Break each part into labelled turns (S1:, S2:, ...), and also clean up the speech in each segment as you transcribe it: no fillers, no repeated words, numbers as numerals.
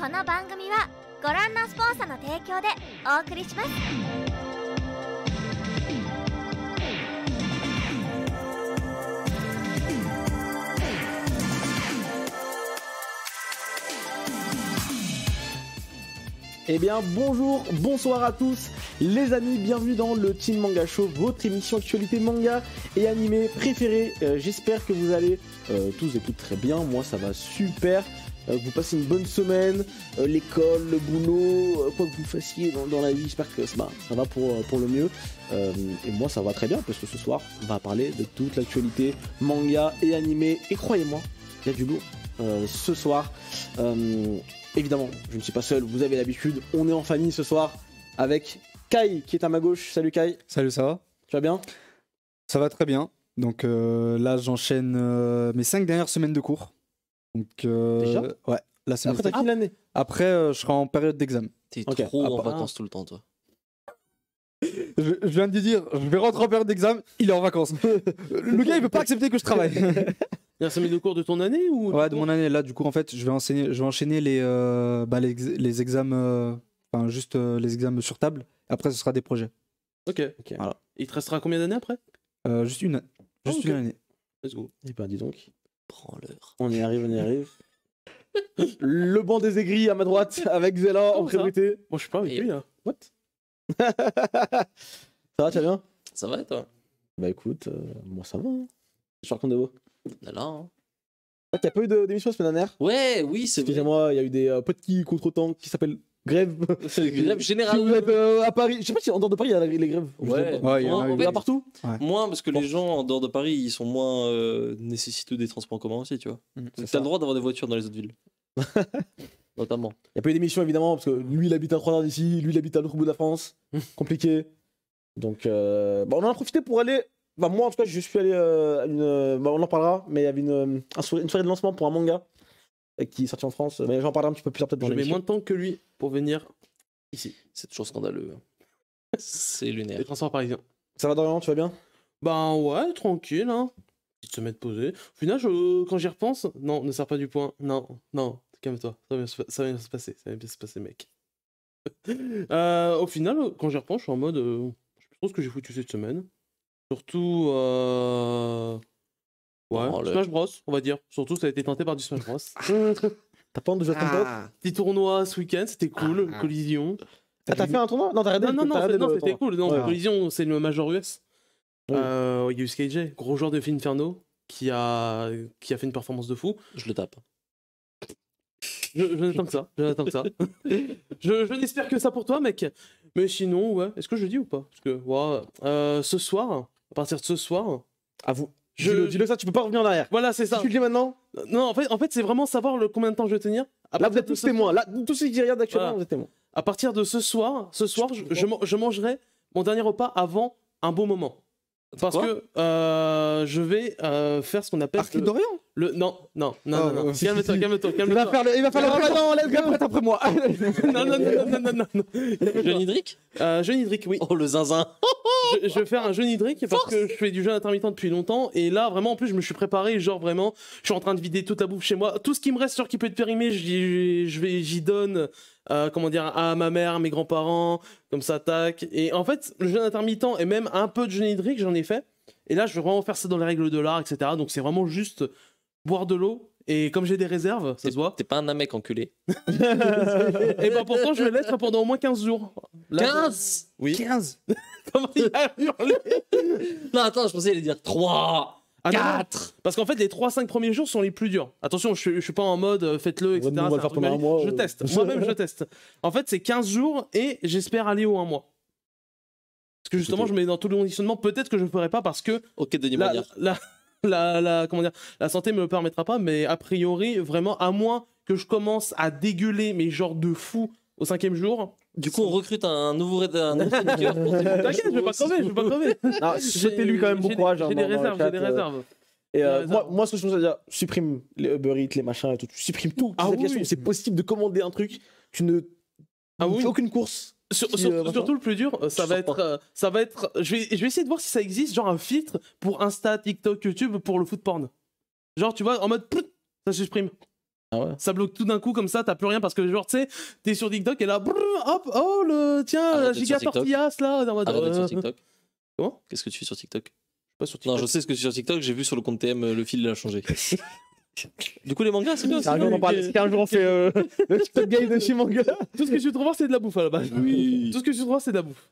S1: この番組はご覧のスポンサーの提供でお送りします。
S2: Eh bien bonjour, bonsoir à tous les amis, bienvenue dans le Team Manga Show, votre émission actualité manga et animé préférée. J'espère que vous allez tous et toutes très bien, moi ça va super. Vous passez une bonne semaine, l'école, le boulot, quoi que vous fassiez dans la vie, j'espère que ça va pour le mieux. Et moi ça va très bien parce que ce soir on va parler de toute l'actualité manga et animé. Et croyez-moi, il y a du lourd ce soir. Évidemment, je ne suis pas seul, vous avez l'habitude, on est en famille ce soir avec Kai qui est à ma gauche. Salut Kai.
S3: Salut, ça va?
S2: Tu vas bien?
S3: Ça va très bien. Donc là, j'enchaîne mes 5 dernières semaines de cours. Donc,
S2: déjà?
S3: Ouais. Là, c'est
S2: après, t'as fini l'année?
S3: Après, je serai en période d'examen.
S4: T'es trop en vacances tout le temps, toi.
S3: Je viens de lui dire, je vais rentrer en période d'examen, il est en vacances. Le gars, il veut pas accepter que je travaille.
S5: Il y a un semaine de cours de ton année ou...
S3: Ouais, de mon année. Là, du coup, en fait, je vais enchaîner les examens, enfin, juste les examens sur table. Après, ce sera des projets.
S5: Ok.
S3: Voilà.
S5: Il te restera combien d'années après?
S3: Juste une année.
S5: Let's go.
S2: Et ben dis donc.
S4: Prends-leur.
S2: On y arrive. Le banc des aigris à ma droite avec Zella en priorité.
S5: Moi je suis pas avec lui là.
S2: What? Ça va, tu vas bien?
S4: Ça va et toi?
S2: Bah écoute, moi ça va. Hein. Je suis raconte de vous.
S4: Là, hein.
S2: T'as pas eu d'émission la semaine dernière?
S4: Ouais, oui, c'est vrai.
S2: Excusez-moi, il y a eu des petits contre-temps qui s'appellent grève.
S4: Grève générale.
S2: Si vous êtes à Paris, je sais pas si en dehors de Paris il y a les grèves.
S4: Ouais,
S3: il y en a eu.
S2: Il y en a partout.
S3: Ouais.
S4: Moins parce que les gens en dehors de Paris ils sont moins nécessiteux des transports en commun aussi, tu vois. T'as le droit d'avoir des voitures dans les autres villes. Notamment.
S2: Il n'y a pas eu d'émission évidemment parce que lui il habite à 3 heures d'ici, lui il habite à l'autre bout de la France. Compliqué. Donc on en a profité pour aller. Bah, moi en tout cas je suis allé à une. On en parlera, mais il y avait une soirée de lancement pour un manga qui est sorti en France. Mais j'en parlerai un petit peu plus tard peut-être dans
S5: Je mets
S2: l'émission.
S5: moins de temps que lui pour venir ici.
S4: C'est toujours scandaleux. C'est lunaire.
S5: Les transports parisiens.
S2: Ça va Dorian, tu vas bien?
S5: Ben ouais, tranquille, hein. Petite semaine posée. Au final, quand j'y repense, non, ne sers pas du point. Non, calme-toi. Ça va bien se passer, mec. Au final, quand j'y repense, je suis en mode. Je sais pas trop ce que j'ai foutu cette semaine. Surtout. Ouais, Smash Bros, on va dire. Surtout, ça a été tenté par du Smash Bros.
S2: T'as pas honte de jouer à ton pote?
S5: Petit tournoi ce week-end, c'était cool. Collision.
S2: Ah, t'as fait un tournoi? Non, t'as regardé?
S5: Non, c'était cool. Non,
S2: Ouais.
S5: Collision, c'est le Major US.
S2: Oui.
S5: Il y a eu SkyJ, gros joueur de Inferno, qui a fait une performance de fou.
S4: Je le tape.
S5: Je n'attends que ça. Je n'espère que ça pour toi, mec. Mais sinon, ouais. Est-ce que je dis ou pas? Parce que, ouais. Ce soir, à partir de ce soir.
S2: À vous. Dis-le ça, tu peux pas revenir en arrière.
S5: Voilà, c'est ça.
S2: Si tu le dis maintenant?
S5: Non, en fait c'est vraiment savoir combien de temps je vais tenir.
S2: Là, vous êtes tous témoins. Là, tous ceux qui regardent actuellement,
S5: Voilà.
S2: vous êtes témoins.
S5: À partir de ce soir, je mangerai mon dernier repas avant un beau moment. Parce que je vais faire ce qu'on appelle
S3: Arcade d'Orient?
S5: Non.
S3: Si,
S5: Calme-toi.
S2: Il va faire le non, let's go, prête après moi.
S5: Non.
S4: Jeune Hydric?
S5: Jeune Hydric, oui.
S4: Oh le zinzin.
S5: Je vais faire un jeûne hydrique parce que je fais du jeûne intermittent depuis longtemps et là vraiment en plus je me suis préparé, genre vraiment je suis en train de vider toute la bouffe chez moi, tout ce qui me reste sur qui peut être périmé j'y donne comment dire, à ma mère, à mes grands-parents, comme ça tac. Et en fait le jeûne intermittent et même un peu de jeûne hydrique j'en ai fait et là je vais vraiment faire ça dans les règles de l'art, etc. Donc c'est vraiment juste boire de l'eau. Et comme j'ai des réserves, ça se voit.
S4: T'es pas un mec enculé.
S5: Et ben pourtant je vais l'être pendant au moins 15 jours. Là,
S4: 15.
S5: Oui.
S3: 15.
S5: Comment il a hurlé?
S4: Non, attends, je pensais qu'il allait dire 3.
S5: Ah, non,
S4: 4.
S5: Parce qu'en fait, les 3-5 premiers jours sont les plus durs. Attention, je suis pas en mode faites-le, etc.
S2: On va le faire pendant un mois.
S5: Je teste. Moi-même, je teste. En fait, c'est 15 jours et j'espère aller au 1 mois. Parce que justement, je mets dans tout le conditionnement. Peut-être que je ne ferai pas parce que.
S4: Ok, Denis
S5: la,
S4: Bagnard.
S5: comment dire, la santé me le permettra pas. Mais a priori, vraiment, à moins que je commence à dégueuler, mais genre de fou au 5e jour.
S4: Du coup, on recrute un nouveau chroniqueur.
S5: T'inquiète, je vais pas crever.
S2: Non, souhaitez-lui quand même bon courage.
S5: J'ai des réserves.
S2: Et moi, ce que je pense à dire, supprime les Uber Eats, les machins et tout. Tu supprimes tout.
S5: Ah oui.
S2: C'est possible de commander un truc. Tu ne fais aucune course.
S5: Surtout le plus dur, ça va être. Je vais essayer de voir si ça existe, genre un filtre pour Insta, TikTok, YouTube pour le food porn. Genre, tu vois, en mode ça supprime.
S2: Ah ouais.
S5: Ça bloque tout d'un coup comme ça, t'as plus rien parce que genre tu sais, t'es sur TikTok et là, brrr, hop, oh le tiens,
S4: Arrête
S5: la
S4: d'être
S5: giga
S4: sur TikTok.
S5: tortillas là, dans mode,
S4: Arrête d'être sur TikTok.
S5: Comment?
S4: Qu'est-ce que tu fais sur TikTok?
S5: Pas sur
S4: Non,
S5: TikTok.
S4: je sais ce que tu fais sur TikTok, j'ai vu sur le compte TM, le fil il a changé. Du coup, les mangas, c'est bien.
S2: C'est un jour, on en parle. Si un jour on fait le TikTok guide de chez Manga.
S5: Tout ce que tu trouves, c'est de la bouffe à la base.
S4: Oui.
S5: Tout ce que tu trouves, c'est de la bouffe.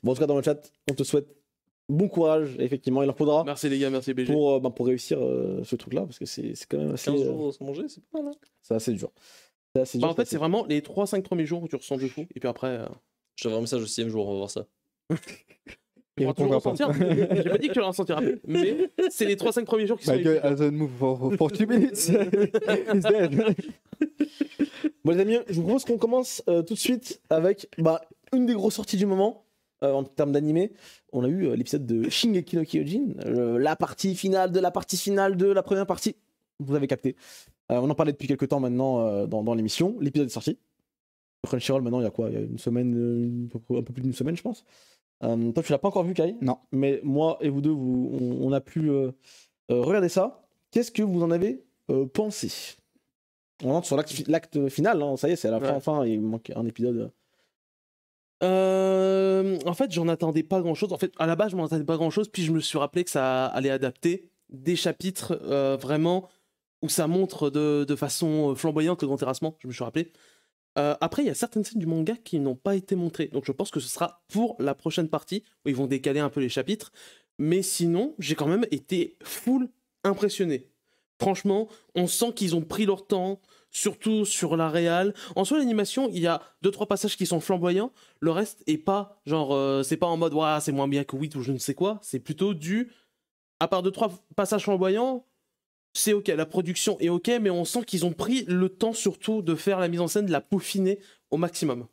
S2: Bon, en tout cas, dans le chat, on te souhaite bon courage. Effectivement, il en faudra
S5: Merci les gars, merci BG.
S2: pour réussir ce truc-là, parce que c'est quand même assez,
S4: 15 jours sans manger, c'est pas mal. Hein.
S2: c'est assez dur. C'est assez dur.
S5: Bah, en fait, c'est vraiment les 3-5 premiers jours où tu ressens de fou. Et puis après.
S4: Je te ferai un message le 6ème jour, on va voir ça.
S5: Tu pourras toujours
S3: répondra pas.
S5: ressentir. J'ai pas dit que tu le ressentiras plus. Mais c'est les 3-5 premiers jours qui sont les
S3: Like,
S5: plus durs.
S3: hasn't move for 2 minutes. He's dead.
S2: Bon, les amis, je vous propose qu'on commence tout de suite avec une des grosses sorties du moment en termes d'animé. On a eu l'épisode de Shingeki no Kyojin, la partie finale de la partie finale de la première partie. Vous avez capté. On en parlait depuis quelques temps maintenant dans l'émission. L'épisode est sorti. Crunchyroll, maintenant, il y a quoi? Il y a une semaine, un peu plus d'une semaine, je pense. Toi, tu l'as pas encore vu, Kai?
S3: Non.
S2: Mais moi et vous deux, on a pu regarder ça. Qu'est-ce que vous en avez pensé? On entre sur l'acte final, hein. Ça y est, c'est à la
S5: Ouais.
S2: fin, il manque un épisode.
S5: En fait, j'en attendais pas grand chose. En fait, à la base, je m'en attendais pas grand chose. Puis je me suis rappelé que ça allait adapter des chapitres vraiment où ça montre de façon flamboyante le grand terrassement. Je me suis rappelé. Après, il y a certaines scènes du manga qui n'ont pas été montrées. Donc je pense que ce sera pour la prochaine partie où ils vont décaler un peu les chapitres. Mais sinon, j'ai quand même été full impressionné. Franchement, on sent qu'ils ont pris leur temps, surtout sur la réal. En soi, l'animation, il y a 2-3 passages qui sont flamboyants. Le reste est pas, genre, c'est pas en mode, ouah, c'est moins bien que 8 ou je ne sais quoi. C'est plutôt à part 2-3 passages flamboyants, c'est ok. La production est ok, mais on sent qu'ils ont pris le temps surtout de faire la mise en scène, de la peaufiner au maximum.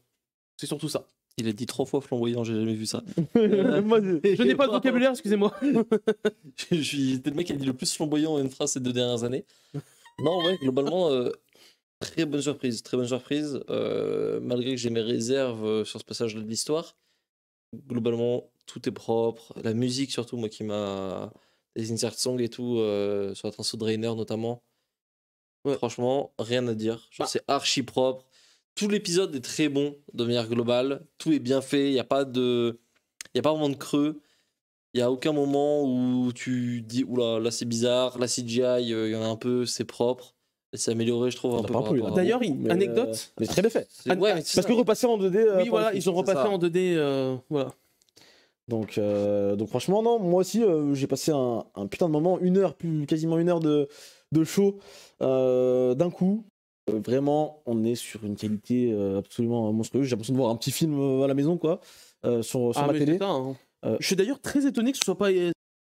S5: C'est surtout ça.
S4: Il a dit 3 fois flamboyant, j'ai jamais vu ça.
S5: Je n'ai pas de vocabulaire, excusez-moi.
S4: T'es le mec qui a dit le plus flamboyant en une phrase ces 2 dernières années. Non, ouais, globalement, très bonne surprise. Très bonne surprise. Malgré que j'ai mes réserves sur ce passage-là de l'histoire, globalement, tout est propre. La musique, surtout, moi qui m'a. Les insert songs et tout, sur la transo de Rainer notamment.
S5: Ouais.
S4: Franchement, rien à dire. Genre, c'est archi propre. Tout l'épisode est très bon de manière globale. Tout est bien fait. Il n'y a pas vraiment de creux. Il n'y a aucun moment où tu dis oula, là c'est bizarre. La CGI, il y en a un peu, c'est propre. Et c'est amélioré, je trouve,
S2: On
S4: un
S2: en a
S4: peu.
S2: pas
S4: par
S2: beaucoup,
S4: rapport à
S5: D'ailleurs,
S4: avant.
S2: Mais,
S5: anecdote.
S2: Mais c'est très bien fait.
S4: Ouais, c'est
S2: Parce
S4: ça.
S2: que repasser en 2D.
S5: Oui, voilà, ils ont repassé
S4: ça.
S5: en 2D. Voilà.
S2: Donc franchement, non, moi aussi, j'ai passé un putain de moment, quasiment une heure de show d'un coup. Vraiment, on est sur une qualité absolument monstrueuse. J'ai l'impression de voir un petit film à la maison, quoi, sur ma
S5: Mais
S2: télé.
S5: c'est ça, hein. Je suis d'ailleurs très étonné que ce soit pas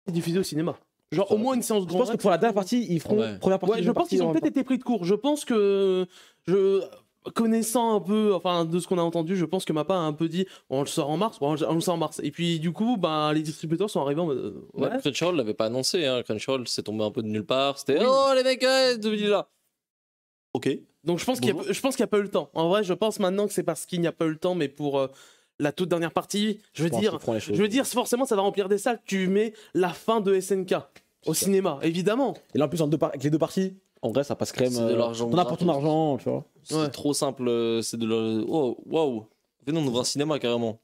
S5: diffusé au cinéma. Genre au moins une séance
S2: Je
S5: grand
S2: pense que
S5: max.
S2: pour la dernière partie, ils feront
S4: Ouais.
S2: première partie.
S5: Ouais, je
S2: deuxième
S5: pense
S2: partie
S5: qu'ils
S2: en
S5: ont
S2: même
S5: peut-être
S2: temps.
S5: été pris de court. Je pense que connaissant un peu, enfin de ce qu'on a entendu, je pense que Mappa a un peu dit on le sort en mars, on le sort en mars. Et puis du coup, ben les distributeurs sont arrivés en mode ouais.
S4: Ouais, Crunchyroll l'avait pas annoncé. Hein. Crunchyroll, c'est tombé un peu de nulle part. C'était
S5: Oui.
S4: oh les mecs, devenez là. Ok.
S5: Donc je pense qu'il n'y a pas eu le temps. En vrai, je pense maintenant que c'est parce qu'il n'y a pas eu le temps, mais pour la toute dernière partie, je veux
S2: pense
S5: dire,
S2: qu'ils feront les choses.
S5: forcément ça va remplir des salles. Tu mets la fin de SNK au cinéma, évidemment.
S2: Et là, en plus, avec les deux parties, en vrai, ça passe crème.
S4: C'est de l'argent
S2: On apporte ton
S4: gratos.
S2: argent, tu vois.
S4: C'est
S5: Ouais.
S4: trop simple. C'est de la. Oh, waouh. Venez, on ouvre un cinéma carrément.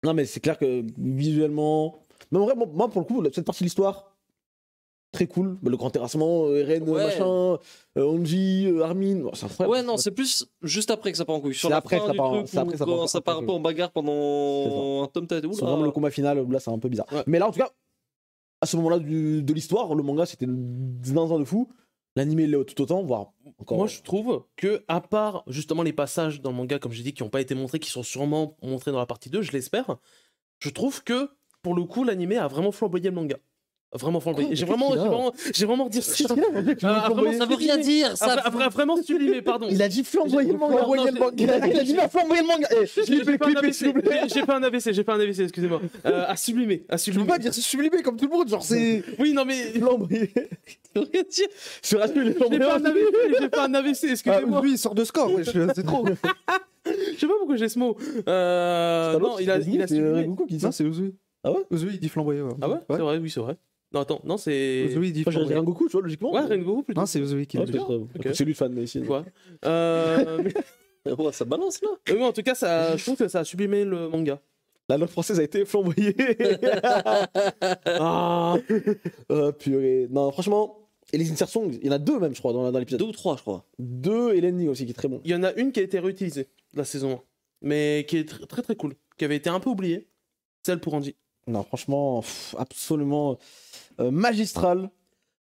S2: Non, mais c'est clair que visuellement. Mais en vrai, moi, pour le coup, cette partie de l'histoire, très cool. Le grand terrassement, Eren,
S4: Ouais.
S2: machin, Onji, Armin, c'est incroyable.
S4: Ouais, non, c'est plus juste après que ça part en couille. Sur
S2: C'est
S4: la
S2: après
S4: fin
S2: que ça
S4: du
S2: part en-
S4: truc
S2: c'est après
S4: où
S2: que ça part en-
S4: quand ça part un peu en bagarre pendant un tome tête.
S2: C'est vraiment le combat final, là, c'est un peu bizarre.
S5: Ouais.
S2: Mais là, en tout cas, à ce moment-là de l'histoire, le manga, c'était zinzin de fou. L'animé l'est tout autant, voire encore.
S5: Moi, je trouve que, à part justement les passages dans le manga, comme j'ai dit, qui n'ont pas été montrés, qui sont sûrement montrés dans la partie 2, je l'espère, je trouve que, pour le coup, l'animé a vraiment flamboyé le manga. Vraiment flamboyé.
S2: Quoi,
S5: J'ai
S2: mais qu'est-ce qu'il a
S5: vraiment redire
S2: Qu'est-ce qu'il a, mon mec,
S5: vraiment,
S4: Ça veut rien dire. Ça.
S5: Vraiment sublimé, pardon.
S2: Il a dit flamboyer le manga.
S5: Flamboyer le manga.
S2: Il a dit flamboyer le manga.
S5: J'ai fait un AVC, excusez-moi. À sublimer, à
S3: Tu
S5: sublimer.
S3: peux pas dire c'est sublimé comme tout le monde, genre c'est.
S5: Oui, non mais...
S2: Flamboyer.
S5: Rien dire.
S2: Sur Ashley, il est
S5: J'ai fait
S2: flamboyant.
S5: un AVC,
S3: Ah,
S5: excusez-moi.
S3: lui il sort de score, ouais, c'est trop.
S5: Je sais pas pourquoi j'ai ce mot. Non, il a
S2: c'est
S5: sublimé.
S2: Rengoku qui dit ça.
S3: Non, c'est Uzui.
S2: Ah ouais
S3: Uzui il dit flamboyer. Ouais.
S5: Ah ouais, c'est vrai, oui, c'est vrai. Non, attends, non, c'est.
S3: Uzui dit
S2: Moi, j'aurais dit
S3: flamboyant.
S2: Rengoku, tu vois, logiquement.
S5: Ouais, Rengoku plutôt.
S3: Non, c'est Uzui qui
S2: Ouais,
S3: le dit.
S5: Ok.
S2: c'est lui le fan ici.
S5: Quoi
S4: Ouais, ça balance là.
S5: mais en tout cas, je trouve que ça a sublimé le manga.
S2: La langue française a été flamboyée.
S5: Ah.
S2: Purée. Non, franchement. Et les insert songs, il y en a 2 même, je crois, dans l'épisode.
S4: 2 ou 3, je crois.
S2: 2 et l'ending aussi, qui est très bon.
S5: Il y en a une qui a été réutilisée, la saison 1, mais qui est très très cool, qui avait été un peu oubliée. Celle pour Andy.
S2: Non, franchement, absolument magistral.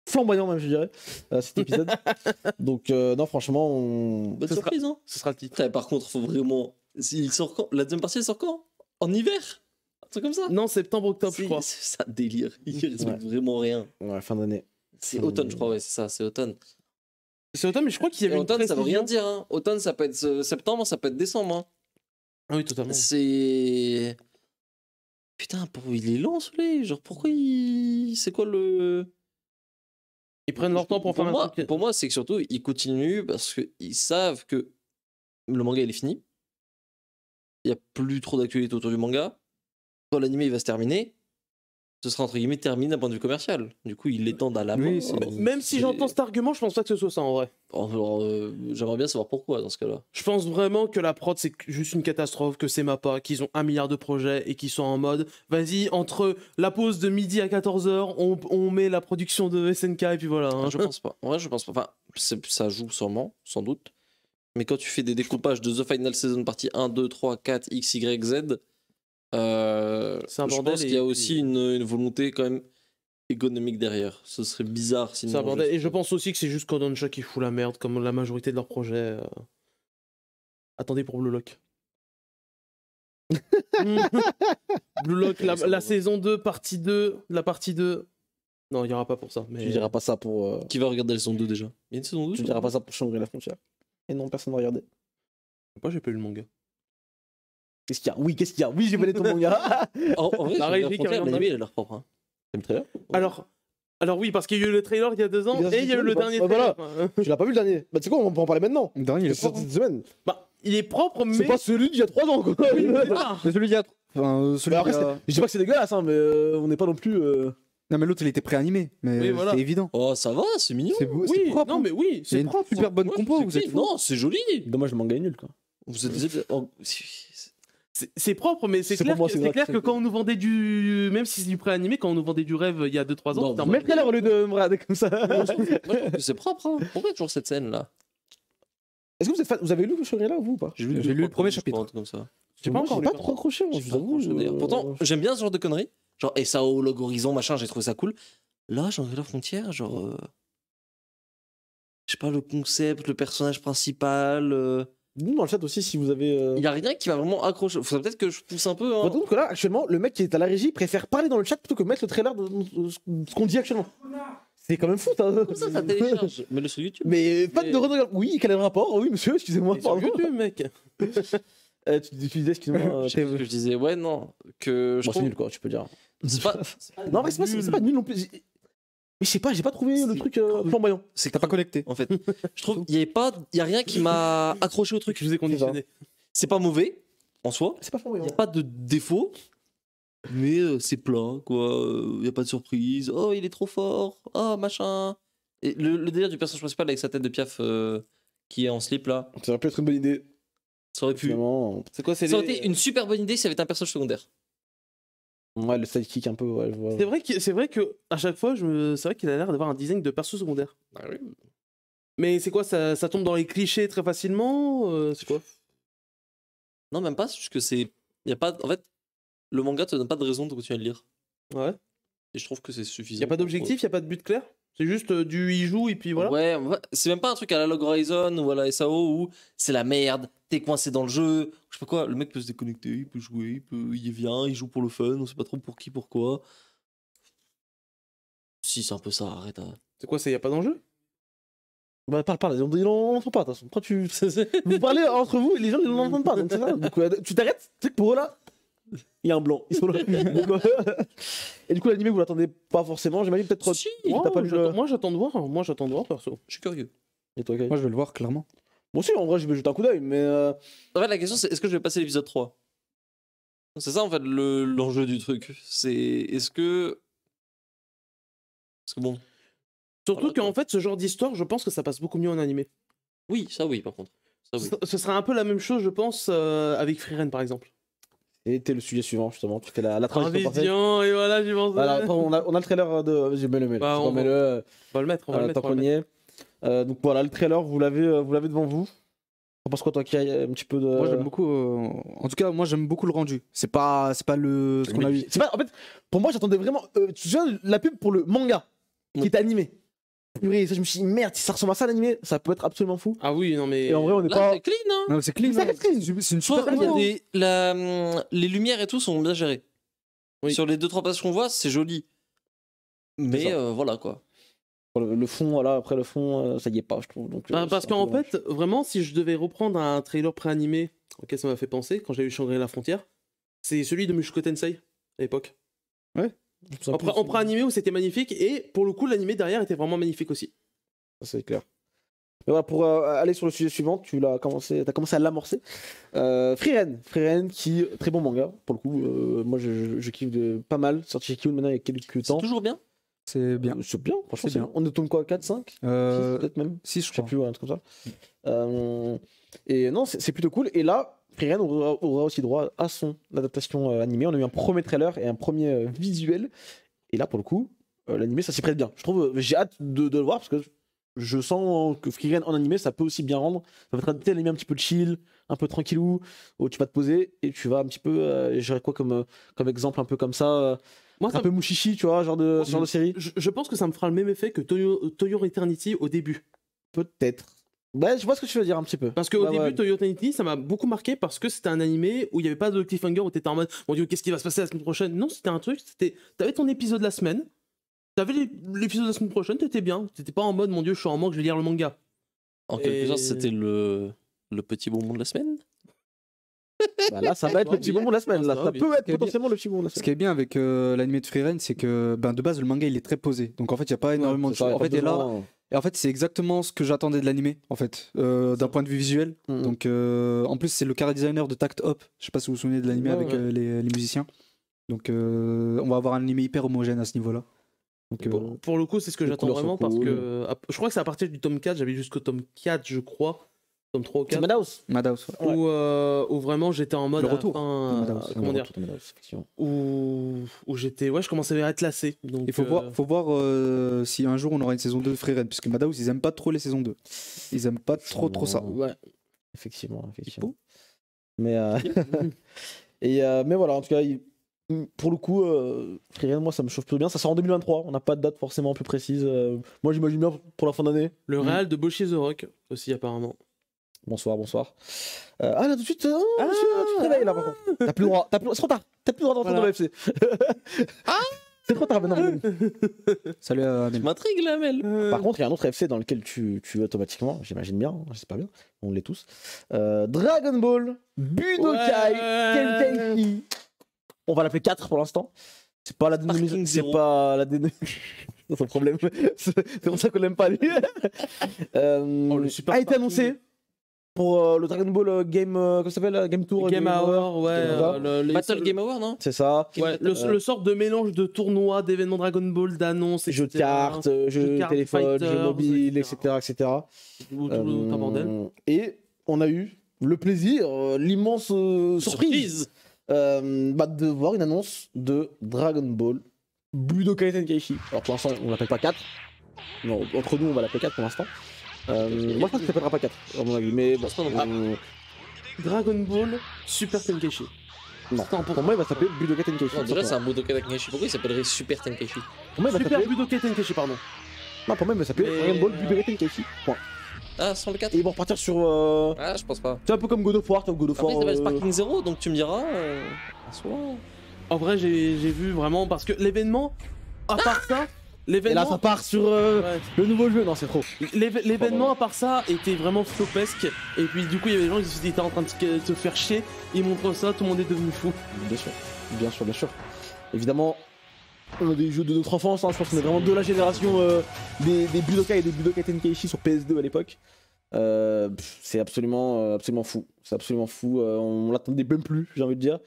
S2: Flamboyant, même, je dirais, cet épisode. Donc, non, franchement,
S4: Bonne
S5: Ce
S4: surprise, hein.
S5: Ce sera le titre.
S4: Putain, par contre, faut vraiment. Il sort quand? La deuxième partie, elle sort quand? En hiver? Un truc comme ça?
S5: Non, septembre-octobre, je
S4: C'est
S5: crois.
S4: c'est ça, délire. Il respecte vraiment rien.
S2: ouais, fin d'année.
S4: C'est automne, je crois, ouais, c'est ça, c'est automne.
S5: C'est automne, mais je crois qu'il y
S4: Et
S5: avait une
S4: automne, ça veut rien
S5: précision.
S4: dire, hein. Automne, ça peut être septembre, ça peut être décembre, hein.
S5: Ah oui, totalement.
S4: C'est. Putain, il est lent, celui-là. Genre, pourquoi il. C'est quoi le.
S5: Ils prennent leur temps pour faire un
S4: moi,
S5: truc.
S4: Pour moi, c'est que surtout, ils continuent parce qu'ils savent que le manga, il est fini. Il n'y a plus trop d'actualité autour du manga. Quand l'anime, il va se terminer, ce sera entre guillemets terminé d'un point de vue commercial. Du coup, ils l'étendent à la
S3: Oui,
S4: main.
S3: c'est-
S5: Même si j'entends cet argument, je pense pas que ce soit ça en vrai.
S4: Alors, j'aimerais bien savoir pourquoi dans ce cas-là.
S5: Je pense vraiment que la prod c'est juste une catastrophe, que c'est Mappa, qu'ils ont 1 milliard de projets et qu'ils sont en mode vas-y, entre la pause de midi à 14h, on met la production de SNK et puis voilà. hein.
S4: Je pense pas. En vrai, je pense pas. Enfin, ça joue sûrement, sans doute. Mais quand tu fais des découpages de The Final Season partie 1, 2, 3, 4, X, Y, Z,
S5: C'est un
S4: je
S5: bordel
S4: pense qu'il y a
S5: et-
S4: aussi une volonté quand même économique derrière. Ce serait bizarre sinon.
S5: C'est un bordel.
S4: juste-
S5: Et je pense aussi que c'est juste Kodansha qui fout la merde, comme la majorité de leurs projets. Attendez pour Blue Lock. Blue Lock, la saison 2, partie 2, la partie 2. Non, il n'y aura pas pour ça. Mais...
S2: Tu diras pas ça pour.
S4: Qui va regarder la saison 2 déjà? Il y a une saison 2?
S2: Tu diras pas ça pour changer la frontière. Et non, personne n'a regardé.
S5: Moi, j'ai pas lu le manga.
S2: Qu'est-ce qu'il y a? Oui, qu'est-ce qu'il y a? Oui, j'ai validé ton manga.
S4: En vrai,
S5: La
S4: sur
S5: régie qui
S4: frontière,
S5: regarde
S4: l'anime,
S5: mal.
S4: il a l'air propre. Hein.
S2: T'as vu le trailer?
S5: Alors oui, parce qu'il y a eu le trailer il y a 2 ans
S2: Il y a
S5: et il y a eu le
S2: bah,
S5: dernier
S2: bah, voilà.
S5: trailer.
S2: Tu l'as pas vu le dernier? Bah, tu sais quoi, on peut en parler maintenant.
S3: Le dernier, il est
S2: C'est sorti
S3: propre.
S2: cette semaine.
S5: Bah, il est propre, mais.
S2: C'est pas celui d'il y a 3 ans, quoi.
S5: Oui, mais voilà.
S3: Mais celui d'il y a. Enfin, celui
S2: Mais après,
S3: d'il y a-
S2: je dis pas que c'est dégueulasse, hein, mais on n'est pas non plus.
S3: Non, mais l'autre, il était préanimé. Mais
S5: Oui, voilà.
S3: c'est évident.
S4: Oh, ça va, c'est mignon.
S3: C'est beau, c'est
S5: Oui,
S3: propre.
S5: non,
S3: hein.
S5: mais oui,
S3: Il y a
S5: c'est
S3: une
S5: propre.
S3: super bonne
S4: Ouais,
S3: compo,
S4: c'est
S3: vous êtes
S4: clean.
S3: fous.
S4: Non, c'est joli.
S2: Dommage, le manga est nul, quoi.
S4: Vous êtes. Oh,
S5: C'est propre, mais c'est
S2: C'est
S5: clair,
S2: pour moi,
S5: que-
S2: c'est
S5: c'est
S2: vrai
S5: clair
S2: que
S5: que
S2: c'est-
S5: quand on nous vendait du. Même si c'est du pré-animé, quand on nous vendait du rêve il y a 2-3 ans,
S4: Non,
S5: c'était en
S2: Mets
S5: mode.
S2: le trailer au lieu de me regarder comme ça.
S4: Moi, je trouve que c'est propre. Hein. Pourquoi toujours cette scène là?
S2: Est-ce que vous êtes fan? Vous avez lu Shangri-La, vous ou pas?
S3: J'ai lu le premier chapitre.
S4: Comme ça.
S5: J'ai pas
S2: Moi,
S5: encore
S2: j'ai
S5: lu,
S2: pas
S5: par
S2: trop accroché, moi,
S4: J'ai
S2: je vous
S4: pas
S2: avoue.
S4: accroché, d'ailleurs. Pourtant, j'aime bien ce genre de conneries. Genre SAO, Log Horizon, machin, j'ai trouvé ça cool. Là, Shangri-La Frontière, genre. Je sais pas, le concept, le personnage principal.
S2: Nous, dans le chat aussi, si vous avez.
S4: Il y a rien qui va vraiment accrocher. Faudrait peut-être que je pousse un peu. Hein.
S2: Bah, donc que là, actuellement, le mec qui est à la régie préfère parler dans le chat plutôt que mettre le trailer de ce qu'on dit actuellement. C'est quand même fou, ça.
S4: Comme ça télécharge. Mets-le sur YouTube.
S2: Mais pas de Renault. Oui, quel est le rapport? Oui, monsieur, excusez-moi.
S5: Sur
S2: Pardon.
S5: YouTube, mec.
S2: Tu disais, excusez-moi.
S4: Je sais plus ce que je disais. Ouais, non. Que je
S2: Bon, c'est
S4: trouve.
S2: nul, quoi, tu peux dire.
S4: C'est pas.
S2: Non, en vrai, c'est pas nul non plus. Mais je sais pas, j'ai pas trouvé le
S4: C'est
S2: truc flamboyant.
S4: C'est
S3: T'as pas connecté.
S4: En fait, je trouve qu'il y a rien qui m'a accroché au truc.
S5: Je vous ai conditionné.
S4: C'est pas mauvais en soi.
S2: C'est pas
S4: Il
S2: flamboyant.
S4: n'y a pas de défaut. Mais c'est plat, quoi. Il n'y a pas de surprise. Oh, il est trop fort. Oh, machin. Et le délire du personnage principal avec sa tête de piaf qui est en slip là,
S2: Ça aurait pu être une bonne idée.
S4: ça aurait pu.
S2: Finalement.
S5: C'est quoi, c'est
S4: Ça aurait
S5: les-
S4: été une super bonne idée si ça avait été un personnage secondaire.
S2: Ouais, le sidekick un peu, ouais, je vois.
S5: C'est vrai que à chaque fois, c'est vrai qu'il a l'air d'avoir un design de perso secondaire. Mais c'est quoi, ça tombe dans les clichés très facilement c'est quoi?
S4: Non, même pas, c'est juste que c'est. Y a pas... En fait, le manga te donne pas de raison de continuer à le lire.
S5: Ouais.
S4: Et je trouve que c'est suffisant.
S5: Y a pas d'objectif, y a pas de but clair? C'est juste du il joue et puis voilà.
S4: Ouais, c'est même pas un truc à la Log Horizon ou à la SAO où c'est la merde, t'es coincé dans le jeu, je sais pas quoi, le mec peut se déconnecter, il peut jouer, il vient, il joue pour le fun, on sait pas trop pour qui, pourquoi. Si, c'est un peu ça, arrête.
S5: C'est quoi, y a pas d'enjeu?
S2: Bah, parle, ils n'entendent pas, de toute façon. Pourquoi tu. Vous parlez entre vous et les gens ils n'entendent pas. Donc, c'est ça. Donc, tu t'arrêtes, tu sais que pour eux là, il y a un blanc. Ils sont là. Donc, et du coup, l'animé, vous l'attendez pas forcément, j'imagine peut-être.
S4: Si,
S2: t'as pas lu le-
S5: Moi j'attends de voir, perso.
S4: je suis curieux.
S2: Et toi, Kai?
S3: Moi, je vais le voir, clairement.
S2: Moi aussi, en vrai, je vais jeter un coup d'œil, mais.
S4: En fait, la question c'est est-ce que je vais passer l'épisode 3? C'est ça en fait l'enjeu du truc. C'est est-ce que Parce que bon,
S5: Surtout
S4: Voilà,
S5: qu'en fait, ce genre d'histoire, je pense que ça passe beaucoup mieux en animé.
S4: oui, ça oui, par contre. Ça oui.
S5: Ce serait un peu la même chose, je pense, avec Freeren par exemple.
S2: Et t'es le sujet suivant, justement. Tu fais la transition parfaite.
S5: Vision, et voilà, j'y pense.
S2: Voilà, attends, on a le trailer de. J'ai bien aimé.
S5: Bah, on va-
S2: Mets-le.
S5: On va le mettre, on va le mettre.
S2: Tant
S5: on va
S2: qu'on
S5: le
S2: y
S5: mettre.
S2: est. Donc voilà, le trailer, vous l'avez devant vous. T'en penses quoi, toi, qui a un petit peu de.
S3: Moi j'aime beaucoup. En tout cas, moi j'aime beaucoup le rendu. C'est pas le ce qu'on a eu.
S2: C'est pas, en fait, pour moi, j'attendais vraiment. Tu te souviens de la pub pour le manga qui
S4: Oui.
S2: était animé. Purée, ça, je me suis dit, merde, si ça ressemble à ça l'animé, ça peut être absolument fou.
S5: Ah oui, non mais.
S2: Et en vrai, on n'est
S4: Là,
S2: pas.
S4: c'est clean, hein.
S3: Non, c'est clean.
S2: Ça
S3: hein.
S2: reste clean.
S3: C'est une
S4: Soit,
S3: super
S4: il y a
S3: idée.
S4: les lumières et tout sont bien gérées.
S5: Oui.
S4: Sur les 2-3 passages qu'on voit, c'est joli. Mais
S2: ça.
S4: voilà quoi.
S2: Le fond, voilà, après le fond, ça y est pas, je trouve. Donc,
S5: Bah, parce
S2: c'est un
S5: qu'en
S2: peu dommage.
S5: fait, vraiment, si je devais reprendre un trailer pré-animé auquel ça m'a fait penser, quand j'ai vu Shangri-La Frontière, c'est celui de Mushoku Tensei à l'époque.
S2: Ça,
S5: En pré-animé où c'était magnifique, et pour le coup, l'animé derrière était vraiment magnifique aussi.
S2: c'est clair. Mais voilà, pour aller sur le sujet suivant, t'as commencé à l'amorcer. Frieren qui très bon manga pour le coup. Moi je kiffe pas mal. Sorti chez Kiyun maintenant il y a quelques
S4: C'est
S2: temps.
S4: toujours bien.
S3: C'est bien.
S2: C'est bien, franchement
S3: C'est
S2: c'est
S3: bien.
S2: bien. On est tombé quoi, 4, 5 peut-être même.
S3: 6 je
S2: Je sais
S3: crois.
S2: plus, ouais, un truc comme ça. Et non, c'est plutôt cool. Et là, Frieren aura aussi droit à son adaptation animée. On a eu un premier trailer et un premier visuel. Et là, pour le coup, l'animé, ça s'y prête bien. Je trouve, j'ai hâte de le voir parce que je sens que Frieren en animé, ça peut aussi bien rendre. Ça va être un animé un petit peu chill, un peu tranquillou, où tu vas te poser et tu vas un petit peu. J'aurais quoi comme exemple un peu comme ça
S5: Moi,
S2: un
S5: ça
S2: peu Mushishi, tu vois, ce genre de série.
S5: je pense que ça me fera le même effet que Toyo Eternity au début.
S2: Peut-être. Ouais, je vois ce que tu veux dire un petit peu.
S5: Parce qu'au
S2: Ouais,
S5: début,
S2: ouais.
S5: Toyo Eternity, ça m'a beaucoup marqué parce que c'était un animé où il n'y avait pas de cliffhanger, où t'étais en mode mon dieu, qu'est-ce qui va se passer la semaine prochaine. Non, c'était un truc, t'avais ton épisode la semaine, t'avais l'épisode de la semaine prochaine, t'étais bien. T'étais pas en mode mon dieu, je suis en manque, je vais lire le manga.
S4: En quelque
S5: Et-
S4: sorte, c'était le petit bonbon de la semaine.
S2: Bah là, ça va être le petit bonbon de la semaine. Là.
S5: Ça
S2: Ça
S5: va,
S2: peut être
S3: bien.
S2: potentiellement le petit bonbon de la
S3: Ce
S2: semaine.
S3: qui est bien avec l'anime de Frieren, c'est que de base le manga il est très posé. Donc en fait il y a pas énormément de
S2: C'est ça,
S3: choses. En
S2: pas
S3: fait, et là,
S2: besoin.
S3: et en fait c'est exactement ce que j'attendais de l'animé en fait, d'un point de vue visuel.
S2: Mhm.
S3: Donc en plus c'est le cara designer de Tact Up. Je sais pas si vous vous souvenez de l'animé
S2: Ouais,
S3: avec
S2: ouais.
S3: les musiciens. Donc on va avoir un animé hyper homogène à ce niveau-là. Donc
S5: Pour le coup, c'est ce que
S2: les
S5: j'attends
S2: couleurs sont
S5: vraiment parce
S2: cool.
S5: que je crois que c'est à partir du tome 4, j'avais jusqu'au tome 4, je crois. Tome 3 ou
S2: C'est
S5: 4.
S2: Madhouse.
S3: Madhouse. Ouais.
S5: Où vraiment j'étais en mode
S3: Le
S5: à la
S3: retour
S5: fin,
S3: de Madhouse.
S5: comment dire,
S2: Madhouse, effectivement.
S5: où j'étais, ouais, je commençais à être lassé. Donc,
S3: Il faut voir si un jour on aura une saison 2 de Frieren, puisque Madhouse ils aiment pas trop les saisons 2. Ils aiment pas trop ça.
S2: Ouais. Effectivement. Mais mais voilà, en tout cas, pour le coup, Frieren, moi ça me chauffe plutôt bien. Ça sort en 2023. On n'a pas de date forcément plus précise. Moi j'imagine bien pour la fin d'année.
S5: Le réal de Boshi the Rock aussi apparemment.
S2: Bonsoir. Ah là tout de suite, tu te réveilles là par contre. T'as plus le droit, c'est trop tard. T'as plus le droit d'entrer dans
S5: Voilà.
S2: le FC. C'est trop tard maintenant.
S3: Salut à Amel.
S4: M'intrigue la Mel.
S2: Par contre, il y a un autre FC dans lequel tu automatiquement, j'imagine bien, j'espère bien, on l'est tous. Dragon Ball Budokai Tenkaichi. On va l'appeler 4 pour l'instant. C'est pas la dénomination.
S4: Parking
S2: C'est
S4: zéro.
S2: pas la dénomination. C'est son problème. C'est pour ça qu'on l'aime pas lui.
S5: le super
S2: A été
S5: parking.
S2: annoncé pour le Dragon Ball Game. Comment ça s'appelle Game Tour
S5: Game Hour, ouais.
S2: Game Hour.
S4: Battle Game Hour, non?
S2: C'est ça.
S5: Ouais, le sort de mélange de tournois, d'événements Dragon Ball, d'annonces,
S2: Jeux de
S5: etc.
S2: cartes, jeux
S5: de
S2: de
S5: cartes,
S2: téléphone, jeux
S5: fighters,
S2: mobiles,
S5: etc.
S2: etc.
S5: Tout un bordel.
S2: Et on a eu le plaisir, l'immense surprise de voir une annonce de Dragon Ball Budokai Tenkaichi. Alors pour l'instant, on l'appelle pas 4. Non, entre nous, on va l'appeler 4 pour l'instant. Moi, je pense que ça s'appellera pas 4, à mon avis. Mais bon,
S5: Dragon Ball Super Tenkaichi.
S2: non.
S5: Attends,
S2: Pour moi, il va s'appeler Budokai Tenkaichi.
S4: On dirait c'est un Budokai Tenkaichi. Pourquoi il s'appellerait Super Tenkaichi?
S2: Pour moi, il va
S5: Super
S2: s'appeler.
S5: Budokai Tenkaichi, pardon.
S2: Non, pour moi, il va s'appeler
S5: Mais-
S2: Dragon Ball Budokai Tenkaichi. Point.
S4: Ah, sans le 4?
S2: Et ils vont repartir sur.
S4: Ah, je pense pas.
S2: C'est un peu comme God of War, God of
S4: Après, il
S2: War.
S4: s'appelle Sparking Zero, donc tu me diras. Soit.
S5: En vrai, j'ai vu vraiment parce que l'événement, à part ça,
S2: Et là, ça
S5: l'événement.
S2: part sur
S5: Ouais.
S2: le nouveau jeu. Non, c'est trop.
S5: L'événement à part ça était vraiment flopesque et puis du coup il y avait des gens qui étaient en train de se faire chier, ils montrent ça, tout le monde est devenu fou.
S2: Bien sûr. Évidemment, on a des jeux de notre enfance, hein. Je pense qu'on est vraiment de la génération des Budokai et des Budokai Tenkaichi sur PS2 à l'époque. C'est absolument fou. C'est absolument fou. On l'attendait même plus, j'ai envie de dire.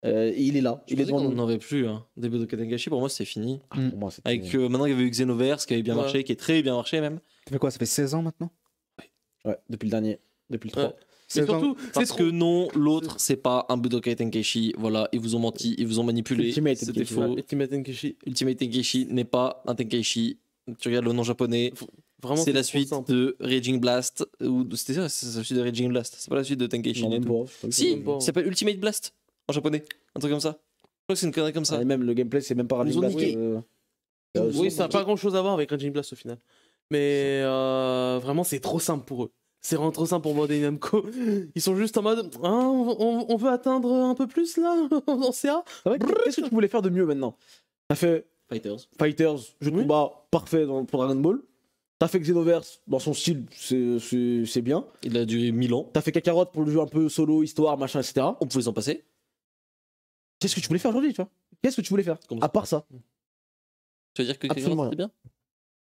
S2: Il est là, il est devant
S4: On
S2: nous.
S4: n'en avait plus. Hein. Des Budokai Tenkaichi, pour moi, c'est fini.
S2: Pour moi, c'était-
S4: Avec, maintenant, il y avait eu Xenoverse qui avait bien
S5: Ouais.
S4: marché, qui est très bien marché même.
S3: Ça fait quoi? Ça fait 16 ans maintenant?
S2: Ouais, depuis le dernier, depuis le 3.
S5: Ouais. Mais
S3: 16 ans.
S5: surtout, c'est
S4: Parce
S5: trop...
S4: que non, l'autre, c'est pas un Budokai Tenkaichi. Voilà, ils vous ont menti, ils vous ont manipulé.
S2: Ultimate
S4: C'était
S2: Tenkaichi,
S4: faux.
S5: Ultimate Tenkaichi.
S4: Ultimate Tenkaichi n'est pas un Tenkaichi. Tu regardes le nom japonais,
S5: Vraiment,
S4: c'est la
S5: trop
S4: suite
S5: simple.
S4: de Raging Blast. Ou c'était ça, c'est la suite de Raging Blast. C'est pas la suite de Tenkaichi
S2: Non,
S4: du
S2: même
S4: tout.
S2: pas, je sais pas.
S4: Si,
S5: même pas.
S4: ça s'appelle Ultimate Blast en japonais. Un truc comme ça. Je crois que c'est une connerie comme ça.
S2: Ah, et même le gameplay, c'est même pas
S4: Ils
S2: Raging
S4: ont
S2: Blast.
S4: niqué.
S5: Oui, ça n'a pas grand chose à voir avec Raging Blast au final. Mais vraiment, c'est trop simple pour eux. C'est vraiment trop simple pour Bandai Namco. Ils sont juste en mode ah, on veut atteindre un peu plus là en CA.
S2: C'est vrai, qu'est-ce que tu voulais faire de mieux maintenant? T'as fait
S4: Fighters.
S2: Fighters, je trouve
S5: Oui.
S2: parfait pour Dragon Ball. T'as fait Xenoverse, dans son style, c'est bien.
S4: Il a duré 1000 ans.
S2: T'as fait Kakarot pour le jeu un peu solo, histoire, machin, etc.
S4: On pouvait s'en passer.
S2: Qu'est-ce que tu voulais faire aujourd'hui, tu vois? Qu'est-ce que tu voulais faire?
S4: Comme ça.
S2: À part ça.
S4: Tu veux dire que
S2: Absolument
S4: Kakarot, c'était bien?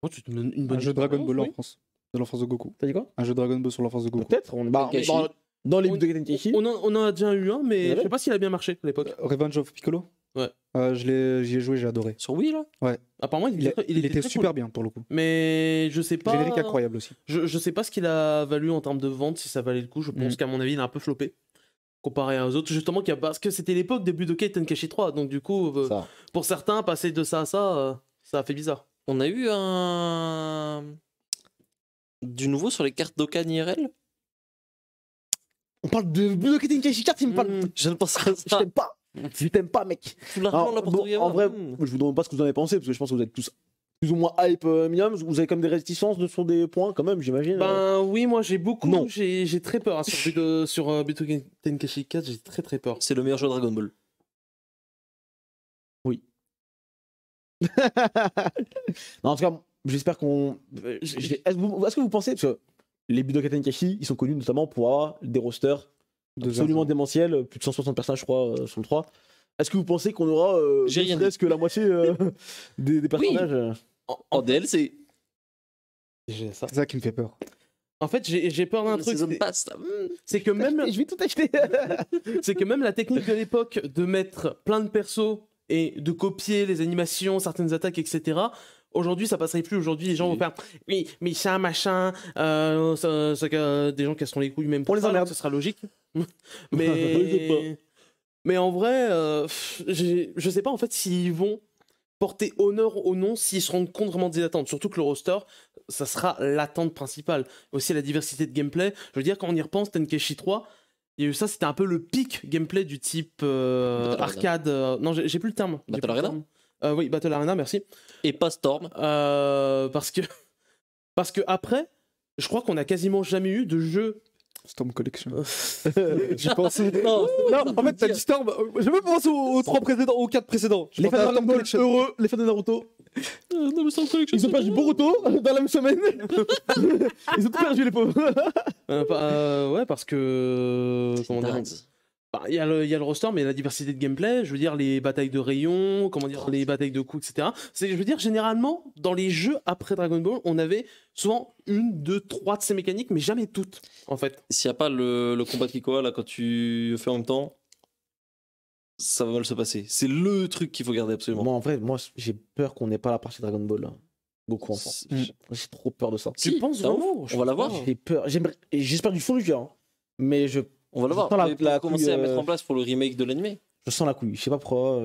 S5: Oh, tu te donnes une
S3: Un
S5: bonne
S3: jeu Dragon Ball
S5: oui.
S3: l'enfance. De l'enfance de Goku.
S2: T'as dit quoi?
S3: Un jeu Dragon Ball sur l'enfance de Goku.
S2: Peut-être.
S4: Tenkaichi.
S2: Dans les
S5: On-
S2: Budokai Tenkaichi.
S5: On en a déjà eu un, mais
S2: Ouais.
S5: je sais pas s'il a bien marché à l'époque.
S3: Revenge of Piccolo?
S5: Ouais.
S3: J'y ai joué, j'ai adoré.
S4: Sur Wii, là?
S5: Apparemment,
S3: Il était
S5: très
S3: super
S5: cool.
S3: bien pour le coup.
S5: Mais je sais pas.
S3: Générique incroyable aussi.
S5: Je sais pas ce qu'il a valu en termes de vente, si ça valait le coup. Je pense qu'à mon avis, il a un peu floppé. Comparé aux autres, justement, parce que c'était l'époque des Budokai Tenkaichi 3. Donc, du coup,
S2: Ça.
S5: pour certains, passer de ça à ça, ça a fait bizarre.
S4: On a eu un. Du nouveau sur les cartes Dokkan IRL?
S2: On parle de Budokai Tenkaichi 4, il me parle.
S5: Mm.
S4: Je ne pense pas à
S2: Je
S4: ça.
S2: t'aime pas. Je t'aime pas, mec.
S4: Tout l'argent
S2: Alors,
S4: là pour
S2: bon,
S4: Toriyama.
S2: en vrai,
S4: Hmm.
S2: je vous demande pas ce que vous en avez pensé, parce que je pense que vous êtes tous plus ou moins hype minimum. Vous avez comme des réticences sur des points, quand même, j'imagine.
S5: Ben oui, moi j'ai beaucoup.
S2: Non.
S5: J'ai très peur hein, sur Budokai Tenkaichi 4, j'ai très très peur.
S4: C'est le meilleur jeu de Dragon Ball.
S2: Non, en tout cas, j'espère qu'on. Est-ce que vous pensez, parce que les Budokai Tenkaichi, ils sont connus notamment pour avoir des rosters absolument démentiels, plus de 160 personnages, je crois, sur le 3. Est-ce que vous pensez qu'on aura
S4: J'ai
S2: ne
S4: rien
S2: serait-ce que la moitié des personnages
S4: En DLC.
S5: J'ai ça.
S3: C'est ça qui me fait peur.
S5: En fait, j'ai peur d'un
S4: Le
S5: truc.
S4: Season
S5: c'est-
S4: Pass, là.
S5: C'est que même
S2: Je vais tout acheter.
S5: c'est que même la technique de l'époque de mettre plein de persos et de copier les animations, certaines attaques, etc. Aujourd'hui, ça passerait plus. Aujourd'hui, les gens vont faire oui, mais ça, machin, des gens casseront les couilles même
S2: On les
S5: ça,
S2: emmerde.
S5: donc ce sera logique.
S2: Je sais
S5: mais en vrai, je sais pas en fait s'ils vont porter honneur au nom, s'ils se rendent compte vraiment des attentes. Surtout que le roster, ça sera l'attente principale. Aussi la diversité de gameplay. Je veux dire, quand on y repense, Tenkaichi 3, il y a eu ça, c'était un peu le pic gameplay du type
S4: Battle
S5: arcade. Non, j'ai plus le terme. J'ai
S4: Battle
S5: plus le
S4: Arena
S5: terme. Oui, Battle Arena, merci.
S4: Et pas Storm.
S5: Parce que après, je crois qu'on a quasiment jamais eu de jeu.
S3: Storm Collection.
S2: J'y pensais.
S4: Non,
S3: Non, en fait, t'as dit Storm. J'ai même pensé aux 3 précédents, aux 4 précédents. Je
S2: Les fans
S3: pensais
S2: de
S3: à
S2: Dragon
S3: Storm
S2: Ball
S3: Collection.
S2: heureux, les fans de Naruto.
S4: non, mais Storm Collection.
S2: Ils ont perdu Boruto dans la même semaine. Ils ont tout perdu, les pauvres.
S5: Ouais, parce que. Comment dire bah, il y a le roster, mais la diversité de gameplay, je veux dire, les batailles de rayons, comment dire, les batailles de coups, etc. Je veux dire, généralement, dans les jeux après Dragon Ball, on avait souvent 1, 2, 3 de ces mécaniques, mais jamais toutes, en fait.
S4: S'il n'y a pas le combat de Kikoa, là, quand tu le fais en même temps, ça va mal se passer. C'est le truc qu'il faut garder absolument.
S2: Moi, en vrai, j'ai peur qu'on n'ait pas la partie Dragon Ball. Goku enfant. J'ai trop peur de ça.
S4: Si,
S5: Tu penses
S4: t'as ouf.
S5: vraiment
S4: On va l'avoir.
S2: J'ai peur. Et j'espère du fond du cœur. Hein. Mais
S4: On va l'avoir.
S2: Je sens la-
S4: Mais pour
S2: la
S4: commencer
S2: couille,
S4: à mettre en place pour le remake de l'animé.
S2: je sens la couille. Je sais pas pourquoi.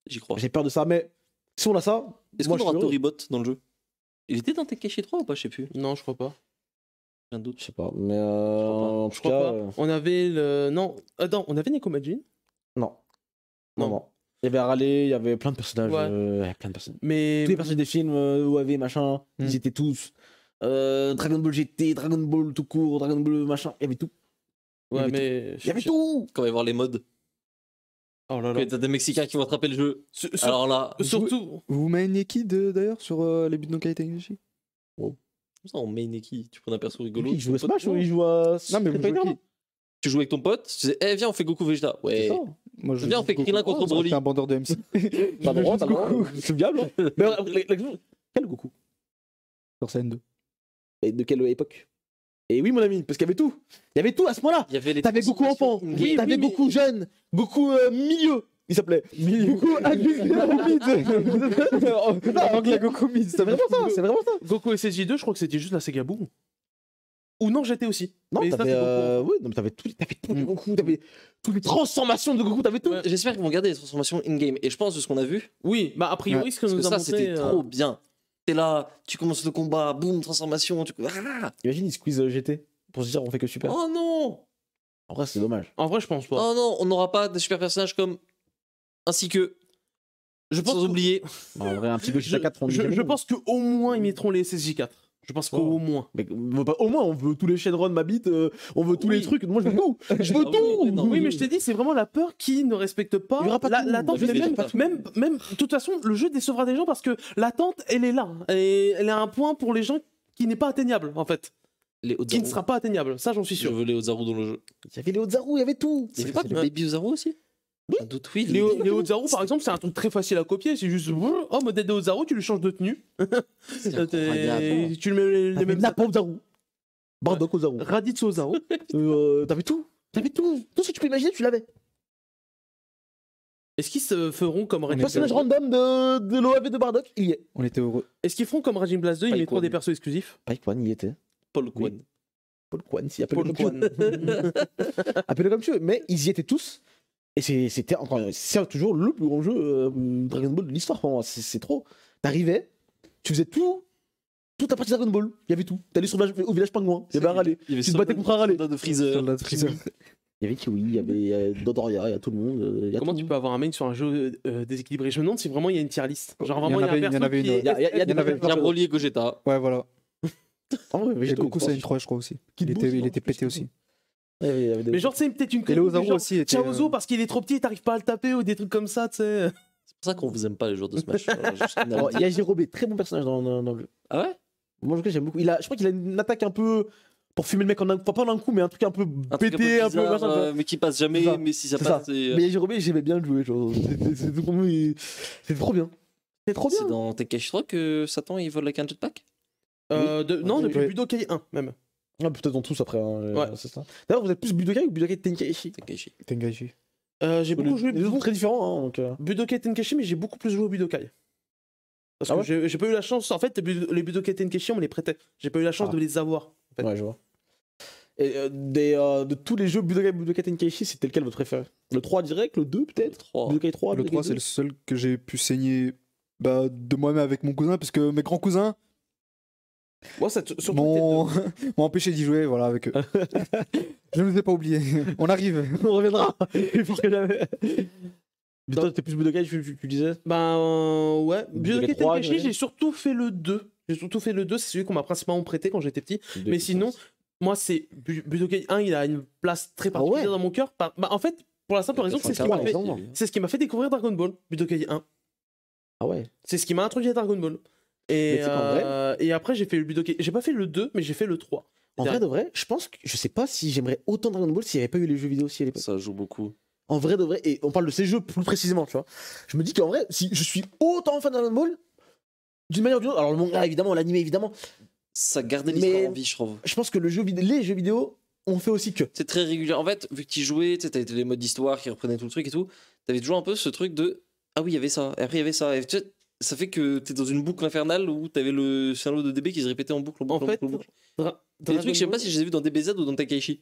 S4: J'y crois.
S2: J'ai peur de ça. Mais si on a ça,
S4: Est-ce
S2: moi,
S4: qu'on
S2: je
S4: aura
S2: suis heureux.
S4: Toribot dans le jeu? Il était dans Tenkaichi 3 ou pas? Je sais plus.
S5: Non, je crois pas.
S4: J'ai un doute.
S2: Je sais pas. Mais en
S5: Je
S2: tout
S5: crois
S2: cas,
S5: pas. On avait le. Non, attends, on avait Nekomajin,
S2: non.
S5: Non.
S2: Non. Il y avait Harley, il y avait plein de personnages.
S5: Ouais.
S2: Il y avait plein de personnages.
S5: mais.
S2: Tous les personnages des films, OAV, machin, ils étaient tous. Dragon Ball GT, Dragon Ball tout court, Dragon Ball machin, il y avait tout.
S5: Ouais,
S2: il y
S5: mais.
S2: Il y avait tout.
S4: Quand on va y voir les modes.
S5: Oh là là.
S4: T'as des Mexicains qui vont attraper le jeu. Alors là,
S5: Surtout.
S3: Vous mainez qui d'ailleurs sur les Budokai Tenkaichi?
S4: ça, on met qui? Tu prends un perso rigolo.
S2: Il joue à
S4: ton pote,
S2: Smash ou
S4: non.
S2: il joue à.
S3: Non, mais vous
S2: Street
S3: jouez
S2: Fighter,
S3: qui?
S2: là
S4: Tu joues avec ton pote, tu dis, eh viens, on fait Goku Vegeta.
S2: C'est
S4: Ouais.
S2: ça.
S3: Moi, je
S4: Viens, on fait Krillin contre Broly.
S3: C'est un bandeur de MC.
S2: T'as le droit, t'as le droit. C'est viable. Hein. Mais quel Goku?
S3: Sur scène 2.
S2: Et de quelle époque? Et oui, mon ami, parce qu'il y avait tout. Il y avait tout à ce moment-là.
S4: Il y avait les
S2: T'avais Goku enfant,
S4: transformations in-game.
S2: t'avais Goku jeune, Goku milieu, il s'appelait. Goku adulte.
S3: Avant que la Goku Mid,
S2: C'est vraiment ça, c'est vraiment ça.
S5: Goku SSJ2, je crois que c'était juste la Sega Boom. Ou non, j'étais aussi.
S2: Non,
S5: Mais ça,
S2: t'avais
S5: c'est Goku.
S2: oui, non, mais t'avais tout de Goku, t'avais toutes les transformations de Goku, t'avais tout.
S5: Ouais.
S4: J'espère qu'ils vont garder les transformations in-game. Et je pense de ce qu'on a vu,
S5: Oui, bah a priori,
S3: Ouais,
S5: ce que
S4: parce
S5: nous
S4: que
S5: a
S4: ça,
S5: montré.
S4: c'était trop bien. T'es là, tu commences le combat, boum, transformation, tu... Ah
S2: Imagine, ils squeeze GT pour se dire on fait que super.
S4: oh non.
S2: En vrai, c'est dommage.
S5: En vrai, je pense pas.
S4: Oh non, on n'aura pas des super personnages comme... Ainsi que...
S5: Je pense
S4: Sans
S5: que-
S4: oublier...
S2: En vrai, un petit peu
S5: Je,
S2: 4
S5: je pense qu'au moins ils mettront les SSJ4. Je pense qu'au moins.
S2: Mais au moins, on veut tous les Shenron Mabit, on veut tous les trucs. Moi, je veux tout. Je veux
S4: Ah
S2: tout.
S4: oui, non,
S5: Oui, mais je t'ai dit, c'est vraiment la peur qui ne respecte pas,
S2: Il y aura pas tout.
S5: l'attente.
S2: Je sais,
S5: Mais
S2: il y aura
S5: même,
S2: pas tout.
S5: même, de toute façon, le jeu décevra des gens parce que l'attente, elle est là. Et elle a un point pour les gens qui n'est pas atteignable, en fait.
S4: Les
S5: Qui ne
S4: Ozaru.
S5: sera pas atteignable. Ça, j'en suis
S4: Je
S5: sûr.
S4: veux les Ozaru dans le jeu.
S2: Il y avait les Ozaru, il y avait tout.
S4: Il y avait pas le Baby Ozaru aussi?
S2: Oui.
S4: Un doute, oui.
S5: Les Ozaru, par exemple, c'est un truc très facile à copier. C'est juste, oh, modèle de Ozaru, tu lui changes de tenue.
S4: incroyable.
S5: Tu lui mets les
S2: T'avais
S5: mêmes.
S2: Nappa Ozaru. Bardock Ozaru.
S5: Raditz Ozaru.
S2: T'avais tout. T'avais tout. Tout ce que tu peux imaginer, tu l'avais.
S5: Est-ce qu'ils se feront comme
S2: Un
S5: Raging
S2: personnage
S5: Blast 2?
S2: random de l'OAV de Bardock, il y est.
S3: On était heureux.
S5: Est-ce qu'ils feront comme Raging Blast 2? Ils
S4: Pas
S5: mettront
S4: Quan.
S5: des persos exclusifs?
S2: Pike One, il y était.
S4: Paul Quan.
S2: Paul Quan, si, appelle-le
S5: Paul
S2: comme tu veux.
S5: Quan.
S2: Appelle-le comme tu veux. Mais ils y étaient tous. Et c'était encore, c'est toujours le plus grand jeu Dragon Ball de l'histoire pour moi. C'est trop. T'arrivais, tu faisais tout. Toute la partie Dragon Ball, il y avait tout. T'allais au village pingouin, il y avait un râlé.
S4: Il y avait
S2: Tu te battais contre un râlé.
S4: soldat de Freezer.
S3: Soldat de Freezer.
S2: Il y avait Kiwi, il y avait Dodoria, il y a tout le monde. Il y a
S5: Comment
S2: tout.
S5: tu peux avoir un main sur un jeu déséquilibré? Je me demande si vraiment il y a une tier list. Genre vraiment
S3: Il y en
S5: il y a un
S3: avait- il y en
S5: perso
S3: avait
S5: qui
S3: une,
S5: est...
S3: ouais.
S2: Il y a
S3: Il y en avait-
S4: Il y a Broly et Gogeta.
S3: Ouais, voilà.
S2: En vrai,
S3: Et
S2: Végéto,
S3: Goku
S2: il
S3: Saiyan
S2: pense.
S3: 3, je crois aussi.
S2: Kid
S3: Il
S2: Buu,
S3: était,
S2: non,
S3: il était pété aussi.
S2: Ouais, il y avait des-
S5: Mais genre, tu sais, peut-être une
S3: Et les
S5: connerie,
S3: Ozaru
S5: genre,
S3: aussi étaient.
S5: Chaozo parce qu'il est trop petit, t'arrives pas à le taper ou des trucs comme ça, tu sais.
S4: C'est pour ça qu'on vous aime pas les joueurs de Smash. Voilà, juste une
S2: Alors,
S4: avis.
S2: il y a Jérobé, très bon personnage dans le jeu.
S4: Ah ouais?
S2: Moi, en tout cas, j'aime beaucoup. Je crois qu'il a une attaque un peu. Pour fumer le mec en un. Enfin, pas en un coup, mais un truc un peu
S4: Un truc
S2: pété, un peu.
S4: bizarre,
S2: machin, tu vois.
S4: mais qui passe jamais,
S2: C'est ça.
S4: mais si ça
S2: C'est
S4: passe,
S2: ça.
S4: c'est
S2: Mais Jérobé, j'aimais bien le jouer. Genre. C'est tout pour moi, c'est trop bien. C'est trop bien.
S4: c'est dans Tenkaichi 3 que Satan il vole avec un jetpack?
S5: Non,
S2: Oui,
S5: depuis
S3: oui.
S5: Budokai 1 même.
S2: Ah, peut-être dans tous après.
S5: Ouais.
S2: C'est ça. D'ailleurs, vous êtes plus Budokai ou Budokai Tenkaichi?
S4: Tenkaichi.
S3: Tengaiji.
S5: J'ai beaucoup joué
S2: Les deux sont très différents. Hein, donc,
S5: Budokai Tenkaichi, mais j'ai beaucoup plus joué au Budokai. Parce
S2: Ah
S5: que
S2: ouais
S5: j'ai pas eu la chance. En fait, les Budokai Tenkaichi, on me les prêtait. J'ai pas eu la chance
S2: Ah.
S5: de les avoir. fait.
S2: Ouais, je vois. Et de tous les jeux Budokai Tenkaichi, c'était lequel votre préféré? Le 3 direct, le 2 peut-être?
S4: 3.
S2: Budokai 3,
S3: Le 3, c'est le seul que j'ai pu saigner de moi-même avec mon cousin, parce que mes grands cousins
S5: Moi, ça surtout
S3: m'ont m'ont empêché d'y jouer, voilà, avec eux. Je ne vous ai pas oublié. On arrive.
S2: On reviendra. Plus fort que jamais. Mais toi, t'es plus Budokai, tu disais?
S5: Ouais. Budokai
S2: Budokai 3,
S5: Tenkaichi,
S2: j'imagine.
S5: j'ai surtout fait le 2. J'ai surtout fait le 2, c'est celui qu'on m'a principalement prêté quand j'étais petit. Mais sinon, moi, c'est Budokai 1, il a une place très
S2: Ah ouais
S5: particulière dans mon cœur. En fait, pour la simple raison, que c'est ce qui m'a fait,
S2: exemple.
S5: c'est ce qui m'a fait découvrir Dragon Ball, Budokai 1.
S2: Ah ouais.
S5: C'est ce qui m'a introduit à Dragon Ball. Et,
S2: Mais c'est qu'en vrai-
S5: et après, j'ai fait le Budokai. J'ai pas fait le 2, mais j'ai fait le 3.
S2: En vrai de vrai, je pense que je sais pas si j'aimerais autant Dragon Ball s'il n'y avait pas eu les jeux vidéo aussi à l'époque.
S4: Ça joue beaucoup.
S2: En vrai de vrai, et on parle de ces jeux plus précisément, tu vois. Je me dis qu'en vrai, si je suis autant fan de Dragon Ball, d'une manière ou d'une autre, alors le manga évidemment, l'anime évidemment,
S4: Ça gardait
S2: Mais-
S4: l'histoire en vie, je trouve.
S2: je pense que les jeux vidéo ont fait aussi que.
S4: C'est très régulier. En fait, vu que tu jouais, tu sais, t'avais les modes d'histoire qui reprenaient tout le truc et tout, t'avais toujours un peu ce truc de ah oui, il y avait ça, et après il y avait ça. Et tu sais, ça fait que t'es dans une boucle infernale où t'avais le scénario de DB qui se répétait en boucle, en boucle,
S5: En
S4: en
S5: fait,
S4: boucle, en boucle.
S5: Dra-
S4: Des trucs, je sais
S5: Dragon
S4: pas si je les ai vus dans DBZ ou dans Tenkaichi.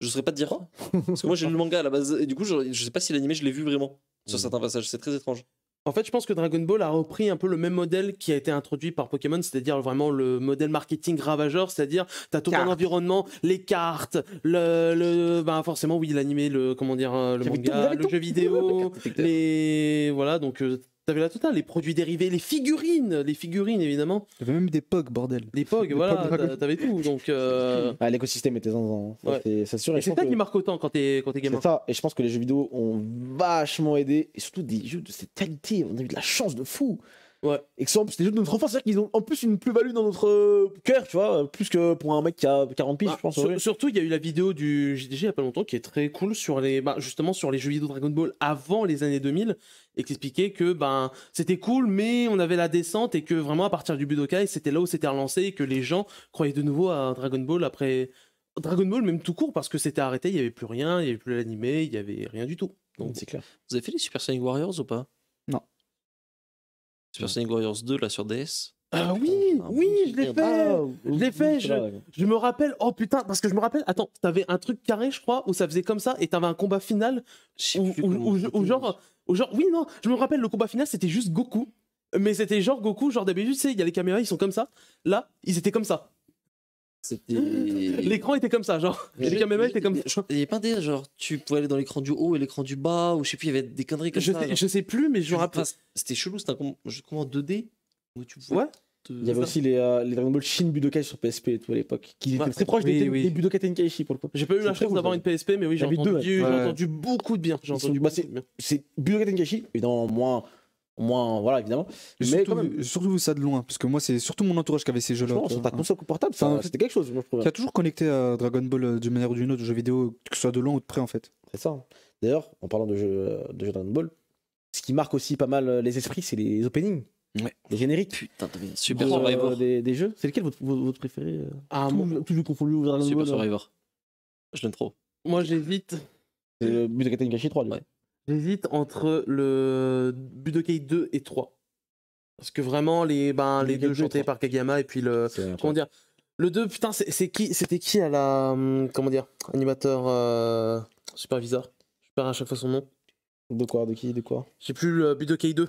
S4: Je saurais pas te dire. Parce que moi j'ai lu le manga à la base, et du coup, je sais pas si l'animé je l'ai vu vraiment sur certains passages. C'est très étrange.
S5: En fait, je pense que Dragon Ball a repris un peu le même modèle qui a été introduit par Pokémon, c'est-à-dire vraiment le modèle marketing ravageur, c'est-à-dire t'as tout un
S2: Cartes.
S5: environnement, les cartes, bah forcément oui l'animé, le comment dire, le
S2: J'avais tout,
S5: manga,
S2: j'avais
S5: le
S2: tout.
S5: jeu vidéo, les voilà donc t'avais la totale, les produits dérivés, les figurines évidemment,
S3: Il y avait même des POG, bordel.
S5: les POG,
S3: Les
S5: voilà,
S3: POG Dragon.
S5: t'avais tout donc
S2: Ah, l'écosystème était dans.
S5: Ouais.
S2: C'est sûr.
S5: et c'est ça qui marque autant quand t'es gamin.
S2: C'est ça, et je pense que les jeux vidéo ont vachement aidé, et surtout des jeux de cette qualité, on a eu de la chance de fou.
S5: Ouais.
S2: Et que c'est des jeux de notre enfance, c'est-à-dire qu'ils ont en plus une plus-value dans notre cœur, tu vois, plus que pour un mec qui a 40 piges, je pense. Ouais.
S5: Surtout, il y a eu la vidéo du JDG il y a pas longtemps qui est très cool sur justement sur les jeux vidéo Dragon Ball avant les années 2000 et qui expliquait que c'était cool, mais on avait la descente et que vraiment à partir du Budokai, c'était là où c'était relancé et que les gens croyaient de nouveau à Dragon Ball après Dragon Ball, même tout court, parce que c'était arrêté, il n'y avait plus rien, il n'y avait plus l'animé, il n'y avait rien du tout. Donc
S2: C'est clair.
S4: Vous avez fait les Super Sonic Warriors ou pas?
S3: Non.
S4: Super Sonic Warriors 2 là sur DS.
S5: Ah oui, je l'ai fait. Je l'ai fait, je me rappelle, oh putain, parce que je me rappelle, attends, t'avais un truc carré, je crois, où ça faisait comme ça, et t'avais un combat final, où genre, oui, non, je me rappelle, le combat final, c'était juste Goku, mais c'était genre Goku, genre d'habitude, tu sais, il y a les caméras, ils sont comme ça, là, ils étaient comme ça.
S4: C'était.
S5: L'écran était comme ça, genre, les caméras étaient comme ça.
S4: Il y avait pas des genre, tu pouvais aller dans l'écran du haut et l'écran du bas, ou je sais plus, il y avait des conneries comme ça.
S5: Je sais plus, mais je me rappelle.
S4: C'était chelou, c'était un jeu en 2D, où tu pouvais.
S5: Ouais.
S2: Il y avait aussi les Dragon Ball Shin Budokai sur PSP et tout à l'époque, qui étaient très proches
S3: oui,
S2: des Budokai Tenkaichi pour le coup.
S5: J'ai pas eu la chance d'avoir une PSP, mais oui, j'ai
S2: J'avais deux,
S5: entendu beaucoup de bien. J'ai entendu beaucoup de bien.
S2: C'est Budokai Tenkaichi, évidemment moins voilà évidemment. Mais quand même,
S3: Surtout ça de loin, parce que moi c'est surtout mon entourage qui avait ces jeux-là.
S2: sur ta console portable,
S3: Enfin,
S2: c'était quelque chose, moi je trouve.
S3: Qui a toujours connecté à Dragon Ball d'une manière ou d'une autre, aux jeux vidéo, que ce soit de loin ou de près en fait.
S2: C'est ça. D'ailleurs, en parlant de jeux Dragon Ball, ce qui marque aussi pas mal les esprits, c'est les openings.
S3: Ouais.
S2: Les génériques.
S4: Putain, t'avais Super Survivor.
S2: Des jeux. C'est lequel votre préféré
S5: moi,
S2: tout jeu confondu au Dragon
S4: Super
S2: Ball.
S4: Survivor. Je l'aime trop.
S5: moi j'hésite.
S2: C'est Budokai Tenkaichi 3.
S4: Ouais.
S5: J'hésite entre le Budokai 2 et 3. Parce que vraiment, les
S2: Budokai
S5: deux
S2: 2
S5: chantés
S2: et 3.
S5: par Kageyama et puis le. Comment dire? Le 2, putain, c'était qui à la. Comment dire? Animateur. Superviseur. Je perds à chaque fois son nom.
S2: De quoi? De qui? De quoi?
S5: J'ai plus le Budokai 2.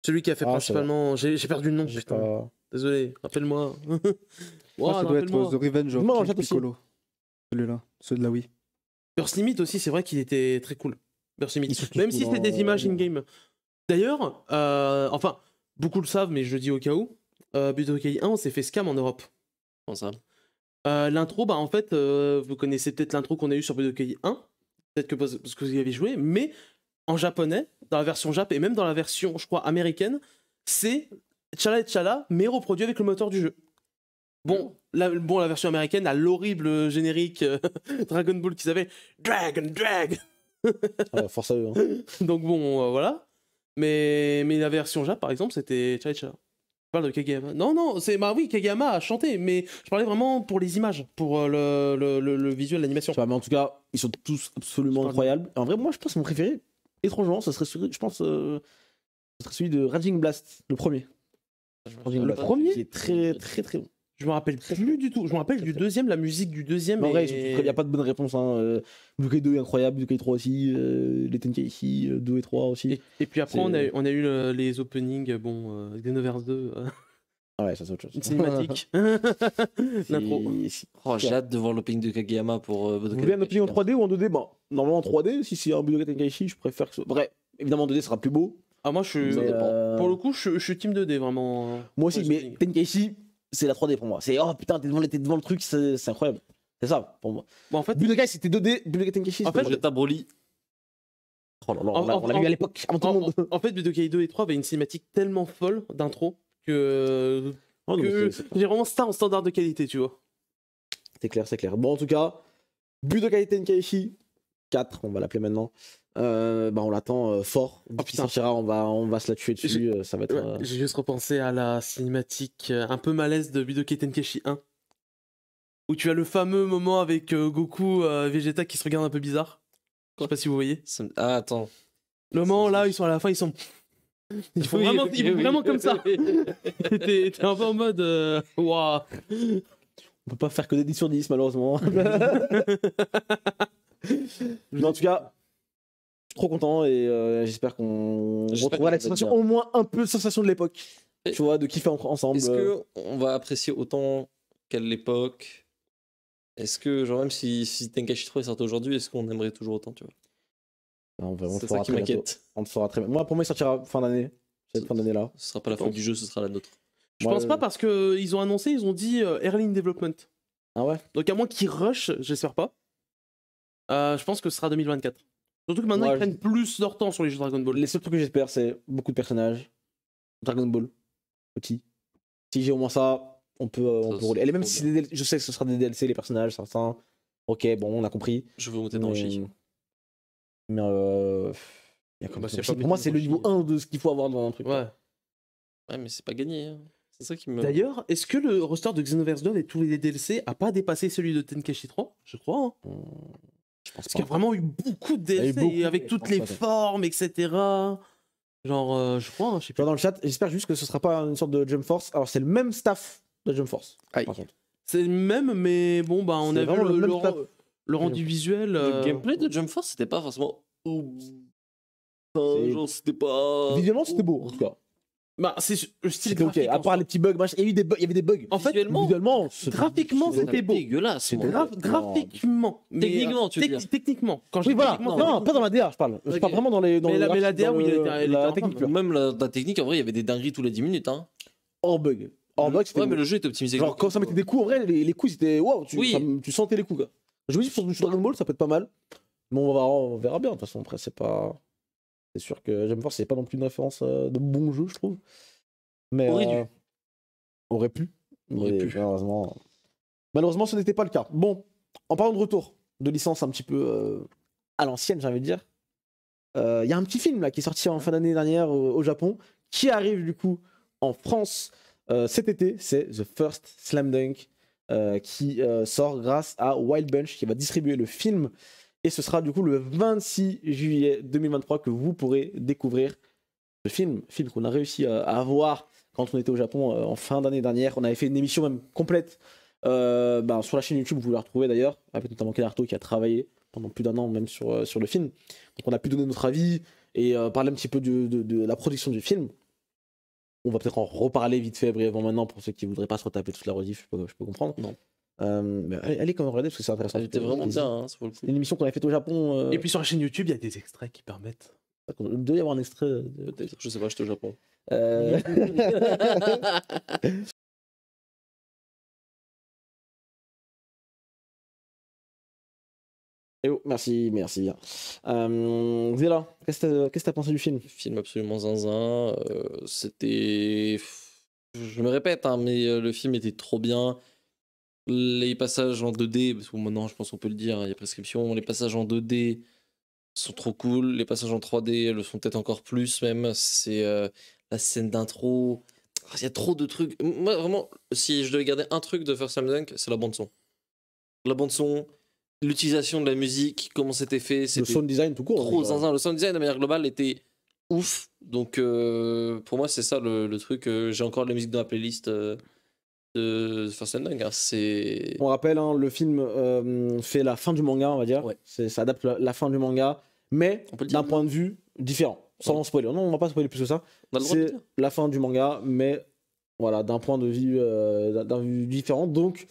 S5: Celui qui a fait principalement. J'ai perdu le nom,
S2: J'ai
S5: putain.
S2: pas-
S5: Désolé, rappelle-moi.
S3: Moi, ça doit être
S5: rappelle-moi.
S3: The Revenge
S2: Moi, en
S3: of
S2: fait, aussi.
S3: Piccolo. Celui-là, ceux de la Wii.
S5: Burst Limit aussi, c'est vrai qu'il était très cool. Burst Limit.
S2: Ils sont tous
S5: Même si
S2: cool
S5: c'est des
S2: dans-
S5: images in-game. D'ailleurs, enfin, beaucoup le savent, mais je le dis au cas où, Budokai 1, on s'est fait scam en Europe.
S4: Comment ça?
S5: L'intro, en fait, vous connaissez peut-être l'intro qu'on a eu sur Budokai 1, peut-être que parce que vous y avez joué, mais en japonais, dans la version Jap et même dans la version, je crois, américaine, c'est Chala et Chala, mais reproduit avec le moteur du jeu. Bon, la version américaine a l'horrible générique Dragon Ball qui s'appelle Drag.
S2: Force à eux. Hein.
S5: Donc bon, voilà. Mais la version Jap, par exemple, c'était Chala et Chala. Je parle de Kageyama. Non, oui, Kageyama a chanté, mais je parlais vraiment pour les images, pour le visuel, l'animation.
S2: Je sais pas, mais en tout cas, ils sont tous absolument incroyables. En vrai, moi, je pense que mon préféré, étrangement, ça serait celui, je pense, ce serait celui de Raging Blast, le premier. Raging Blast,
S5: premier
S2: qui est très très très bon.
S5: Je me rappelle plus du tout. Je me rappelle du deuxième, la musique du deuxième.
S2: Mais en vrai,
S5: et...
S2: il n'y a pas de bonne réponse. Hein. Budokai 2 est incroyable, Budokai 3 aussi, les Tenkaichi 2 et 3 aussi.
S5: Et puis après, on a eu les openings, Xenoverse 2,
S2: Ah ouais, ça c'est autre chose.
S5: une cinématique. L'intro.
S4: Oh, j'ai hâte de voir l'opening de Kageyama pour
S2: Vous
S4: Budokai
S2: voulez un opening en
S4: Tenkaichi
S2: 3D ou en 2D? Bon, normalement en 3D, si c'est un Budokai Tenkaichi, je préfère que ce soit. Bref, évidemment en 2D sera plus beau.
S5: Ah, moi, je suis.
S2: Mais,
S5: Pour le coup, je suis team 2D, vraiment.
S2: moi aussi,
S5: pour les
S2: mais
S5: openings.
S2: Tenkaichi, c'est la 3D pour moi. C'est oh putain, t'es devant le truc, c'est incroyable. C'est ça pour moi.
S5: Bon, en fait,
S2: Budokai c'était 2D, Budokai Tenkaichi
S5: En
S2: c'était
S5: fait,
S4: Jetta Broly.
S2: Oh là là, on l'a vu à l'époque, avant tout le monde.
S5: en fait, Budokai 2 et 3 avaient une cinématique tellement folle d'intro que
S2: Oh, non, mais
S5: que
S2: c'est-
S5: j'ai vraiment ça en standard de qualité, tu vois.
S2: C'est clair, c'est clair. Bon, en tout cas, Budokai Tenkaichi 4, on va l'appeler maintenant. On l'attend fort. Dès qu'il
S5: putain.
S2: sortira, on va se la tuer dessus. Ça va être.
S5: Ouais, j'ai juste repensé à la cinématique un peu malaise de Budokai Tenkaichi 1. Où tu as le fameux moment avec Goku et Vegeta qui se regardent un peu bizarre. Je sais pas si vous voyez.
S4: Ah, attends.
S5: Le moment là, ils sont à la fin, ils sont. Ils font vraiment, comme ça. T'es un peu en mode. Waouh.
S2: On peut pas faire que des 10 sur 10, malheureusement. Mais en tout cas, je suis trop content et j'espère qu'on
S4: J'espère
S2: retrouvera la
S4: que ça va être
S2: sensation, au moins un peu sensation de l'époque.
S4: Et-
S2: Tu vois, de kiffer ensemble.
S4: Est-ce que on va apprécier autant qu'à l'époque? Est-ce que, genre, même si Tenkaichi 3 sort aujourd'hui, est-ce qu'on aimerait toujours autant, tu vois?
S2: On te
S4: C'est
S2: fera
S4: ça qui
S2: très bientôt.
S4: m'inquiète.
S2: On te fera très bien. Moi, pour moi, il sortira fin d'année. Cette fin d'année là.
S4: Ce sera pas la faute du jeu, ce sera la nôtre.
S5: Je
S2: Moi,
S5: pense pas parce que ils ont annoncé, ils ont dit early in development.
S2: Ah ouais.
S5: Donc à moins qu'ils rush, j'espère pas. Je pense que ce sera 2024. Surtout que maintenant
S2: Ouais,
S5: ils prennent plus leur temps sur les jeux Dragon Ball.
S2: Les seuls trucs que j'espère, c'est beaucoup de personnages. Dragon Ball. Petit. Si j'ai au moins ça, on peut rouler. Et même si je sais que ce sera des DLC, les personnages, certains. Ok, bon, on a compris.
S4: Je veux monter dans le chic.
S2: Mais y a comme ça.
S5: pas
S2: Pour moi, c'est le niveau 1 de ce qu'il faut avoir dans un truc.
S5: Ouais.
S4: Ouais, mais c'est pas gagné. Hein. C'est ça qui me.
S5: D'ailleurs, est-ce que le roster de Xenoverse 2 et tous les DLC a pas dépassé celui de Tenkaichi 3? Je crois. Hein.
S2: Je pense
S5: Parce qu'il y a vraiment eu beaucoup de DLC
S2: beaucoup,
S5: avec toutes les formes, etc. Genre, je crois, hein, je sais
S2: Tu
S5: pas.
S2: vois dans le chat, j'espère juste que ce sera pas une sorte de Jump Force. Alors, c'est le même staff de Jump Force.
S3: Aïe.
S2: Par contre.
S5: C'est le même, mais bon, bah, on
S2: C'est
S5: a vu
S2: vraiment le même staff.
S5: le rendu visuel.
S4: Le gameplay de Jump Force, c'était pas forcément.
S2: C'est-
S4: Genre, c'était pas.
S2: Visuellement, c'était beau, en tout cas.
S5: Bah, c'est le style
S2: C'était ok.
S5: graphique.
S2: À part les petits bugs, machin, il y a eu des bugs. Il y avait des bugs.
S5: En fait,
S2: Visuellement,
S5: graphiquement, c'était beau.
S4: dégueulasse.
S2: C'était
S4: moi.
S5: Graphiquement. Mais,
S4: Techniquement, tu veux dire.
S5: Techniquement. Quand je
S2: Oui,
S5: dis
S2: voilà.
S5: techniquement,
S2: Non, pas dans la DA, je parle. Je
S4: Ok.
S2: parle vraiment dans les. Dans
S5: Mais
S2: le
S5: la
S2: graphique,
S5: DA,
S2: dans
S5: oui,
S2: le-
S5: elle était
S2: la
S5: infâme.
S2: technique pure.
S4: Même la technique, en vrai, il y avait des dingueries tous les 10 minutes. Hein.
S2: Hors bug. Hors bug, c'était.
S4: Ouais, mais
S2: beau.
S4: le jeu était optimisé.
S2: Genre, quand ça mettait des coups, en vrai, les coups, c'était. Waouh,
S4: Oui.
S2: tu sentais les coups, quoi. Je me dis, sur Dragon Ball, ça peut être pas mal. Mais on verra bien. De toute façon, après, c'est pas. C'est sûr que Jump Force, c'est pas non plus une référence de bon jeu, je trouve. Mais.
S4: Aurait dû.
S2: Aurait pu.
S4: Aurait
S2: Mais
S4: pu.
S2: Malheureusement, ce n'était pas le cas. Bon, en parlant de retour, de licence un petit peu à l'ancienne, j'ai envie de dire. Il y a un petit film là qui est sorti en fin d'année dernière au Japon, qui arrive du coup en France cet été. C'est The First Slam Dunk qui sort grâce à Wild Bunch qui va distribuer le film. Et ce sera du coup le 26 juillet 2023 que vous pourrez découvrir ce film qu'on a réussi à avoir quand on était au Japon en fin d'année dernière. On avait fait une émission même complète sur la chaîne YouTube, vous pouvez la retrouver d'ailleurs, avec notamment Kenarto qui a travaillé pendant plus d'un an même sur le film. Donc on a pu donner notre avis et parler un petit peu de la production du film. On va peut-être en reparler vite fait brièvement maintenant pour ceux qui voudraient pas se retaper toute la rediff, je peux comprendre.
S4: Non.
S2: Mais allez quand même regarder parce que c'est intéressant.
S4: Elle était vraiment bien, hein, ça vaut le coup.
S2: C'est une émission qu'on a faite au Japon.
S5: Et puis sur la chaîne YouTube, il y a des extraits qui permettent.
S2: Il doit y avoir un extrait.
S4: Peut-être, je sais pas, j'étais au Japon.
S2: Euh, Eh oh, merci. Zéla, qu'est-ce que t'as pensé du film?
S4: Film absolument zinzin. C'était. Je me répète, hein, mais le film était trop bien. Les passages en 2D, parce que maintenant je pense qu'on peut le dire, il y a prescription. Les passages en 2D sont trop cool. Les passages en 3D le sont peut-être encore plus, même. C'est la scène d'intro. Il y a trop de trucs. Moi, vraiment, si je devais garder un truc de First Slam Dunk, c'est la bande-son. La bande-son, l'utilisation de la musique, comment c'était fait.
S2: Le
S4: C'était
S2: sound design tout court.
S4: trop
S2: genre.
S4: zinzin. Le sound design de manière globale était ouf. Donc pour moi, c'est ça le truc. J'ai encore la musique dans la playlist de First Slam Dunk. Hein. C'est.
S2: On rappelle, hein, le film fait la fin du manga, on va dire.
S4: Ouais.
S2: Ça adapte la fin du manga, mais
S4: On peut le dire,
S2: d'un point de vue différent. Sans spoiler. Non, on va pas spoiler plus que ça.
S4: On a le droit de le
S2: C'est
S4: dire.
S2: la fin du manga, mais voilà, d'un point de vue, différent. Donc,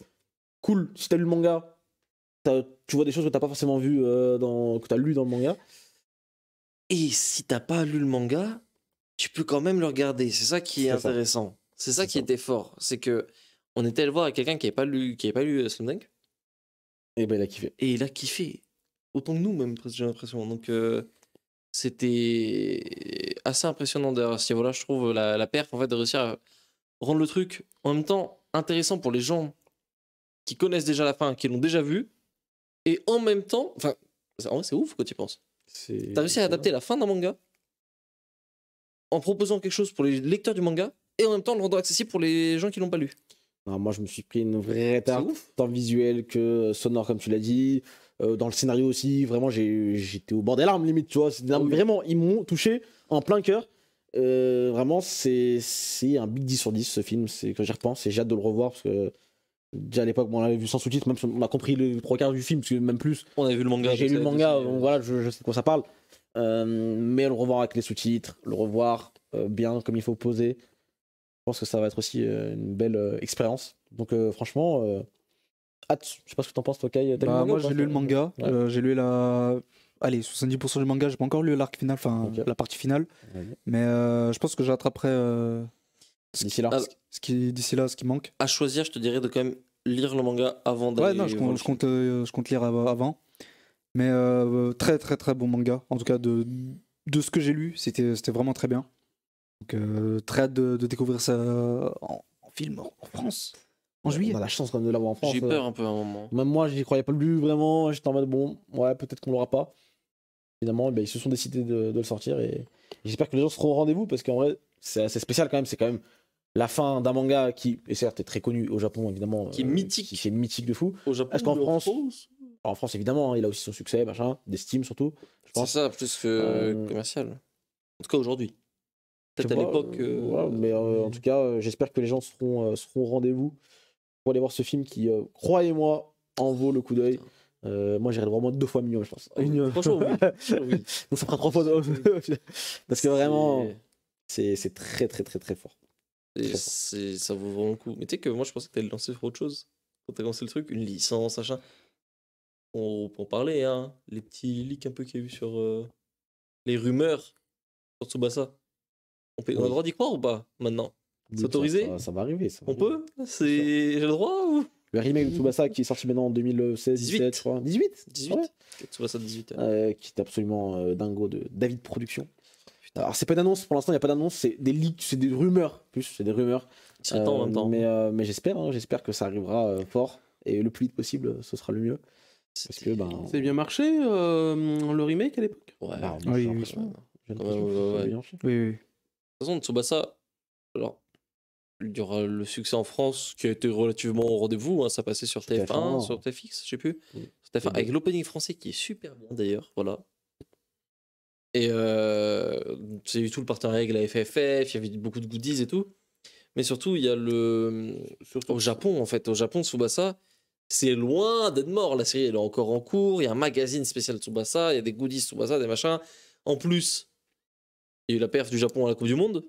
S2: cool. Si t'as lu le manga, tu vois des choses que t'as pas forcément vues, que t'as lu dans le manga.
S4: Et si t'as pas lu le manga, tu peux quand même le regarder. C'est ça qui est
S2: C'est ça.
S4: intéressant. C'est ça
S2: C'est
S4: qui
S2: ça.
S4: était fort. C'est que on était allé voir avec quelqu'un qui avait pas lu Slam Dunk
S2: Et ben, il a kiffé.
S4: et il a kiffé autant que nous même presque, j'ai l'impression. Donc c'était assez impressionnant d'ailleurs à ce niveau-là, je trouve la perf en fait de réussir à rendre le truc en même temps intéressant pour les gens qui connaissent déjà la fin, qui l'ont déjà vu, et en même temps, enfin, en vrai c'est ouf quand tu y penses. T'as réussi à adapter la fin d'un manga en proposant quelque chose pour les lecteurs du manga et en même temps le rendre accessible pour les gens qui l'ont pas lu.
S2: Non, moi, je me suis pris une vraie
S4: C'est
S2: tarte,
S4: ouf.
S2: tant visuel que sonore, comme tu l'as dit. Dans le scénario aussi, vraiment, j'étais au bord des larmes, limite, tu vois. Vraiment, ils m'ont touché en plein cœur. Vraiment, c'est un big 10 sur 10, ce film. Quand j'y repense, et j'ai hâte de le revoir, parce que déjà à l'époque, on l'avait vu sans sous-titres, même si on a compris les 3 quarts du film, parce que même plus.
S4: On a vu le manga.
S2: J'ai lu le
S4: donc
S2: manga,
S4: aussi,
S2: donc voilà, je sais de quoi ça parle. Mais le revoir avec les sous-titres, le revoir bien comme il faut poser, je pense que ça va être aussi une belle expérience. Donc franchement, hâte. Je sais pas ce que t'en penses, toi, Kai. T'as lu le
S3: Bah,
S2: manga
S3: moi,
S2: ou pas
S3: j'ai lu le manga.
S2: Ouais.
S3: J'ai lu Allez, 70% du manga. J'ai pas encore lu l'arc final, enfin
S2: Ok.
S3: la partie finale.
S2: Ouais.
S3: Mais je pense que j'attraperai
S2: D'ici là.
S4: Ah,
S3: d'ici là, ce qui manque.
S4: à choisir, je te dirais de quand même lire le manga avant d'aller.
S3: Ouais, non, je
S4: voir le
S3: compte,
S4: film.
S3: je compte lire avant. Mais très très très bon manga. En tout cas, de ce que j'ai lu, c'était vraiment très bien. Donc, très hâte de découvrir ça en film en France, en juillet.
S2: On a la chance quand même de l'avoir en France.
S4: J'ai eu peur un peu à un moment.
S2: Même moi, j'y croyais pas plus vraiment. J'étais en mode bon, ouais, peut-être qu'on l'aura pas. Évidemment, eh ben, ils se sont décidés de le sortir et j'espère que les gens seront au rendez-vous parce qu'en vrai, c'est assez spécial quand même. C'est quand même la fin d'un manga qui, et certes, est très connu au Japon, évidemment.
S4: Qui est mythique.
S2: Qui est mythique de fou.
S4: Au Japon,
S2: Est-ce qu'en
S4: ou
S2: France, alors en France, évidemment, hein, il a aussi son succès, machin, d'estime surtout, je
S4: c'est
S2: pense.
S4: ça, plus que commercial. En tout cas, aujourd'hui.
S2: Je
S4: Peut-être à
S2: sais pas,
S4: l'époque.
S2: voilà, mais en tout cas, j'espère que les gens seront au rendez-vous pour aller voir ce film qui, croyez-moi, en vaut le coup d'œil. Moi, j'irai vraiment 2 fois mieux, je pense.
S4: Franchement, oui. Oui.
S2: Donc ça fera 3 fois. Parce que vraiment, c'est très, très, très, très fort.
S4: Ça vaut vraiment le coup. Mais tu sais que moi, je pensais que t'allais le lancer sur autre chose. Quand t'as lancé le truc, une licence, machin. On peut en parler, hein. Les petits leaks un peu qu'il y a eu sur les rumeurs sur Tsubasa. On a le droit d'y croire ou pas maintenant? C'est autorisé?
S2: Ça va arriver. Ça va
S4: On
S2: arriver.
S4: peut? J'ai le droit ou?
S2: Le remake de Tsubasa qui est sorti maintenant en 2016, 17, je crois. 18
S4: 18
S2: Ouais.
S4: Tsubasa 18.
S2: Qui est absolument dingo de David Production. Alors, c'est pas d'annonce, pour l'instant, il n'y a pas d'annonce, c'est des leaks, c'est des rumeurs, plus, c'est des rumeurs.
S4: Il serait temps en même temps.
S2: Mais j'espère, hein, j'espère que ça arrivera fort et le plus vite possible, ce sera le mieux. Parce que, ben.
S5: C'est bien marché le remake à l'époque.
S4: Ouais,
S2: bah,
S3: oui,
S2: j'ai
S3: oui.
S2: l'impression que
S4: Ouais,
S2: ça
S4: ouais,
S2: a
S4: ouais.
S2: bien marché.
S3: Oui, oui.
S4: De toute façon, Tsubasa, alors, il y aura le succès en France qui a été relativement au rendez-vous. Hein, ça passait sur
S2: Sur
S4: TF1,
S2: TF1,
S4: sur TFX, je sais plus.
S2: Oui.
S4: Sur TF1, avec l'opening français qui est super bien d'ailleurs. Voilà. Et c'est eu tout le partenariat avec la FFF, il y avait beaucoup de goodies et tout. Mais surtout, il y a au Japon, en fait. Au Japon, Tsubasa, c'est loin d'être mort. La série, elle est encore en cours. Il y a un magazine spécial Tsubasa, il y a des goodies Tsubasa, des machins. En plus, il y a eu la perf du Japon à la Coupe du Monde.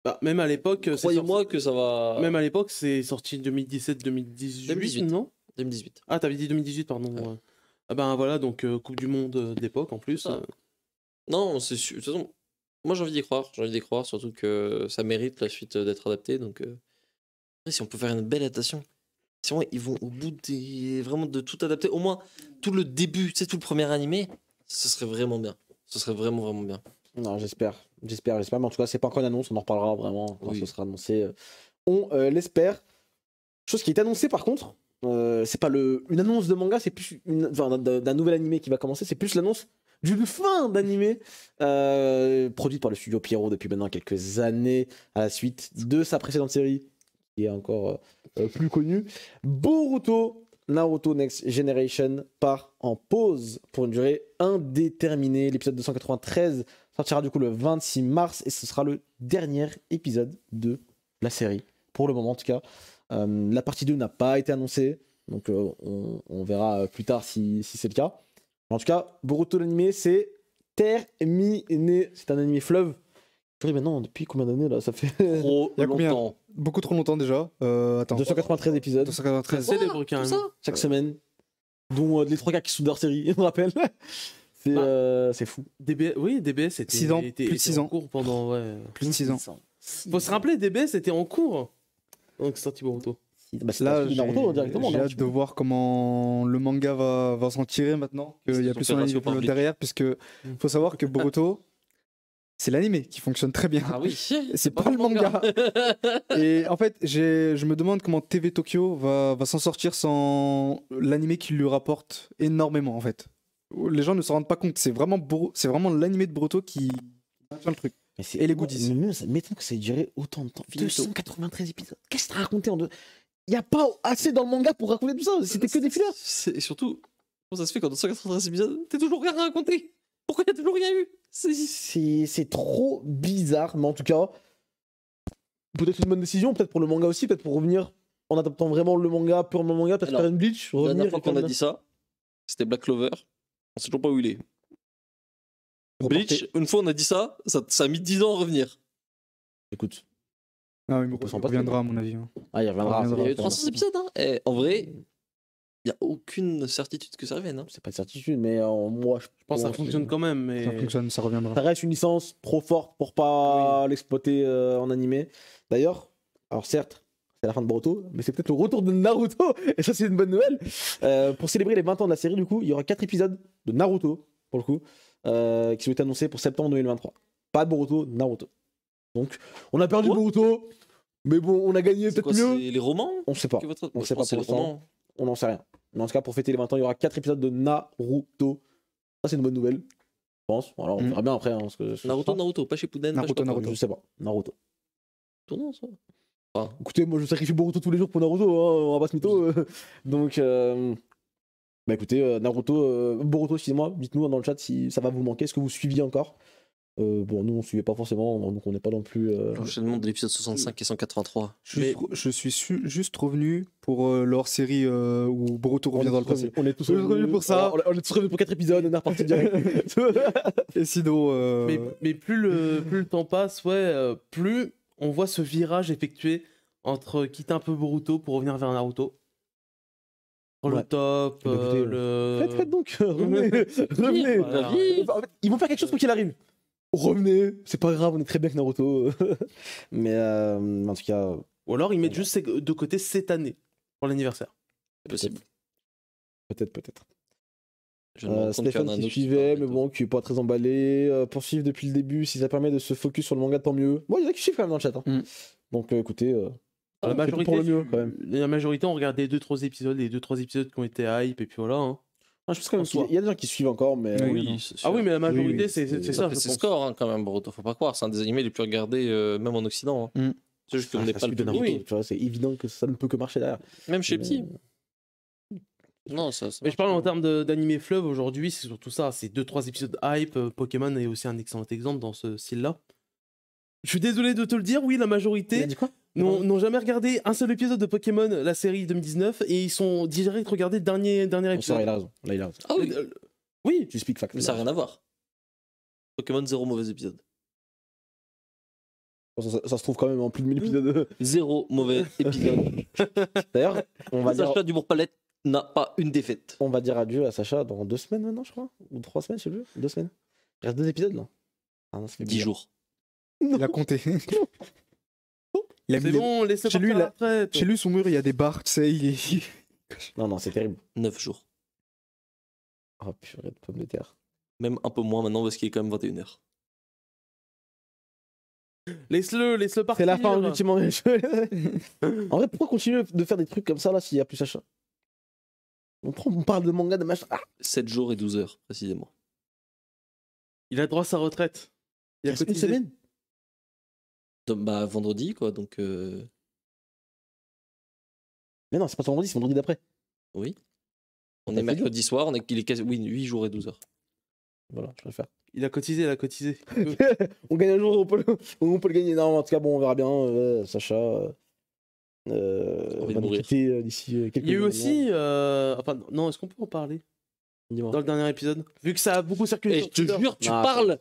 S5: Bah, même à l'époque, c'est
S4: Croyez-moi que ça va.
S5: même à l'époque, c'est sorti 2017-2018,
S4: 2018.
S5: non?
S4: 2018.
S5: Ah, t'avais dit 2018, pardon.
S4: Ouais.
S5: Ouais. Ah ben voilà, donc Coupe du Monde d'époque en plus.
S4: Ça. Non, c'est sûr. De toute façon, moi j'ai envie d'y croire. J'ai envie d'y croire, surtout que ça mérite la suite d'être adapté. Donc, après, si on peut faire une belle adaptation, si vraiment ils vont au bout vraiment de tout adapter, au moins tout le début, tu sais, tout le premier animé, ce serait vraiment bien. Ce serait vraiment, vraiment bien.
S2: Non, j'espère. Mais en tout cas, c'est pas encore une annonce, on en reparlera vraiment quand
S4: Oui.
S2: ce sera annoncé. On l'espère. Chose qui est annoncée par contre, c'est pas une annonce de manga, c'est plus d'un nouvel animé qui va commencer, c'est plus l'annonce d'une fin d'animé produite par le studio Pierrot depuis maintenant quelques années à la suite de sa précédente série qui est encore plus connue. Boruto Naruto Next Generation part en pause pour une durée indéterminée. L'épisode 293 sortira du coup le 26 mars et ce sera le dernier épisode de la série, pour le moment en tout cas. La partie 2 n'a pas été annoncée, donc on verra plus tard si c'est le cas. En tout cas, Boruto l'animé, c'est terminé. C'est un animé fleuve. Maintenant, depuis combien d'années là? Ça fait
S4: Trop
S3: Il y a combien
S4: longtemps.
S3: Beaucoup trop longtemps déjà. Attends.
S2: 293 épisodes
S3: 293.
S5: Célèbre carrément.
S2: chaque semaine, dont les 3 gars qui sont de leur série, je me rappelle. C'est fou.
S5: Oui, DBS était,
S3: 6 ans,
S5: était-
S3: plus de
S5: était
S3: 6
S5: en
S3: ans.
S5: cours pendant. Ouais.
S3: Plus de 6 ans.
S5: Faut se rappeler, DBS était en cours. Donc c'est sorti Boruto.
S2: Bah, c'est
S3: Là,
S2: un film de Naruto directement.
S3: j'ai
S2: non,
S3: hâte de voir comment le manga va s'en tirer maintenant. Qu'il
S4: Ils
S3: y a
S4: ont
S3: plus
S4: fait
S3: son
S4: ratio
S3: anime
S4: public.
S3: derrière, puisque faut savoir que Boruto, c'est l'animé qui fonctionne très bien.
S4: Ah oui,
S3: C'est pas le manga. Et en fait, je me demande comment TV Tokyo va s'en sortir sans l'animé qui lui rapporte énormément en fait. Les gens ne s'en rendent pas compte. C'est vraiment l'animé de Boruto qui fait le truc.
S2: Mais
S3: Et les goodies.
S2: Mais même, ça m'étonne que ça ait duré autant de temps.
S4: Finito.
S2: 293 épisodes. Qu'est-ce que t'as raconté en deux? Il n'y a pas assez dans le manga pour raconter tout ça. C'était que des fillers.
S4: Et surtout, comment ça se fait qu'en 293 épisodes, t'as toujours rien raconté? Pourquoi il y a toujours rien eu?
S2: C'est trop bizarre. Mais en tout cas, peut-être une bonne décision. Peut-être pour le manga aussi. Peut-être pour revenir en adaptant vraiment le manga, purement manga. Peut-être
S4: Alors,
S2: faire une Bleach.
S4: La
S2: Revenir.
S4: dernière fois
S2: et
S4: qu'on a
S2: faire
S4: dit ça, c'était Black Clover. On sait toujours pas où il est. Bleach, une fois on a dit ça a mis 10 ans à revenir.
S2: Écoute.
S3: Ah oui, mais
S2: peut s'en
S3: il
S2: passer.
S3: reviendra à mon avis. Hein.
S2: Ah, il reviendra.
S3: Il
S4: Il y a eu
S3: reviendra.
S4: 300 épisodes, hein. Et en vrai, il n'y a aucune certitude que ça revienne. Hein.
S2: C'est pas de certitude, mais moi, je
S5: Je pense que ça
S2: pense
S5: fonctionne quand même. Mais...
S3: Ça fonctionne, ça reviendra.
S2: Ça reste une licence trop forte pour pas l'exploiter en animé. D'ailleurs, alors certes, c'est la fin de Boruto, mais c'est peut-être le retour de Naruto, et ça c'est une bonne nouvelle. Pour célébrer les 20 ans de la série, du coup, il y aura 4 épisodes de Naruto, pour le coup, qui sont été annoncés pour septembre 2023. Pas Boruto, Naruto. Donc, on a perdu
S4: Quoi
S2: Boruto, mais bon, on a gagné
S4: C'est
S2: peut-être
S4: quoi,
S2: mieux.
S4: c'est les romans
S2: On sait pas.
S4: que votre-
S2: On
S4: Moi,
S2: sait
S4: je pense
S2: pas
S4: que
S2: pour
S4: c'est les
S2: l'instant.
S4: romans.
S2: On n'en sait rien. Mais en tout cas, pour fêter les 20 ans, il y aura 4 épisodes de Naruto. Ça, c'est une bonne nouvelle, je pense. Alors, on verra bien après. Hein, parce que
S4: Naruto, pas Shippuden, pas je sais pas quoi.
S3: Naruto.
S2: Je sais pas. Naruto.
S4: Tournant, ça. Enfin,
S2: Écoutez, moi, je sacrifie Boruto tous les jours pour Naruto. Hein, on va pas se mytho. Donc, bah écoutez, Naruto, Boruto, excusez-moi, dites-nous dans le chat si ça va vous manquer. Est-ce que vous suiviez encore? Bon, nous, on suivait pas forcément, donc on n'est pas non plus.
S4: l'enchaînement de l'épisode 65 et 183.
S3: Je suis juste revenu pour leur série où Boruto revient dans le passé.
S2: On est tous
S3: On est revenus pour ça.
S2: On est tous revenus pour 4 épisodes, on est reparti direct.
S3: Et sinon.
S5: Mais plus le temps passe, plus on voit ce virage effectué entre quitter un peu Boruto pour revenir vers Naruto. Le
S2: Ouais.
S5: top,
S2: Bah, écoutez,
S5: le.
S2: Faites donc, revenez. Revenez.
S5: Voilà.
S2: En fait, ils vont faire quelque chose pour qu'il arrive. Revenez, c'est pas grave, on est très bien avec Naruto. Mais en tout cas,
S5: Ou alors ils mettent juste de côté cette année pour l'anniversaire.
S4: C'est possible.
S2: peut-être.
S4: Je me rends compte qu'il y en
S2: Stéphane
S4: a un
S2: qui
S4: autre
S2: suivait,
S4: qui
S2: mais
S4: parle
S2: bon, qui est pas très emballé. Poursuivre depuis le début, si ça permet de se focus sur le manga, tant mieux. Bon, il y en a qui suivent quand même dans le chat. Hein.
S3: Mm.
S2: Donc écoutez,
S5: La
S2: c'est
S5: majorité,
S2: pour le mieux quand même.
S5: La majorité ont regardé 2-3 épisodes, les 2-3 épisodes qui ont été hype, et puis voilà. Hein.
S2: Ah, je pense quand même
S5: En soi.
S2: qu'il y a des gens qui suivent encore, mais.
S3: Oui,
S4: Oui,
S3: non.
S4: c'est sûr.
S5: Ah oui, mais la majorité,
S3: oui,
S5: c'est
S2: c'est-
S5: ça.
S4: Après,
S5: je
S4: c'est
S5: pense.
S4: score hein, quand même, Boruto, faut pas croire. C'est un des animés les plus regardés, même en Occident. Hein.
S3: Mm.
S4: C'est juste qu'on
S2: Ah,
S4: n'est
S2: c'est
S4: pas le
S2: celui de
S4: plus.
S2: Naruto,
S4: Oui,
S2: tu vois, c'est évident que ça ne peut que marcher derrière.
S4: même chez
S2: Mais-
S4: Petit. Non, ça.
S5: Mais je parle en termes d'animé fleuve aujourd'hui, c'est surtout ça. C'est 2-3 épisodes hype. Pokémon est aussi un excellent exemple dans ce style-là. Je suis désolé de te le dire, oui, la
S2: Il a
S5: majorité
S2: dit quoi?
S5: n'ont jamais regardé un seul épisode de Pokémon, la série 2019, et ils sont direct regardés le dernier
S2: On sort,
S5: épisode.
S2: il a raison. Là, il a raison.
S4: Ah oui,
S5: Oui,
S2: Tu speak fact.
S4: mais ça n'a rien à voir. Pokémon, zéro mauvais épisode.
S2: Ça se trouve quand même en plus de 1000 épisodes.
S4: Zéro mauvais épisode.
S2: D'ailleurs, on va dire.
S4: Sacha Dubourg-Palette n'a pas une défaite.
S2: On va dire adieu à Sacha dans 2 semaines maintenant, je crois. Ou 3 semaines, je sais plus. 2 semaines. Il reste 2 épisodes là. Ah non, ça fait
S4: 10
S2: bizarre.
S4: jours.
S3: Il a compté. Il a mis
S5: c'est
S3: les-
S5: bon, laissez
S3: Chez
S5: partir
S3: lui,
S5: à la retraite.
S3: Chez lui, son mur, il y a des barres, tu sais.
S2: Non, c'est terrible.
S4: 9 jours.
S2: Oh purée de pommes de terre.
S4: Même un peu moins maintenant parce qu'il est quand même 21h.
S5: Laisse-le partir.
S2: C'est la fin, ultimement. En vrai, pourquoi continuer de faire des trucs comme ça là s'il y a plus Sacha? On parle de manga, de machin. Ah,
S4: 7 jours et 12 heures, précisément.
S5: Il a droit à sa retraite.
S2: il reste une
S5: cotisé.
S2: semaine.
S4: Donc, bah, vendredi, quoi, donc.
S2: Mais non, c'est pas vendredi, c'est vendredi d'après.
S4: Oui. On
S2: T'as
S4: est
S2: fait
S4: mercredi soir, il est quasi. Oui, 8 jours et 12 heures.
S2: Voilà, je préfère.
S5: Il a cotisé.
S2: On gagne un jour, on peut le gagner. Non, en tout cas, bon, on verra bien. Sacha.
S4: Envie de
S2: va nous
S4: mourir.
S2: quitter d'ici quelques
S5: Il y a eu
S2: jours.
S5: aussi. Enfin, non, est-ce qu'on peut en parler
S2: Dis-moi.
S5: dans le dernier épisode? Vu que ça a beaucoup circulé.
S4: Et
S5: sur
S4: je te
S5: Twitter.
S4: jure, tu
S2: Ah,
S4: parles.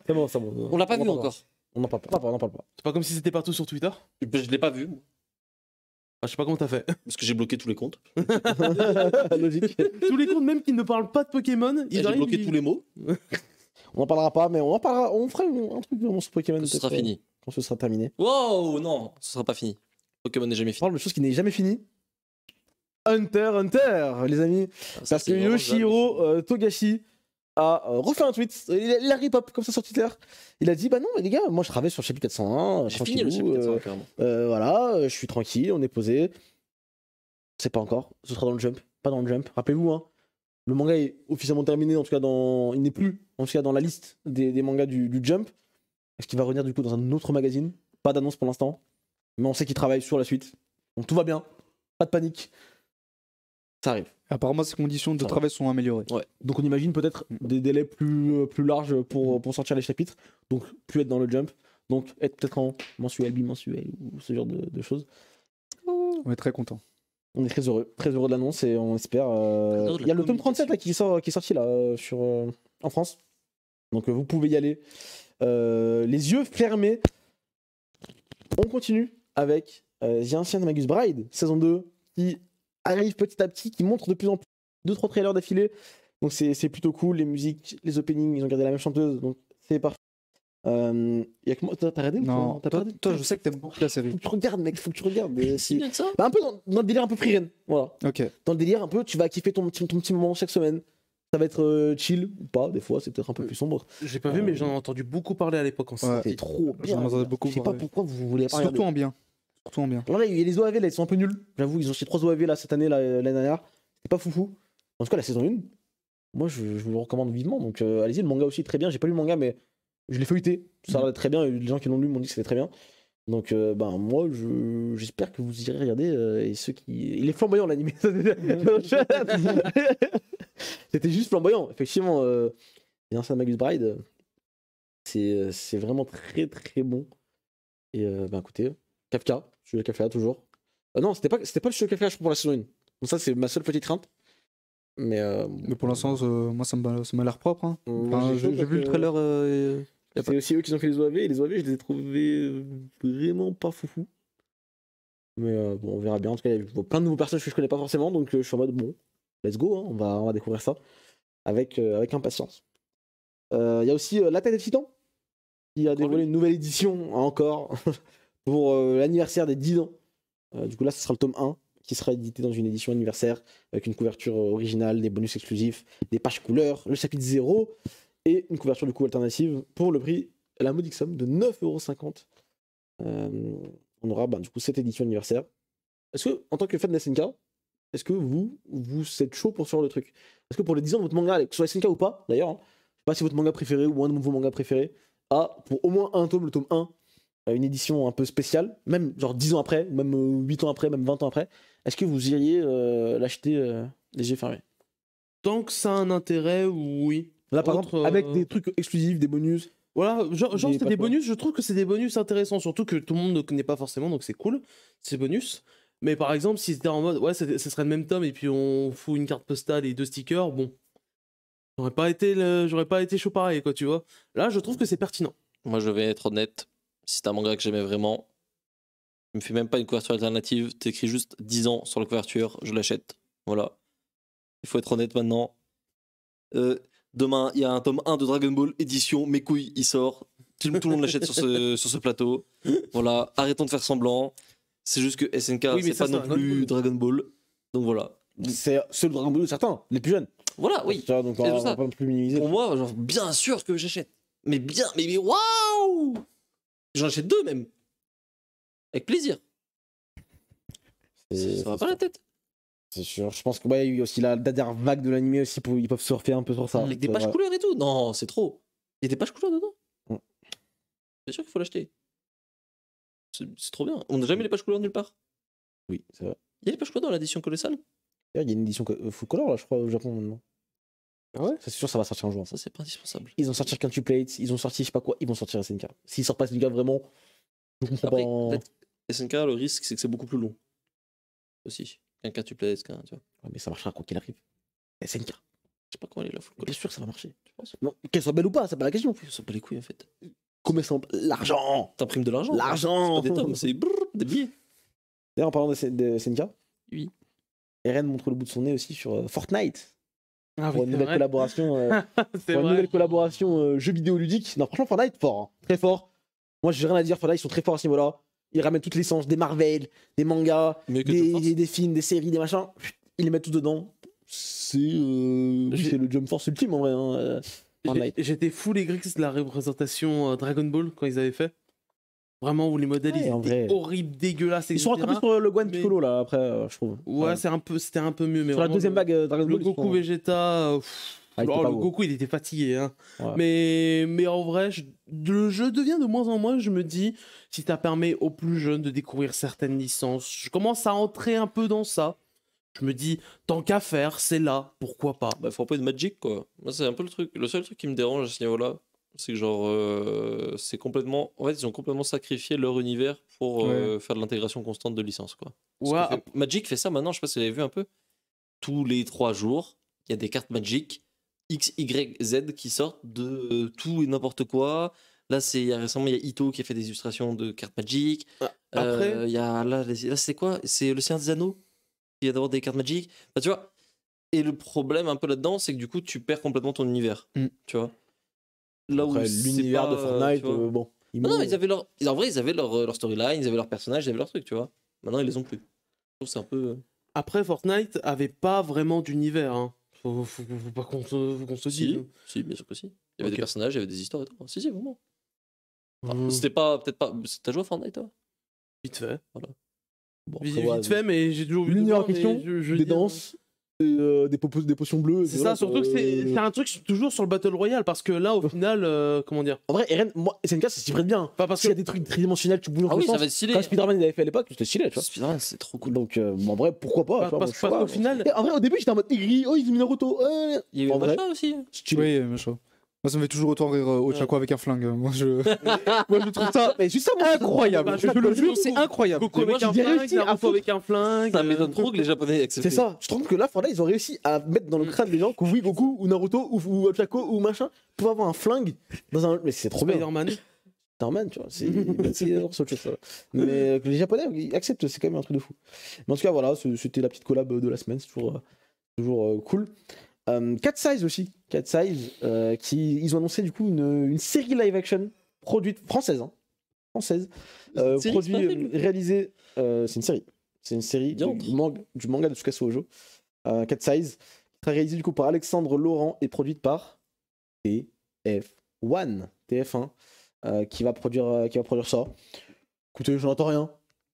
S2: C'est bon, c'est bon.
S4: On l'a pas
S2: en
S4: vu
S2: parle
S4: encore.
S2: On n'en parle pas. On n'en parle pas.
S5: C'est pas comme si c'était partout sur Twitter.
S4: Je l'ai pas vu,
S5: Je sais pas comment t'as fait.
S4: parce que j'ai bloqué tous les comptes.
S2: Logique.
S5: Tous les comptes, même qui ne parlent pas de Pokémon,
S4: Et
S5: ils
S4: j'ai
S5: arrivent.
S4: bloqué tous les mots.
S2: On n'en parlera pas, mais on en parlera. On fera un truc vraiment sur Pokémon.
S4: Ce sera
S2: peut-être,
S4: fini.
S2: Quand ce sera terminé.
S4: Wow, non, ce sera pas fini. Pokémon n'est jamais
S2: On
S4: fini.
S2: parle de choses qui n'est jamais fini. Hunter, les amis.
S4: Ah, ça,
S2: Parce que
S4: c'est vraiment
S2: Yoshihiro Togashi a refait un tweet. Il a rip-up comme ça sur Twitter. Il a dit bah non, mais les gars, moi je travaille sur le chapitre 401.
S4: J'ai fini le
S2: tranquillou,
S4: chapitre 400, carrément.
S2: voilà, je suis tranquille, on est posé. C'est pas encore. Ce sera dans le jump. Pas dans le jump. Rappelez-vous, hein. Le manga est officiellement terminé, en tout cas il n'est plus, en tout cas dans la liste des mangas du jump. Est-ce qu'il va revenir du coup dans un autre magazine? Pas d'annonce pour l'instant. Mais on sait qu'il travaille sur la suite. Donc tout va bien. Pas de panique. Ça arrive.
S3: Apparemment, ses conditions de
S2: Ça va.
S3: travail sont améliorées.
S2: Donc on imagine peut-être des délais plus larges pour sortir les chapitres. Donc plus être dans le jump. Donc être peut-être en mensuel, bimensuel ou ce genre de choses.
S3: On est très content.
S2: On est très heureux de l'annonce et on espère.
S4: heureux de
S2: Il y a
S4: la
S2: le tome 37 là, qui est sorti là en France. Donc vous pouvez y aller. Les yeux fermés. On continue avec The Ancient Magus Bride, saison 2, qui arrive petit à petit, qui montre de plus en plus 2-3 trailers d'affilée. Donc c'est plutôt cool. Les musiques, les openings, ils ont gardé la même chanteuse. Donc c'est parfait. Y a que moi, t'as regardé ou
S3: Non,
S2: t'as pas
S3: toi,
S2: regardé
S3: toi, je sais que t'aimes beaucoup la série.
S2: Faut que tu regardes, mec, faut que tu regardes.
S4: Si bien que ça.
S2: Bah, un peu dans le délire un peu free Voilà.
S3: Ok.
S2: Dans le délire un peu, tu vas kiffer ton petit moment chaque semaine. Ça va être chill ou pas, des fois c'est peut-être un peu plus sombre.
S5: J'ai pas vu, mais j'en ai entendu beaucoup parler à l'époque en
S3: Ouais.
S2: C'est trop bien.
S3: J'en entendais beaucoup
S2: Je sais pas
S3: parler.
S2: pourquoi vous voulez pas
S3: Surtout
S2: regarder.
S3: en bien. Surtout en bien.
S2: Alors là, il y a les OAV là, ils sont un peu nuls. J'avoue, ils ont acheté 3 OAV là cette année, là, l'année dernière. C'est pas foufou. En tout cas, la saison 1, moi je vous le recommande vivement. Donc allez-y, le manga aussi très bien. J'ai pas lu le manga, mais je l'ai feuilleté. Ça a l'air très bien. Et les gens qui l'ont lu m'ont dit que c'était très bien. Donc ben moi j'espère que vous irez regarder et ceux qui il est flamboyant l'animé. C'était juste flamboyant effectivement. Et un Magus Bride c'est vraiment très très bon. Et ben écoutez, Kafka, je suis le Kafka toujours. Non, c'était pas le studio Kafka je crois, pour la saison 1. Donc ça c'est ma seule petite crainte. Mais
S3: Mais pour l'instant, moi, ça m'a l'air propre. Hein.
S2: moi,
S3: Enfin,
S2: j'ai chaud
S3: j'ai
S2: parce
S3: vu le
S2: que
S3: trailer. Y a pas-
S2: c'est aussi eux qui ont fait les OAV et les OAV je les ai trouvés vraiment pas foufou. Mais bon, on verra bien. En tout cas, il y a plein de nouveaux personnages que je connais pas forcément, donc je suis en mode bon, let's go, hein, on va découvrir ça avec impatience. Il y a aussi L'attaque des Titans qui a dévoilé une nouvelle édition encore pour l'anniversaire des 10 ans. Du coup, là, ce sera le tome 1 qui sera édité dans une édition anniversaire avec une couverture originale, des bonus exclusifs, des pages couleurs, le chapitre 0 et une couverture du coup alternative pour le prix, la modique somme de 9,50 €. On aura du coup cette édition anniversaire. Est-ce que, en tant que fan de SNK, est-ce que vous êtes chaud pour ce genre de truc? Est-ce que pour les 10 ans de votre manga, que ce soit SNK ou pas, d'ailleurs, hein, je sais pas si votre manga préféré ou un de vos mangas préférés a pour au moins un tome, le tome 1, une édition un peu spéciale, même genre 10 ans après, même 8 ans après, même 20 ans après, est-ce que vous iriez l'acheter les yeux fermés?
S5: Tant que ça a un intérêt, oui.
S2: Là, par
S5: Autre,
S2: exemple, avec des trucs exclusifs, des bonus.
S5: Voilà, genre
S2: Des
S5: c'est des
S2: patouilles.
S5: bonus, je trouve que c'est des bonus intéressants, surtout que tout le monde ne connaît pas forcément, donc c'est cool, ces bonus. Mais par exemple, si c'était en mode, ouais, ce serait le même tome, et puis on fout une carte postale et 2 stickers, bon, j'aurais pas été chaud pareil, quoi, tu vois. Là, je trouve que c'est pertinent.
S4: Moi, je vais être honnête. Si c'est un manga que j'aimais vraiment, tu me fais même pas une couverture alternative, t'écris juste 10 ans sur la couverture, je l'achète. Voilà. Il faut être honnête maintenant. Demain, il y a un tome 1 de Dragon Ball édition, mes couilles, il sort. Tout le monde l'achète sur ce plateau. Voilà, arrêtons de faire semblant. C'est juste que SNK,
S5: Oui, mais
S4: c'est
S5: ça,
S4: pas
S5: c'est
S4: non
S5: un autre
S4: plus
S5: Ball.
S4: Dragon Ball. Donc voilà.
S2: C'est ceux de Dragon Ball, certains, les plus jeunes.
S4: Voilà, oui.
S2: Tu vois, donc
S4: C'est
S2: on
S4: pour
S2: va
S4: ça.
S2: pas non plus minimiser.
S4: Pour moi, genre, bien sûr que j'achète. Mais bien, mais waouh! J'en achète 2 même. Avec plaisir. Ça va pas la tête.
S2: C'est sûr. Je pense que ouais, il y a aussi la dernière vague de l'animé aussi, ils peuvent surfer un peu sur ça.
S4: Avec des
S2: C'est
S4: pages
S2: vrai.
S4: couleurs et tout. Non, c'est trop. Il y a des pages couleurs dedans.
S2: Mm.
S4: C'est sûr qu'il faut l'acheter. C'est trop bien. On n'a jamais les pages couleurs nulle part.
S2: Oui, c'est vrai.
S4: Il y a les pages couleurs dans l'édition colossale.
S2: D'ailleurs, il y a une édition full color là, je crois, au Japon maintenant.
S5: Ah ouais?
S2: C'est sûr, ça va sortir un jour.
S4: Ça, c'est pas indispensable.
S2: Ils ont sorti Quintuplate, ils ont sorti je sais pas quoi, ils vont sortir SNK. S'ils sortent pas SNK vraiment, je comprends
S4: Après,
S2: pas.
S4: peut-être SNK, le risque, c'est que c'est beaucoup plus long. Aussi. Qu'un quintuplets, tu vois.
S2: Ouais, mais ça marchera quoi qu'il arrive. SNK.
S4: Je sais pas comment elle est la full
S2: Bien
S4: color.
S2: sûr que ça va marcher.
S4: Tu penses?
S2: Non, qu'elle soit belle ou pas, c'est pas la question.
S4: Ça pas les couilles en fait.
S2: Combien ça L'argent.
S4: T'imprimes de l'argent.
S2: L'argent.
S4: C'est pas des tomes, c'est des billets.
S2: D'ailleurs, en parlant de SNK,
S4: Oui.
S2: Eren montre le bout de son nez aussi sur Fortnite.
S5: Ah
S2: Pour une nouvelle collaboration.
S5: c'est
S2: Pour une
S5: vrai.
S2: nouvelle collaboration jeux vidéo ludique. Non, franchement, Fortnite, fort. Hein. Très fort. Moi, j'ai rien à dire. Fortnite, ils sont très forts à ce niveau-là. Ils ramènent toutes les licences, des Marvel, des mangas,
S4: Mieux que Jump Force.
S2: des films, des séries, des machins. Ils les mettent tous dedans. C'est le Jump Force ultime en vrai. Hein, Fortnite.
S5: J'étais full aigri de la représentation Dragon Ball quand ils avaient fait. Vraiment, où les modèles
S2: Ouais,
S5: ils
S2: en
S5: étaient
S2: vrai.
S5: horribles, dégueulasses,
S2: Ils sont
S5: etc.
S2: rattrapés sur le Gohan
S5: mais-
S2: Piccolo là après, je trouve.
S5: Ouais, c'était un peu mieux. Mais
S2: Sur la
S5: vraiment,
S2: deuxième vague Dragon
S5: le
S2: Ball. ils
S5: Goku
S2: sont-
S5: Vegeta.
S2: Ah, il était
S5: Oh,
S2: pas
S5: le
S2: beau.
S5: Goku, il était fatigué. Hein.
S2: Ouais.
S5: Mais en vrai, le jeu devient de moins en moins. Je me dis, si ça permet aux plus jeunes de découvrir certaines licences, je commence à entrer un peu dans ça. Je me dis, tant qu'à faire, c'est là, pourquoi pas.
S4: Bah, faut pas une Magic quoi. Moi, c'est un peu le truc. Le seul truc qui me dérange à ce niveau-là, c'est que genre, c'est complètement. En fait, ils ont complètement sacrifié leur univers pour faire de l'intégration constante de licences quoi. Parce
S5: Ouais,
S4: que Magic fait ça maintenant, je sais pas si vous avez vu un peu. Tous les 3 jours, il y a des cartes Magic X, Y, Z qui sortent de tout et n'importe quoi. Là, récemment, il y a Ito qui a fait des illustrations de cartes Magic.
S5: Après-
S4: Il y a là c'est quoi? C'est le Seigneur des Anneaux qui vient d'avoir des cartes Magic. Enfin, tu vois. Et le problème un peu là-dedans, c'est que du coup, tu perds complètement ton univers.
S3: Mm.
S4: Tu vois. Là
S2: Après,
S4: c'est
S2: l'univers de
S4: pas,
S2: Fortnite,
S4: tu vois.
S2: bon.
S4: Non, ils avaient en vrai, ils avaient leur storyline, ils avaient leur personnage, ils avaient leur truc, tu vois. Maintenant, ils les ont plus. Je trouve que c'est un peu.
S5: Après, Fortnite avait pas vraiment d'univers. Hein. faut pas qu'on se dise.
S4: Si, bien sûr que si. Il y avait
S5: Ok.
S4: des personnages, il y avait des histoires et tout. Si, vraiment.
S5: Mmh.
S4: C'était pas, peut-être pas. T'as joué à Fortnite, toi?
S5: Vite fait.
S2: Bon,
S5: Vite,
S2: après, ouais,
S5: vite fait, mais j'ai toujours vu
S2: l'univers en
S5: dedans, mais
S2: question,
S5: je
S2: des
S5: dis, hein.
S2: danses, des potions bleues.
S5: C'est
S2: voilà,
S5: ça, surtout que c'est un truc toujours sur le Battle Royale, parce que là, au final, comment dire.
S2: En vrai, Eren, moi, SNK, ça s'y prête bien.
S5: Pas parce
S2: S'il y
S5: que.
S2: a des trucs tridimensionnels, tu bouges en
S4: Ah
S2: tous
S4: oui,
S2: les
S4: ça
S2: sens.
S4: va être stylé.
S2: Quand Spider-Man il avait fait à l'époque, c'était stylé, tu vois.
S4: Spider-Man, c'est trop cool.
S2: Donc, en vrai, pourquoi pas, tu vois, moi, je sais pas.
S5: Parce qu'au final.
S2: Et en vrai, au début, j'étais en mode aigri, oh, ils ont mis Naruto.
S4: Il y a eu
S2: En
S4: un
S2: vrai,
S4: machin aussi.
S2: stylé.
S3: Oui, machin. Moi, ça me fait toujours autant rire Ochako avec un flingue. Moi, je trouve ça
S2: Mais juste ça, moi,
S3: incroyable.
S5: Bah,
S3: Je te le jure, c'est
S5: Goku-
S3: incroyable.
S5: Goku
S2: Mais moi,
S5: avec un
S2: je dirais
S5: flingue,
S2: aussi à
S5: Naruto
S2: fond.
S5: avec un flingue.
S4: Ça m'étonne trop que les Japonais acceptent.
S2: c'est ça. Je trouve que là, Fortnite, ils ont réussi à mettre dans le crâne des gens que oui, Goku ou Naruto ou Ochako ou machin pouvaient avoir un flingue dans un. Mais c'est trop bien.
S5: Spider-Man.
S2: Spider-Man, tu vois. C'est autre chose, ça. Mais que les Japonais ils acceptent, c'est quand même un truc de fou. Mais en tout cas, voilà, c'était la petite collab de la semaine. C'est toujours cool. Cat Size aussi. Cat Size, ils ont annoncé du coup une série live action produite française. Française.
S4: Une série,
S2: Produit,
S4: c'est pas un film.
S2: réalisé. C'est une série. C'est une série
S4: Diantre.
S2: du manga de Tsukasa Ojo. Cat Size. Qui sera réalisé du coup par Alexandre Laurent et produite par TF1. Qui va produire ça. Écoutez, j'en attends rien.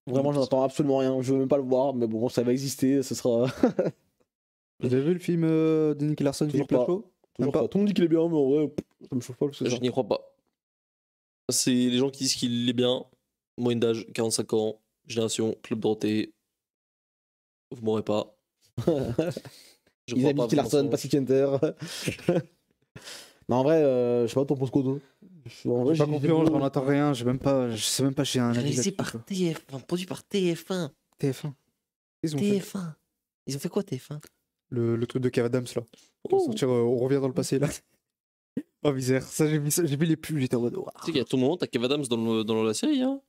S2: Vraiment, j'en attends absolument rien. Je veux même pas le voir, mais bon, ça va exister. Ce sera.
S3: Vous avez vu le film de Nicky Larson,
S2: Toujours
S3: Philippe
S2: pas.
S3: Lachaud?
S2: Toujours
S3: Même pas.
S2: pas. Tout le monde dit qu'il est bien, mais en vrai, ça me chauffe pas plus que ça.
S4: Je n'y crois pas. C'est les gens qui disent qu'il est bien. Moyenne d'âge, 45 ans. Génération, Club Dorothée. Vous m'aurez pas. Je
S2: Ils
S4: crois
S2: habitent
S4: pas,
S2: Nicky Larson,
S4: franchement.
S2: pas City Hunter. Non, en vrai, je sais pas, t'en penses quoi, toi En vrai,
S3: J'ai pas confiance, j'en attends rien. Je sais même pas si j'ai un avis
S4: Réalisé
S3: là-dessus,
S4: par
S3: quoi.
S4: TF1, produit par TF1.
S3: TF1. Ils ont fait
S4: TF1. Ils ont fait quoi TF1?
S3: le truc de Kev Adams là. Pour
S4: Oh.
S3: sortir, on revient dans le passé là. Oh misère, ça j'ai vu les pubs, j'étais en mode. Ouah.
S4: Tu sais qu'à tout moment, t'as Kev Adams dans la série, hein?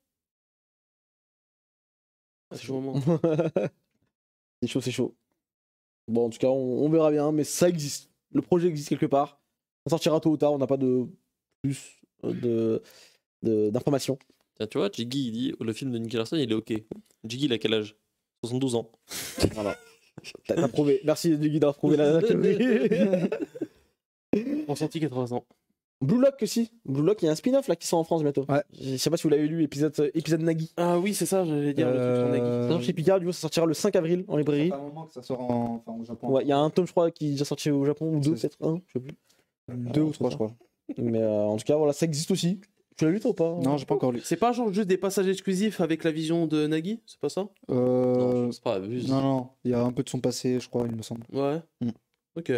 S5: C'est chaud moment.
S2: C'est chaud. Bon, en tout cas, on verra bien, mais ça existe. Le projet existe quelque part. Ça sortira tôt ou tard, on n'a pas de plus d'informations.
S4: Tiens, tu vois, Jiggy, il dit le film de Nicky Larson, il est ok. Jiggy, il a quel âge? 72 ans.
S2: Voilà. T'as prouvé. Merci, Guy, d'avoir prouvé la théorie.
S5: On sentit 80 ans.
S2: Blue Lock aussi. Blue Lock, il y a un spin-off là qui sort en France bientôt.
S3: Ouais.
S2: Je sais pas si vous l'avez lu, épisode Nagui.
S5: Ah oui, c'est ça, j'allais dire le truc sur Nagui.
S2: Ça sort chez Picard, du coup, ça sortira le 5 avril en librairie.
S3: Ça fait un moment que ça sort au Japon.
S2: Ouais, il y a un tome, je crois, qui est déjà sorti au Japon, ou deux,
S3: C'est-
S2: peut-être un, je sais plus.
S3: 2 ou 3, je crois.
S2: Mais en tout cas, voilà, ça existe aussi. Tu l'as lu toi ou pas?
S3: Non, j'ai pas encore lu.
S5: C'est pas genre juste des passages exclusifs avec la vision de Nagui? C'est pas ça?
S4: Non, je
S3: Non,
S4: pense pas, abuse.
S3: non, il y a un peu de son passé, je crois, il me semble.
S5: Ouais.
S3: Mm.
S5: Ok.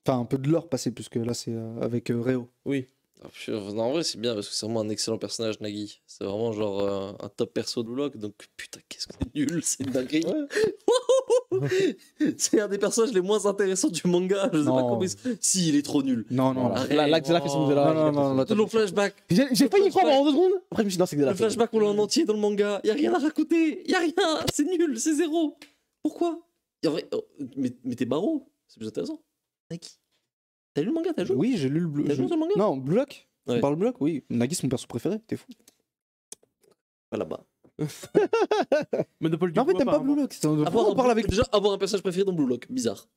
S3: Enfin, un peu de leur passé, puisque là, c'est avec Réo.
S5: Oui.
S4: Ah, non, en vrai, c'est bien parce que c'est vraiment un excellent personnage, Nagui. C'est vraiment genre un top perso de Blue Lock. Donc, putain, qu'est-ce que c'est nul, c'est une dinguerie. C'est un des personnages les moins intéressants du manga. Je sais pas
S3: Non.
S4: comment Si, il est trop nul.
S3: Non, non,
S2: Voilà.
S4: Arrête.
S2: Là, Xela fait son
S5: Oh.
S2: Xela.
S3: Non, là,
S4: Tout le flashback.
S2: J'ai failli y croire pendant 2 secondes. Après, je me suis dit, non, c'est Xela.
S4: Le flashback, on l'a en entier dans le manga. Y a rien à raconter. Y a rien. C'est nul, c'est zéro. Pourquoi? En vrai, mais t'es barreau. C'est plus intéressant. Nagui. T'as lu le manga? T'as joué?
S3: Oui, j'ai lu le Blue.
S4: T'as joué sur le manga?
S3: Non, Blue Lock.
S4: Ouais.
S3: On parle Blue Lock, oui. Nagui, c'est mon perso préféré, t'es fou.
S4: Pas là-bas.
S5: Monopole du
S3: Non, en fait,
S5: coup,
S3: t'aimes pas
S5: apparemment.
S3: Blue Lock. On parle avec.
S4: Déjà, avoir un personnage préféré dans Blue Lock. Bizarre.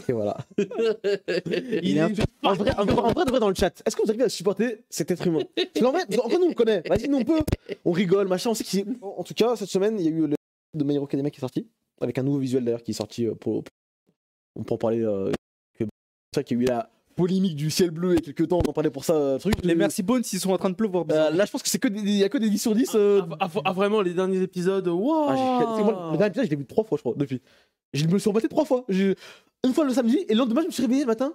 S2: Et voilà.
S5: Il est
S2: En vrai, de vrai, dans le chat, est-ce que vous arrivez à supporter cet être humain? Parce qu'en vrai, encore nous, on le connaît. Vas-y, nous, on peut. On rigole, machin. On sait qu'il. En tout cas, cette semaine, il y a eu le de My Hero Academia qui est sorti. Avec un nouveau visuel d'ailleurs qui est sorti on peut en parler. C'est ça qu'il y a eu la polémique du ciel bleu il y a quelques temps. On en parlait pour ça. Truc.
S3: Les Merci Bones, ils sont en train de pleuvoir. bizarrement.
S2: Là, je pense que c'est que il y a que des 10 sur 10.
S5: Vraiment, les derniers épisodes. Waouh!
S2: Moi, le dernier épisode, je l'ai vu 3 fois, je crois, depuis. Je me suis rebattu 3 fois. Une fois le samedi et le lendemain, je me suis réveillé le matin.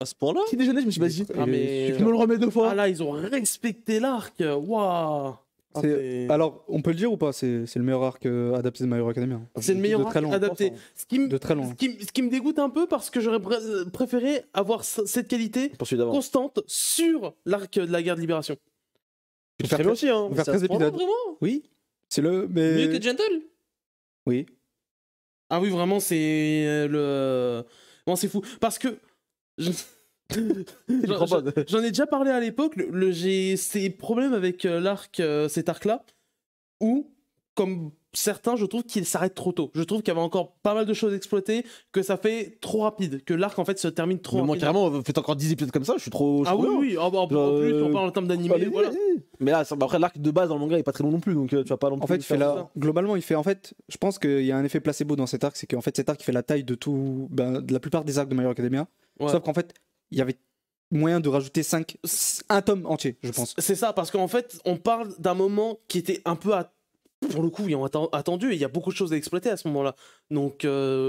S4: À ce point-là?
S2: Petit déjeuner, je me suis dit, vas-y.
S5: Ah, mais-
S2: Je me le remets 2 fois.
S5: Ah là, ils ont respecté l'arc. Waouh! Ah,
S3: C'est- Alors, on peut le dire ou pas? C'est le meilleur arc adapté de My Hero Academia.
S5: C'est le meilleur
S3: de très
S5: arc
S3: loin.
S5: adapté. Ce qui, me,
S3: De très loin.
S5: ce qui me dégoûte un peu parce que j'aurais préféré avoir cette qualité
S2: Pour celui d'avant.
S5: constante sur l'arc de la guerre de libération.
S2: Tu fais bien aussi, hein.
S3: On va faire
S4: C'est à
S3: 13
S4: ce point-là,
S3: épisodes.
S4: vraiment?
S3: Oui, c'est le. Mais...
S4: Mieux que Gentle?
S3: Oui.
S5: Ah oui, vraiment, c'est le. Bon, c'est fou. Parce que.
S2: Je crois pas.
S5: J'en ai déjà parlé à l'époque. J'ai ces problèmes avec l'arc, cet arc-là, où, comme certains, je trouve qu'ils s'arrêtent trop tôt. Je trouve qu'il y avait encore pas mal de choses exploitées, que ça fait trop rapide, que l'arc en fait se termine trop
S2: Mais moi,
S5: rapidement.
S2: carrément, faites encore 10 épisodes comme ça, je suis trop.
S5: Ah oui, oui, en plus, on parle en termes d'animé,
S2: Allez,
S5: voilà.
S2: Mais là, après, l'arc de base dans le manga est pas très long non plus, donc tu vas pas non plus.
S3: En fait,
S2: faire-
S3: globalement, il fait. En fait, je pense qu'il y a un effet placebo dans cet arc, c'est qu'en fait, cet arc il fait la taille de tout, de la plupart des arcs de My Hero Academia.
S5: Ouais.
S3: Sauf qu'en fait, il y avait moyen de rajouter un tome entier, je pense.
S5: C'est ça, parce qu'en fait, on parle d'un moment qui était un peu, pour le coup, attendu, et il y a beaucoup de choses à exploiter à ce moment-là. Donc,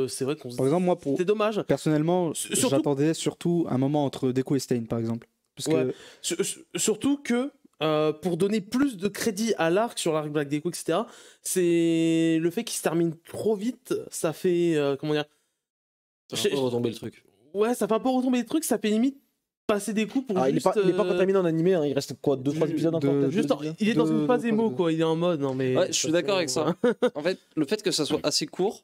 S5: c'est vrai qu'on se
S3: Par exemple, moi,
S5: c'est dommage.
S3: personnellement,
S5: Surtout-
S3: j'attendais surtout un moment entre Deku et Stain, par exemple. Parce
S5: Ouais.
S3: que
S5: Surtout que, pour donner plus de crédit à l'arc, sur l'arc Black Deku, etc., c'est le fait qu'il se termine trop vite, ça fait, comment dire...
S4: Ça fait un peu retomber le truc.
S5: Ouais, ça fait un peu retomber les trucs, ça fait limite passer des coups pour
S2: Ah, il est
S5: juste...
S2: pas contaminé en animé, hein, il reste quoi 2-3 épisodes encore peut-être,
S5: Juste,
S2: deux épisodes
S5: il est dans une phase
S3: deux
S5: émo,
S3: phases.
S5: quoi. Il est en mode, non mais.
S4: Ouais, je suis d'accord avec ça. En fait, le fait que ça soit assez court,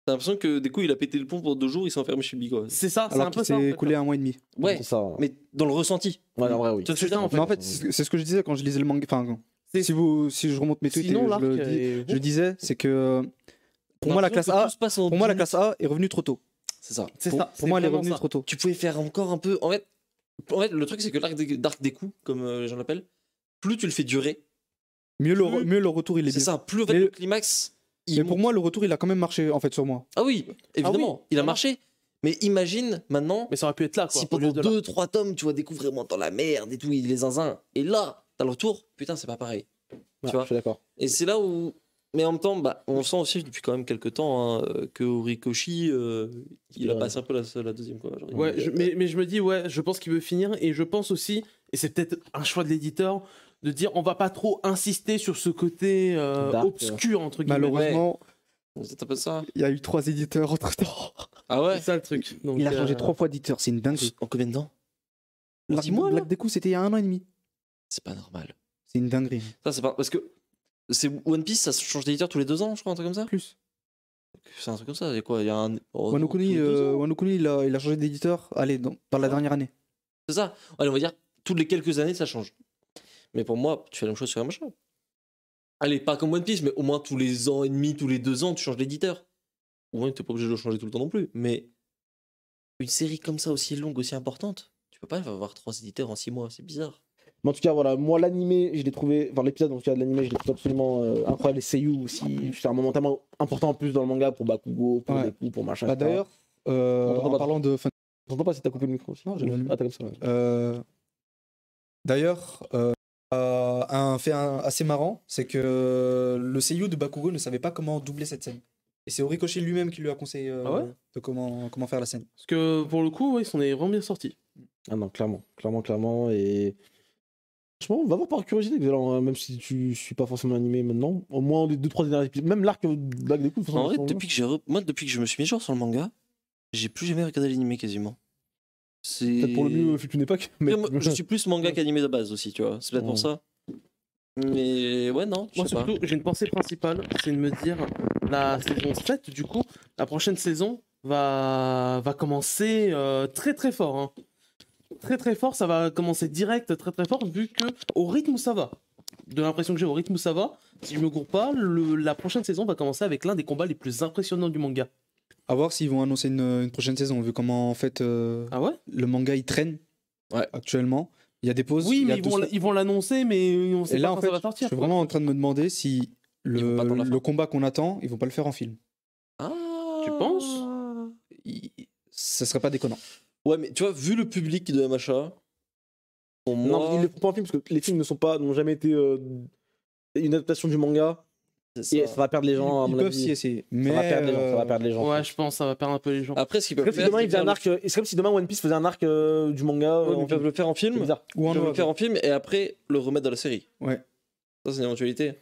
S4: t'as l'impression que du coup, il a pété le pont pour 2 jours, il s'est enfermé chez lui, quoi.
S5: C'est ça, c'est
S3: alors
S5: un
S3: qu'il
S5: peu ça. en
S3: s'est
S5: fait.
S3: écoulé 1 mois et demi.
S4: Ouais,
S2: C'est ça.
S4: mais dans le ressenti.
S2: Ouais, en vrai, oui.
S4: Tu vois ce que je veux dire, en fait.
S3: Mais en fait, c'est ce que je disais quand je lisais le manga. Enfin,
S5: C'est-
S3: si je remonte mes tweets,
S5: Sinon,
S3: et
S5: l'arc
S3: je le dis,
S5: est-
S3: je disais, c'est que pour
S4: J'ai
S3: moi la
S4: l'impression
S3: classe
S4: que
S3: A,
S4: tout se passe en
S3: pour moi la
S4: 10
S3: classe A est revenue trop tôt.
S4: C'est ça.
S5: C'est
S3: Pour,
S5: ça.
S3: pour
S5: c'est
S3: moi, elle est
S5: vraiment
S3: revenue
S5: ça.
S3: trop tôt.
S4: Tu pouvais faire encore un peu. En fait, le truc, c'est que l'arc des coups, comme les gens l'appellent, plus tu le fais durer,
S3: Mieux le retour, il est
S4: c'est
S3: bien.
S4: ça, plus en fait,
S3: Mais-
S4: le climax. il
S3: Mais pour
S4: monte.
S3: moi, le retour, il a quand même marché en fait sur moi.
S4: Ah oui, évidemment, il a
S5: ça
S4: marché. Mais imagine maintenant,
S5: Mais ça aurait pu être là, quoi.
S4: si
S5: au lieu
S4: pendant
S5: de là.
S4: 2-3 tomes, tu vois des coups vraiment dans la merde et tout, il est zinzin, et là, t'as le retour, putain, c'est pas pareil.
S2: Ouais,
S4: vois.
S2: je suis d'accord.
S4: Et c'est là où. Mais en même temps, bah, on sent aussi depuis quand même quelques temps hein, que Horikoshi, il a
S2: Ouais.
S4: passé un peu la deuxième. Quoi. Genre,
S5: Ouais,
S4: il-
S5: mais je me dis, ouais, je pense qu'il veut finir, et je pense aussi, et c'est peut-être un choix de l'éditeur, de dire on va pas trop insister sur ce côté
S2: Dark,
S5: obscur, entre guillemets.
S3: Malheureusement,
S4: C'est un peu ça.
S3: il y a eu 3 éditeurs entre temps.
S4: Ah ouais.
S5: C'est ça le truc. Donc,
S3: Il a changé 3 fois d'éditeur, c'est une dinguerie.
S4: En combien de temps En
S3: Black
S4: 6 mois, là
S3: Black Deku, c'était il y a 1 an et demi.
S4: C'est pas normal.
S3: C'est une dinguerie.
S4: Ça, c'est pas. Parce que. C'est One Piece, ça change d'éditeur tous les 2 ans, je crois, un truc comme ça.
S3: Plus.
S4: C'est un truc comme ça. Il y a quoi Il y a un. Oh,
S3: Wano
S4: tous les
S3: Kuni,
S4: 2 ans.
S3: Wano Kuni, il a changé d'éditeur allez, dans la dernière année.
S4: C'est ça. Allez, on va dire, toutes les quelques années, ça change. Mais pour moi, tu fais la même chose sur un machin. Allez, pas comme One Piece, mais au moins tous les ans et demi, tous les 2 ans, tu changes d'éditeur. Ou moins, t'es pas obligé de le changer tout le temps non plus. Mais une série comme ça, aussi longue, aussi importante, tu peux pas avoir 3 éditeurs en 6 mois, c'est bizarre.
S2: Mais en tout cas, voilà, moi l'animé, je l'ai trouvé, enfin l'épisode en tout cas de l'animé, je l'ai trouvé absolument incroyable. Les seiyuu aussi, c'est un moment tellement important en plus dans le manga pour Bakugo, pour
S3: Ouais.
S2: Deku, pour machin.
S3: Bah,
S2: etc.
S3: d'ailleurs,
S2: entend
S3: en
S2: pas.
S3: parlant de.
S2: J'entends pas si t'as coupé le micro aussi.
S3: Non, j'ai allumé.
S2: Ah, t'as comme ça. Ouais.
S3: D'ailleurs, un fait assez marrant, c'est que le seiyuu de Bakugo ne savait pas comment doubler cette scène. Et c'est Horikoshi lui-même qui lui a conseillé
S5: Ah ouais
S3: de comment faire la scène.
S5: Parce que pour le coup, ouais, ils sont vraiment bien sortis.
S2: Ah non, clairement. Et franchement, on va voir par curiosité, alors, même si tu suis pas forcément animé maintenant. Au moins les 2-3 derniers épisodes, même l'arc Black Deku. de toute façon,
S4: En vrai,
S2: on va
S4: depuis que moi, depuis que je me suis mis genre sur le manga, j'ai plus jamais regardé l'animé quasiment. C'est.
S2: peut-être pour le mieux, tu n'es pas. Mais...
S4: Après, moi, je suis plus manga qu'animé de base aussi, tu vois. C'est peut-être
S2: Ouais.
S4: pour ça. Mais ouais, non, je
S5: Moi
S4: sais pas.
S5: surtout, j'ai une pensée principale, c'est de me dire, la saison 7, du coup, la prochaine saison va commencer très très fort. Hein. Très très fort, ça va commencer direct, très très fort, vu que au rythme où ça va, de l'impression que j'ai au rythme où ça va, si je me gourre pas, la prochaine saison va commencer avec l'un des combats les plus impressionnants du manga.
S3: À voir s'ils vont annoncer une prochaine saison, vu comment en fait
S5: Ah ouais?
S3: le manga il traîne
S4: Ouais.
S3: actuellement. Il y a des pauses.
S5: Oui,
S3: il y a
S5: mais
S3: deux semaines.
S5: ils vont l'annoncer, mais on sait
S3: Et
S5: pas
S3: là,
S5: quand
S3: en fait,
S5: ça va sortir.
S3: je suis
S5: quoi.
S3: vraiment en train de me demander si
S4: Ils vont pas attendre la fin.
S3: le combat qu'on attend, ils vont pas le faire en film.
S4: Ah.
S5: Tu penses?
S3: Ça serait pas déconnant.
S4: Ouais, mais tu vois, vu le public de MHA, pour moi.
S2: Non, ils le font pas en film parce que les films n'ont jamais été une adaptation du manga.
S4: c'est
S2: Et
S4: ça.
S2: ça va perdre les gens, à
S3: Ils
S2: mon
S3: peuvent
S2: avis.
S3: s'y essayer. Mais
S2: Ça va perdre les gens, ça va perdre les gens.
S5: Ouais, je pense, ça va perdre un peu les gens.
S4: Après, ce qu'ils
S2: C'est
S4: peuvent
S2: comme si
S4: faire.
S2: demain, ils faisaient un arc. C'est comme si demain One Piece faisait un arc du manga.
S4: Ouais,
S2: en
S4: ils peuvent
S2: film.
S4: le faire en
S2: C'est
S4: film.
S2: bizarre.
S3: ou
S4: Ils
S3: en
S4: peuvent le
S3: OAV.
S4: faire en film et après le remettre dans la série.
S3: Ouais.
S4: Ça, c'est une éventualité.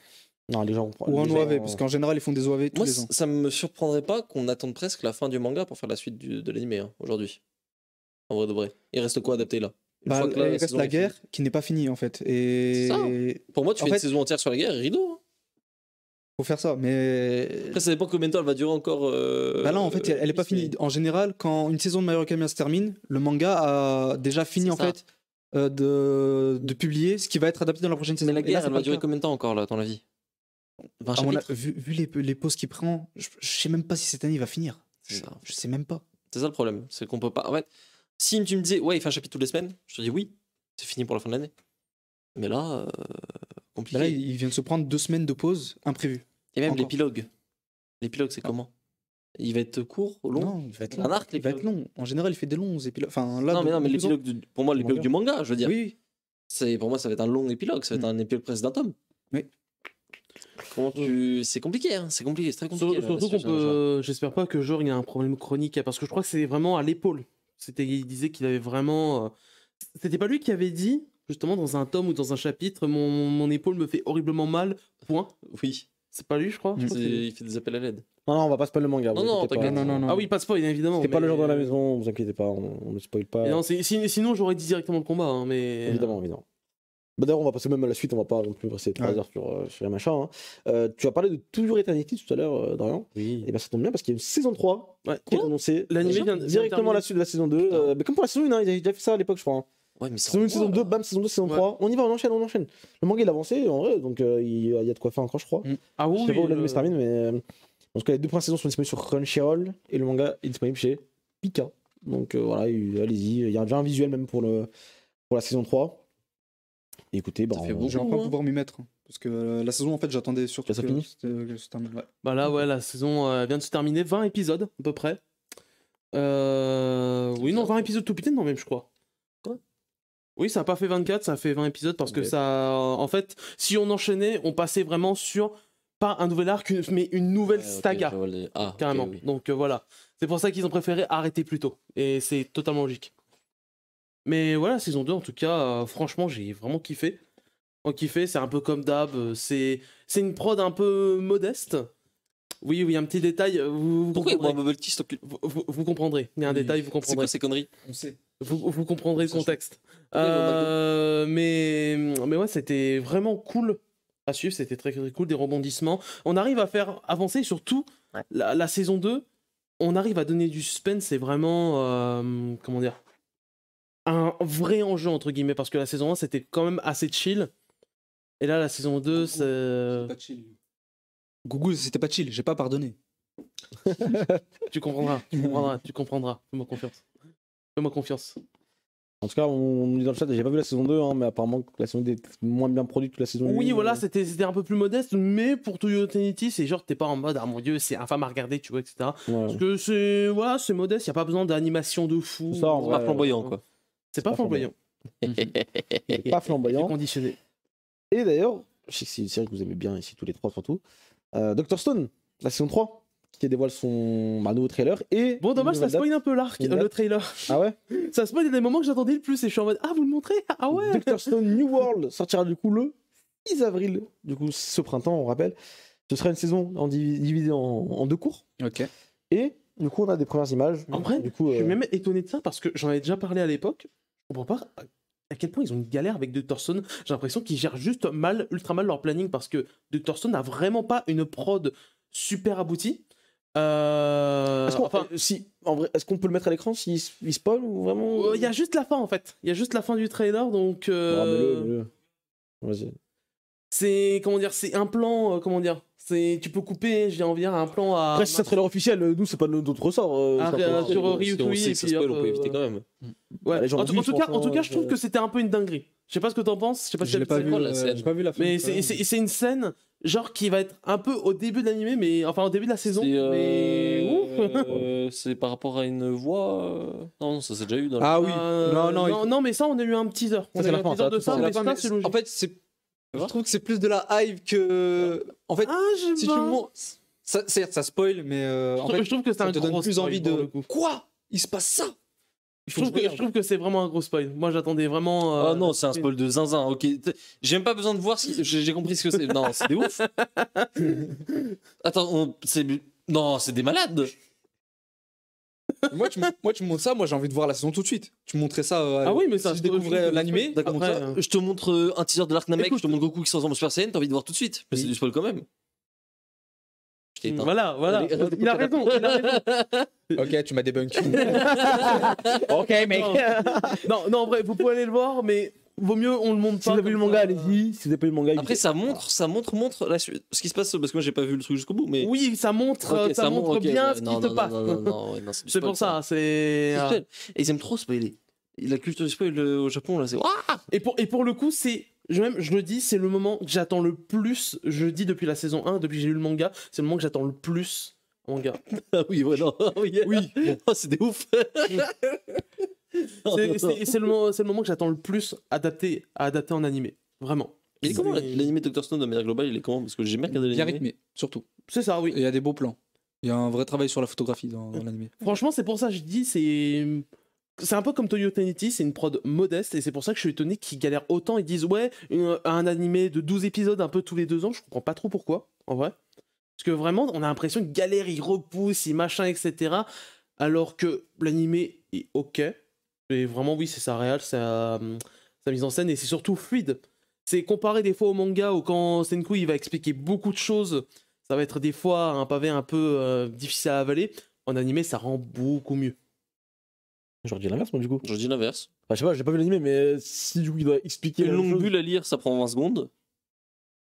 S2: Non, les gens.
S3: Ou en
S2: les gens-
S3: OAV, parce qu'en général, ils font des OAV tous
S4: Moi,
S3: les ans.
S4: ça me surprendrait pas qu'on attende presque la fin du manga pour faire la suite de l'animé hein, aujourd'hui. En vrai de vrai. Il reste quoi à adapter là Une
S3: Bah,
S4: fois que
S3: il reste
S4: saison
S3: la
S4: est finie.
S3: guerre qui n'est pas finie en fait. Et
S4: C'est ça. Pour moi, tu
S3: En
S4: fais
S3: fait-
S4: une saison entière sur la guerre et rideau. hein.
S3: faut faire ça. Mais
S4: Après, ça dépend combien de temps elle va durer encore.
S3: bah là, en fait, elle est pas finie. En général, quand une saison de My Hero Academia se termine, le manga a déjà fini
S4: C'est
S3: en
S4: ça.
S3: fait de publier ce qui va être adapté dans la prochaine saison.
S4: Mais la
S3: Et là,
S4: guerre,
S3: c'est
S4: elle
S3: pas
S4: va
S3: le
S4: durer
S3: cas.
S4: combien de temps encore là, à ton avis 20
S3: À mon
S4: chapitres.
S3: vu les pauses qu'il prend, je sais même pas si cette année il va finir.
S4: C'est ça.
S3: Je sais même pas.
S4: C'est ça le problème, c'est qu'on peut pas. En fait, si tu me disais, ouais, il fait un chapitre toutes les semaines, je te dis oui, c'est fini pour la fin de l'année. Mais là, compliqué.
S3: Bah là, il vient de se prendre 2 semaines de pause imprévues.
S4: Et même
S3: encore.
S4: l'épilogue. L'épilogue, c'est comment? Il va être court, long?
S3: Non, il va être long.
S4: Un arc,
S3: Il va être
S4: l'épilogue?
S3: long. En général, il fait des longs épilogues. Enfin, là,
S4: Non, mais,
S3: de plus en-
S4: l'épilogue, pour moi, l'épilogue
S2: manga.
S4: du manga, je veux dire.
S3: Oui,
S4: Pour moi, ça va être un long épilogue, ça va être un épilogue presque d'un tome.
S3: Oui.
S4: Comment tu. C'est compliqué, hein, c'est compliqué, c'est très compliqué.
S5: Surtout qu'on peut. J'espère pas que genre il a un problème chronique parce que je crois que c'est vraiment à l'épaule. Il disait qu'il avait vraiment. C'était pas lui qui avait dit justement dans un tome ou dans un chapitre mon épaule me fait horriblement mal. Point.
S4: Oui,
S5: C'est pas lui, je crois. Je crois que c'est-
S4: il fait des appels à l'aide.
S2: Non, on va pas spoiler le manga.
S4: Non,
S2: vous
S4: non,
S2: inquiétez
S4: t'inquiète.
S2: pas.
S3: Non.
S5: Ah oui, pas de spoil évidemment.
S2: C'est pas
S5: mais-
S2: le genre de la maison, vous inquiétez pas, on ne spoil pas.
S5: Mais non, sinon j'aurais dit directement le combat, hein, mais.
S2: Évidemment, évidemment. Bah, d'ailleurs, on va passer même à la suite, on va pas non plus passer 3
S3: Ouais.
S2: heures sur les machins. Tu as parlé de Toujours Eternity tout à l'heure, Dorian.
S5: Oui.
S2: Et bien ça tombe bien parce qu'il y a une saison 3
S5: Ouais.
S2: qui est annoncée.
S5: L'animé
S2: Déjà,
S5: vient de
S2: directement
S5: terminer.
S2: à la suite de la saison 2. Mais comme pour la saison 1, hein, ils avaient déjà fait ça à l'époque, je crois. Hein.
S4: Ouais, mais c'est
S2: Saison 1, saison 2, bam, saison 2, saison
S5: Ouais.
S2: 3. On y va, on enchaîne, on enchaîne. Le manga il a avancé en vrai, donc il y a de quoi faire encore, je crois.
S5: Ah oui.
S2: Je sais pas où l'anime
S5: le-
S2: se termine, mais en tout cas, les 2 premières saisons sont disponibles sur Crunchyroll et le manga est disponible chez Pika. Donc voilà, allez-y. Il y a déjà un visuel même pour la saison 3. Et écoutez, bah,
S4: Ça fait
S2: on-
S4: beaucoup.
S3: je vais enfin
S4: hein.
S3: pouvoir m'y mettre. Parce que la saison, en fait, j'attendais surtout
S2: Ça
S3: que
S2: finit
S3: que se termine. Ouais.
S5: Bah là, ouais, la saison vient de se terminer. 20 épisodes, à peu près. Oui, non, 20 épisodes tout pitaine, non, même, je crois.
S4: Ouais.
S5: Oui, ça a pas fait 24, ça a fait 20 épisodes parce que
S2: Ok.
S5: ça. En fait, si on enchaînait, on passait vraiment sur. Pas un nouvel arc, mais une nouvelle
S4: Ouais, ok,
S5: saga.
S4: je vois Ah, ok,
S5: Carrément.
S4: oui.
S5: Donc voilà. C'est pour ça qu'ils ont préféré arrêter plus tôt. Et c'est totalement logique. Mais voilà, saison 2, en tout cas, franchement, j'ai vraiment kiffé. C'est un peu comme d'hab. C'est une prod un peu modeste. Oui, un petit détail. Vous
S4: Pourquoi il boit un
S5: comprendrez.
S4: bubble tea, s'il te plaît?
S5: Vous comprendrez. Il y a un détail, vous
S4: C'est
S5: comprendrez.
S4: quoi ces conneries?
S3: On sait.
S5: Vous comprendrez le
S4: Ça, je-
S5: contexte.
S4: Oui,
S5: Mais ouais, c'était vraiment cool à suivre, c'était très, très cool, des rebondissements. On arrive à faire avancer, surtout
S1: Ouais.
S5: la saison 2, on arrive à donner du suspense, c'est vraiment, comment dire, un vrai enjeu, entre guillemets, parce que la saison 1, c'était quand même assez chill. Et là, la saison 2, c'est...
S3: Pas chill. Gougou, c'était pas chill, j'ai pas pardonné.
S5: Tu comprendras. Fais-moi confiance. Fais-moi confiance.
S2: En tout cas, on dit dans le chat, j'ai pas vu la saison 2, hein, mais apparemment la saison 2 est moins bien produite que la saison 1.
S5: Oui, voilà, c'était un peu plus modeste, mais pour Toyo Eternity, c'est genre, t'es pas en mode, ah mon dieu, c'est infâme à regarder, tu vois, etc. Parce que c'est modeste, y a pas besoin d'animation de fou.
S2: Ça, en
S4: C'est
S2: vrai,
S4: pas flamboyant, quoi.
S5: C'est pas
S2: pas
S5: flamboyant.
S2: pas
S5: C'est
S2: flamboyant.
S5: conditionné.
S2: Et d'ailleurs, je sais que c'est une série que vous aimez bien ici, tous les trois surtout. Dr. Stone, la saison 3, qui dévoile son nouveau trailer. Et
S5: Bon, dommage,
S2: une
S5: ça
S2: nouvelle
S5: spoil un peu l'arc,
S2: Une date.
S5: le trailer.
S2: date. Ah ouais
S5: Ça spoil, il y a des moments que j'attendais le plus et je suis en mode, ah, vous le montrez? Ah ouais.
S2: Dr. Stone New World sortira du coup le 6 avril, du coup ce printemps, on rappelle. Ce sera une saison divisée en 2 cours.
S3: Ok.
S2: Et du coup, on a des premières images.
S5: En vrai,
S2: du coup,
S5: je suis même étonné de ça parce que j'en avais déjà parlé à l'époque. Je comprends pas à quel point ils ont une galère avec Dr. Stone. J'ai l'impression qu'ils gèrent juste mal, ultra mal leur planning parce que Dr. Stone n'a vraiment pas une prod super aboutie.
S2: Est-ce qu'on
S5: Enfin,
S2: en vrai, est-ce qu'on peut le mettre à l'écran s'il il spoil ou vraiment
S5: il y a juste la fin en fait. Il y a juste la fin du trailer donc.
S2: Ah, mets-le. Vas-y.
S5: C'est comment dire, c'est un plan, comment dire, c'est tu peux couper, j'ai envie de dire un plan à
S2: Après, si c'est un trailer officiel, nous, c'est pas notre ressort.
S5: Ah,
S2: c'est un peu-
S5: sur
S4: Si on
S5: Ryutui,
S4: sait
S5: et
S4: que ça
S5: puis
S4: spoil,
S5: hop,
S4: on peut éviter quand même.
S5: Ouais.
S2: Les gens
S5: En,
S2: ont
S5: tout
S2: vu,
S5: en tout cas,
S2: franchement,
S5: je trouve que c'était un peu une dinguerie. Je sais pas ce que t'en penses, je sais pas si
S3: Je l'ai
S5: t'as
S3: pas
S5: vu
S3: vu,
S5: ça.
S4: la scène.
S3: j'ai pas vu la fin.
S5: Mais c'est une scène genre qui va être un peu au début de l'animé, mais enfin au début de la saison.
S4: C'est
S5: Mais ouf.
S4: c'est par rapport à une voix. Non, ça c'est déjà eu dans
S3: Ah oui.
S5: non, mais ça on a eu un teaser. On a
S2: c'est
S5: eu
S2: la
S5: un
S2: fin,
S5: teaser
S2: ça,
S5: de
S2: tout
S5: ça,
S2: ça,
S5: mais
S3: la fin,
S5: ça
S3: mais
S5: c'est logique.
S3: en fait, je trouve que c'est plus de la hype que. En fait,
S5: Ah, je
S3: si tu me montres. Certes, ça spoil, mais en fait,
S5: je trouve que c'est
S3: ça
S5: un
S3: te donne
S5: gros
S3: plus
S5: spoil,
S3: envie
S5: pour
S3: de.
S5: le coup.
S3: Quoi? Il se passe ça? Il
S5: Je trouve que c'est vraiment un gros spoil. Moi j'attendais vraiment.
S4: Ah non, c'est un spoil de zinzin. Ok, j'ai même pas besoin de voir si j'ai compris ce que c'est. Non, c'est des ouf. Attends, non, c'est des malades.
S3: moi, tu me montres ça, moi j'ai envie de voir la saison tout de suite. Tu me montrais ça.
S5: Ah oui, mais ça,
S3: si je
S5: je trouve
S3: découvrais
S5: que-
S3: l'animé.
S4: D'accord, donc
S5: Après,
S4: ça, je te montre un teaser de l'arc Namek,
S5: Écoute.
S4: je te montre Goku qui se transforme en Super Saiyan, t'as envie de voir tout de suite. Mais c'est du spoil quand même. Je t'ai éteint.
S5: Voilà.
S4: Allez,
S5: Il a raison.
S3: Ok, tu m'as débunk.
S2: Ok, mec.
S5: Non, en vrai, vous pouvez aller le voir, mais vaut mieux on le montre
S2: Si
S5: pas.
S2: vous avez vu le
S5: comme
S2: manga,
S5: ça.
S2: allez-y. Si vous n'avez pas vu le manga,
S4: Après,
S2: évitez.
S4: ça montre la suite. Ce qui se passe, parce que moi, j'ai pas vu le truc jusqu'au bout, mais.
S5: Oui, ça montre,
S4: Ok,
S5: ça montre
S4: ok,
S5: bien
S4: ouais,
S5: ce qui
S4: non,
S5: te
S4: non,
S5: passe.
S4: Non, non, ouais, non, c'est du
S5: C'est
S4: spoil,
S5: pour ça, c'est.
S4: C'est spoil. Et ils aiment trop spoiler. La culture du spoil au Japon, là, c'est. Ouah
S5: Et pour le coup, c'est. Je le dis, c'est le moment que j'attends le plus. Je le dis depuis la saison 1, depuis que j'ai lu le manga, c'est le moment que j'attends le plus en manga.
S4: Ah oui, ouais, non. Oui.
S5: Oui.
S4: Oh, c'est des ouf.
S5: C'est le moment que j'attends le plus adapté en animé. Vraiment.
S4: Il est comment
S5: C'est-
S4: l'animé Dr. Stone de manière globale? Il est comment? Parce que j'ai jamais regardé
S3: Bien
S4: l'animé.
S3: rythmé, surtout.
S5: C'est ça,
S3: Et
S5: oui.
S3: il y a des beaux plans. Il y a un vrai travail sur la photographie dans l'animé.
S5: Franchement, c'est pour ça que je dis, c'est un peu comme Toyo Tenity, c'est une prod modeste et c'est pour ça que je suis étonné qu'ils galèrent autant. Ils disent, ouais, un animé de 12 épisodes un peu tous les 2 ans, je comprends pas trop pourquoi, en vrai. Parce que vraiment, on a l'impression qu'ils galèrent, ils repoussent, ils machin, etc. Alors que l'animé est ok. Et vraiment, oui, c'est sa réal, sa mise en scène et c'est surtout fluide. C'est comparé des fois au manga où quand Senku il va expliquer beaucoup de choses, ça va être des fois un pavé un peu difficile à avaler. En animé, ça rend beaucoup mieux.
S2: J'aurais dit l'inverse, moi, du coup.
S4: Je dis l'inverse.
S2: Enfin, je sais pas, j'ai pas vu l'animé, mais si du coup il doit expliquer.
S4: Une
S2: la même
S4: longue
S2: chose-
S4: bulle à lire, ça prend 20 secondes.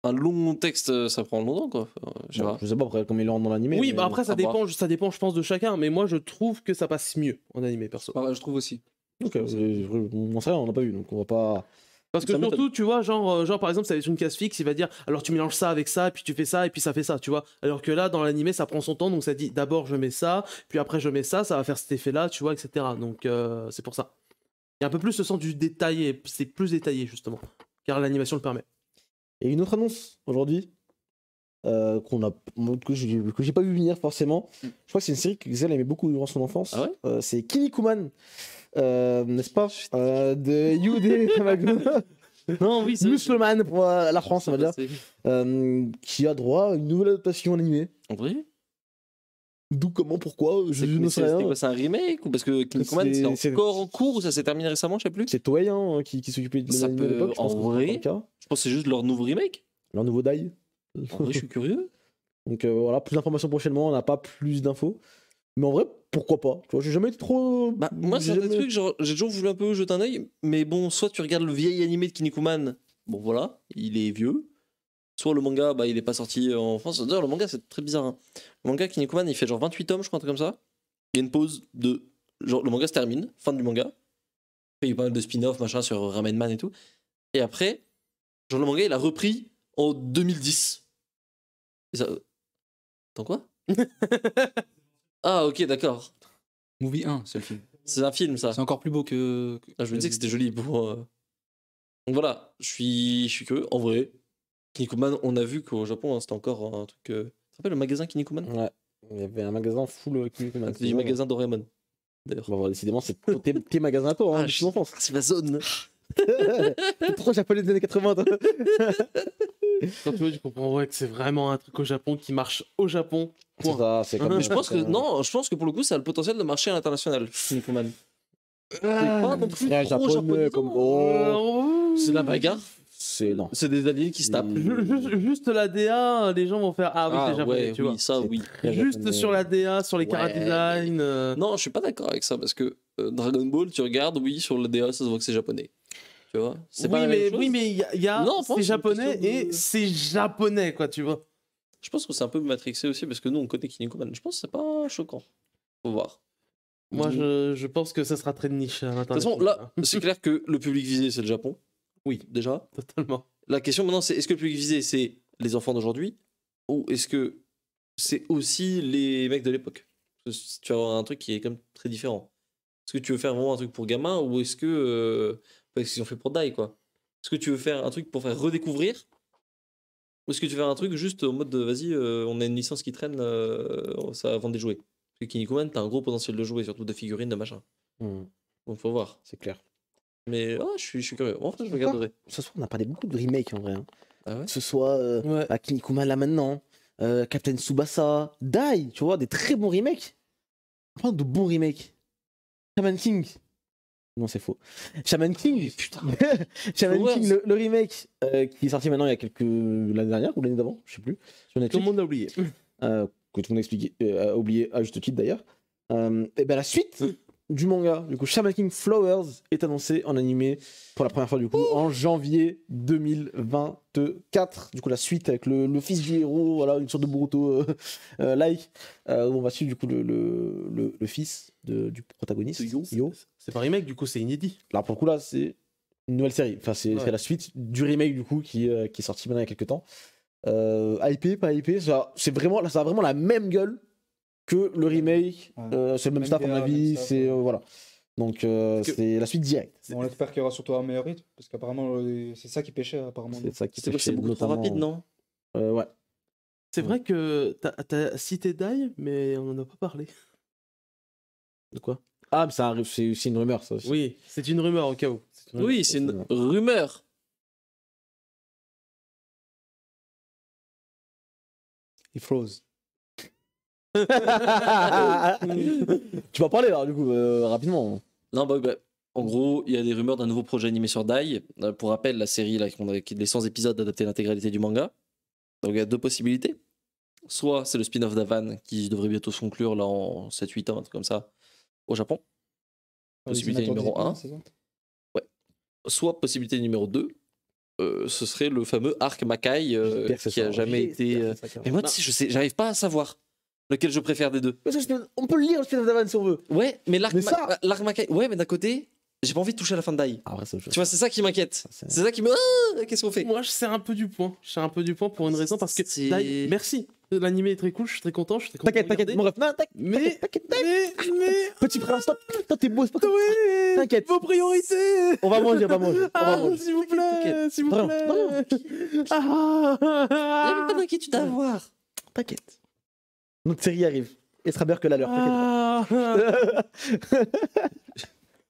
S4: Un long texte, ça prend longtemps, quoi. Je sais
S2: Bon,
S4: pas.
S2: je sais pas après comment il rentre dans l'animé.
S5: Oui,
S2: mais-
S5: bah après, ça
S4: à voir.
S5: dépend, je pense, de chacun. Mais moi, je trouve que ça passe mieux en animé, perso.
S3: Pareil, je trouve aussi.
S2: Ok, on sait rien, on n'a pas vu, donc on va pas.
S5: Parce que
S4: Ça m'étonne.
S5: surtout, tu vois, genre par exemple, ça va être une case fixe, il va dire, alors tu mélanges ça avec ça, et puis tu fais ça, et puis ça fait ça, tu vois. Alors que là, dans l'animé, ça prend son temps, donc ça dit, d'abord je mets ça, puis après je mets ça va faire cet effet-là, tu vois, etc. Donc c'est pour ça. Il y a un peu plus ce sens du détail, c'est plus détaillé, justement. Car l'animation le permet.
S2: Et une autre annonce aujourd'hui que j'ai pas vu venir forcément. Je crois que c'est une série que Xel aimait beaucoup durant son enfance.
S4: Ah ouais
S2: C'est Kinnikuman, n'est-ce pas de Yude Tamaguna,
S4: Non, oui,
S2: Muscleman pour la France, on va dire, qui a droit à une nouvelle adaptation animée.
S4: En vrai?
S2: D'où, comment, pourquoi, je ne sais
S4: C'était
S2: rien.
S4: quoi? C'est un remake? Ou parce que Kinnikuman,
S2: C'est-
S4: c'est encore en cours ou ça s'est terminé récemment? Je sais plus.
S2: C'est Toei hein, qui s'occupait de
S4: Ça
S2: l'anime à
S4: peut-
S2: l'époque, je pense
S4: en
S2: que c'est
S4: vrai
S2: pas le cas.
S4: Je pense que c'est juste leur nouveau remake.
S2: Leur nouveau Dai.
S4: En vrai, je suis curieux.
S2: Donc voilà, plus d'informations prochainement, on n'a pas plus d'infos. Mais en vrai, pourquoi pas? Tu vois, j'ai jamais été trop.
S4: Bah, moi, c'est un
S2: j'ai
S4: des
S2: jamais-
S4: trucs, genre, j'ai toujours voulu un peu jeter un œil, mais bon, soit tu regardes le vieil animé de Kinnikuman, bon voilà, il est vieux. Soit le manga, bah, il est pas sorti en France. D'ailleurs, le manga, c'est très bizarre. Hein. Le manga Kinnikuman, il fait genre 28 tomes, je crois, un truc comme ça. Il y a une pause de. Genre, le manga se termine, fin du manga. Après, il y a pas mal de spin-off, machin, sur Ramen Man et tout. Et après, genre, le manga, il a repris en 2010. Et ça. Attends, quoi? Ah, ok, d'accord.
S3: Movie 1, c'est le film.
S4: C'est un film, ça.
S3: C'est encore plus beau que.
S4: Ah, je me disais que c'était joli pour. Donc voilà, je suis curieux. En vrai, Kinnikuman, on a vu qu'au Japon, hein, c'était encore un truc. Tu te rappelles le magasin Kinnikuman?
S2: Ouais, il y avait un magasin full Kinnikuman.
S4: C'est du magasin Doraemon, d'ailleurs.
S2: Bon, voilà, décidément, c'est tes magasins à toi, hein, depuis ton enfance.
S4: c'est ma zone.
S2: T'es trop japonais des années 80, toi.
S5: Quand tu vois, tu comprends ouais, que c'est vraiment un truc au Japon qui marche au Japon.
S2: C'est
S5: Point.
S2: ça, c'est comme.
S4: Mais je pense que non, je pense que pour le coup, ça a le potentiel de marcher à l'international. Kinnikuman. C'est pas non plus
S2: Très
S4: trop japonais.
S2: comme. Oh,
S4: C'est la bagarre.
S2: c'est. Non.
S4: C'est des aliens qui se tapent.
S5: Juste la DA, les gens vont faire ah oui, c'est japonais,
S4: ouais,
S5: tu
S4: oui,
S5: vois.
S4: ça
S2: C'est
S4: oui.
S2: très
S5: Juste
S2: japonais.
S5: sur la DA, sur les
S4: Ouais,
S5: chara-design.
S4: Non, je suis pas d'accord avec ça parce que Dragon Ball, tu regardes, oui, sur le DA, ça se voit que c'est japonais. Tu vois? C'est pas la même chose.
S5: Oui, mais il y a
S4: Non, je pense
S5: c'est
S4: que c'est une
S5: japonais
S4: question de-
S5: et c'est japonais, quoi, tu vois.
S4: Je pense que c'est un peu matrixé aussi parce que nous on connaît Kinnikuman. Je pense que c'est pas choquant. Faut voir.
S5: Moi,
S4: De
S5: je pense que ça sera très niche à
S4: toute
S5: l'international.
S4: façon, là, c'est clair que le public visé c'est le Japon. Oui, déjà.
S5: Totalement.
S4: La question maintenant c'est est-ce que le public visé c'est les enfants d'aujourd'hui ou est-ce que c'est aussi les mecs de l'époque? Parce que tu vas avoir un truc qui est quand même très différent. Est-ce que tu veux faire vraiment un truc pour gamins ou est-ce que parce qu'ils ont fait pour Die quoi? Est-ce que tu veux faire un truc pour faire redécouvrir ou est-ce que tu veux faire un truc juste en mode de vas-y, on a une licence qui traîne, ça va vendre des jouets? Parce que Kinnikuman, t'as un gros potentiel de jouets, surtout de figurines, de machin. Donc faut voir.
S2: C'est clair.
S4: Mais je suis curieux. En fait, je regarderai.
S2: Ce soir, on a parlé beaucoup de remakes en vrai. Hein.
S4: Ah ouais?
S2: Que ce soit
S5: Ouais.
S2: Kinnikuman là maintenant, Captain Tsubasa, Dai, tu vois, des très bons remakes. On parle de bons remakes. Shaman King. Non, c'est faux. Shaman King.
S4: Putain.
S2: Shaman
S4: Flowers.
S2: King, le remake qui est sorti maintenant il y a l'année dernière ou l'année d'avant, je sais plus. Sur
S5: Tout le
S2: Netflix.
S5: monde a oublié.
S2: Que tout le monde a oublié à juste titre d'ailleurs. Et ben la suite du manga, du coup, Shaman King Flowers est annoncé en animé pour la première fois, du coup, en janvier 2024. Du coup, la suite avec le fils du héros, voilà, une sorte de Boruto like. Où on va suivre, du coup, le fils du protagoniste, Yo.
S5: C'est pas un remake, du coup, c'est inédit.
S2: Là, pour le coup, là, c'est une nouvelle série. Enfin, c'est
S5: Ouais.
S2: la suite du remake, du coup, qui est sorti maintenant il y a quelques temps. Hypé, pas hypé, ça a vraiment la même gueule que le remake.
S3: Ouais.
S2: C'est le même
S3: Même
S2: staff, à mon
S3: DA,
S2: avis.
S3: même staff,
S2: C'est
S3: ouais.
S2: voilà. Donc,
S5: que-
S2: c'est la suite directe.
S3: On espère qu'il y aura surtout un meilleur rythme, parce qu'apparemment, c'est ça qui pêchait, apparemment.
S2: C'est ça qui
S4: C'est
S2: fait
S4: beaucoup trop rapide, non?
S2: Ouais.
S5: C'est vrai que t'as cité Dai, mais on en a pas parlé.
S2: De quoi? Ah, mais ça arrive, c'est une rumeur, ça aussi.
S5: Oui, c'est une rumeur au cas où. C'est une rumeur.
S4: Oui, c'est une rumeur.
S3: Il froze.
S2: Tu vas parler là, du coup, rapidement.
S4: Non, bah, en gros, il y a des rumeurs d'un nouveau projet animé sur Dai. Pour rappel, la série là, qui est les 100 épisodes adaptés l'intégralité du manga. Donc il y a deux possibilités. Soit c'est le spin-off d'Avan qui devrait bientôt se conclure là en 7-8 ans, un truc comme ça, au Japon. Possibilité numéro 1. Soit possibilité numéro 2, ce serait le fameux arc Makai
S2: J'espère que ça
S4: qui a
S2: sera-
S4: jamais été.
S2: j'espère que ça sera-
S4: Mais moi, tu sais, je sais, j'arrive pas à savoir lequel je préfère des deux.
S2: Parce que on peut le lire, le spin-off d'Avan, si on veut.
S4: Ouais, mais
S2: Mais ça-
S4: l'arc Makai. Ouais, mais d'un côté, j'ai pas envie de toucher à la fin de Dai.
S2: Ah, ouais, ça,
S4: Tu vois, c'est ça qui m'inquiète.
S2: c'est-
S4: C'est ça qui me. Ah, qu'est-ce qu'on fait?
S5: Moi, je serre un peu du point. Je serre un peu du point pour une raison parce que
S4: C'est-
S5: Dai, merci. L'animé est très cool, je suis très content. Je suis très content
S2: T'inquiète,
S5: de
S2: t'inquiète,
S5: regarder.
S2: mon ref. Non,
S5: Mais,
S2: t'inquiète.
S5: mais,
S2: Petit frère, stop. Toi, t'es beau, c'est pas comme
S5: oui,
S2: T'inquiète.
S5: vos priorités.
S2: On va manger, on va manger.
S5: Ah, s'il vous plaît,
S4: t'inquiète.
S5: s'il vous
S2: Non,
S5: plaît.
S2: non.
S5: Ah,
S4: Il y a même pas d'inquiétude à avoir.
S2: T'inquiète. Notre série arrive. Elle sera meilleure que la leur. T'inquiète
S5: ah.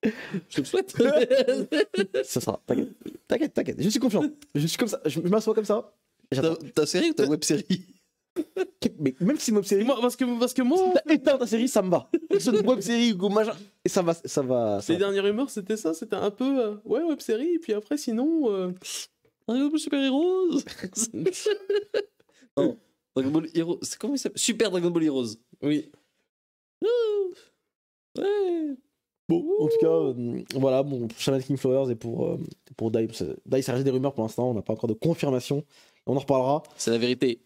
S4: Je te le souhaite.
S2: pas. Ça sera. T'inquiète. Je suis confiant. Je suis comme ça. Je m'assois comme ça. Et j'attends.
S4: Ta série ou ta web série?
S2: Mais même si mob série,
S5: Moi, parce que moi,
S2: t'as éteint ta série, ça me va. C'est une web série ou machin. Et ça va.
S5: les dernières rumeurs, c'était ça. C'était un peu, ouais, web série. Et puis après, sinon,
S4: Dragon Ball Super Heroes. Non, Dragon Ball Heroes. C'est comment il s'appelle? Super Dragon Ball Heroes.
S5: oui.
S4: Ouais.
S2: Bon, en tout cas, voilà, bon, pour Shaman King Flowers et pour Dai. Dai, ça reste des rumeurs pour l'instant. On n'a pas encore de confirmation. On en reparlera.
S4: C'est la vérité.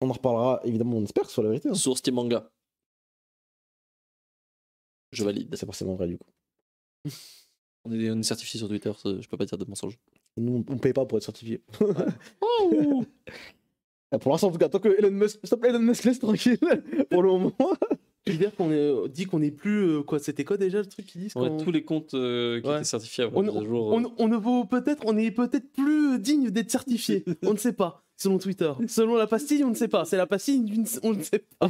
S2: On en reparlera, évidemment, on espère que ce soit la vérité. Hein.
S4: Source Team Manga. Je valide.
S2: C'est forcément vrai, du coup.
S4: On est certifié sur Twitter, je peux pas dire de mensonge.
S2: Et nous, on paye pas pour être certifié. Pour l'instant, en tout cas, tant que Elon Musk, stop, Elon Musk, laisse tranquille pour le moment.
S5: Tu veux dire qu'on est, dit qu'on est plus, quoi, c'était quoi déjà le truc qu'ils disent
S4: Ouais,
S5: quand-
S4: tous les comptes qui
S5: Ouais.
S4: étaient certifiés avant
S5: on,
S4: la mise à jour.
S5: on ne vaut peut-être, on est peut-être plus digne d'être certifié. On ne sait pas, selon Twitter. Selon la pastille, on ne sait pas. C'est la pastille, on ne sait pas.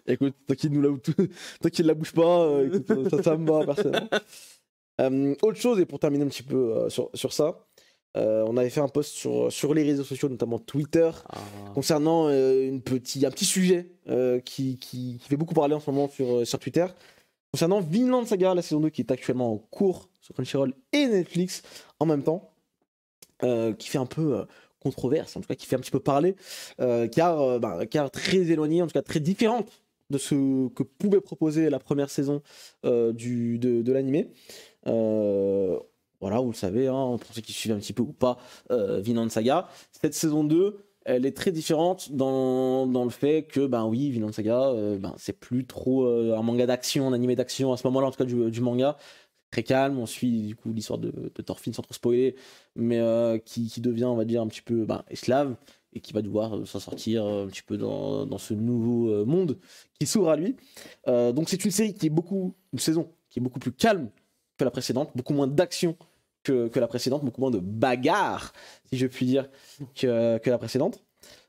S2: Écoute, tant qu'il la bouge pas, écoute, ça me va, personne. Autre chose, et pour terminer un petit peu sur ça, on avait fait un post sur les réseaux sociaux, notamment Twitter, concernant un petit sujet qui fait beaucoup parler en ce moment sur Twitter, concernant Vinland Saga, la saison 2 qui est actuellement en cours sur Crunchyroll et Netflix en même temps, qui fait un peu controverse, en tout cas qui fait un petit peu parler, car très éloignée, en tout cas très différente de ce que pouvait proposer la première saison de l'animé. Voilà, vous le savez, hein, pour ceux qui suivent un petit peu ou pas Vinland Saga, cette saison 2, elle est très différente dans le fait que, ben oui, Vinland Saga, c'est plus trop un manga d'action, un animé d'action à ce moment-là, en tout cas du manga. Très calme, on suit du coup l'histoire de Thorfinn sans trop spoiler, mais qui devient, on va dire, un petit peu esclave et qui va devoir s'en sortir un petit peu dans ce nouveau monde qui s'ouvre à lui. Donc c'est une série une saison qui est beaucoup plus calme que la précédente, beaucoup moins d'action que la précédente, beaucoup moins de bagarre, si je puis dire, que la précédente.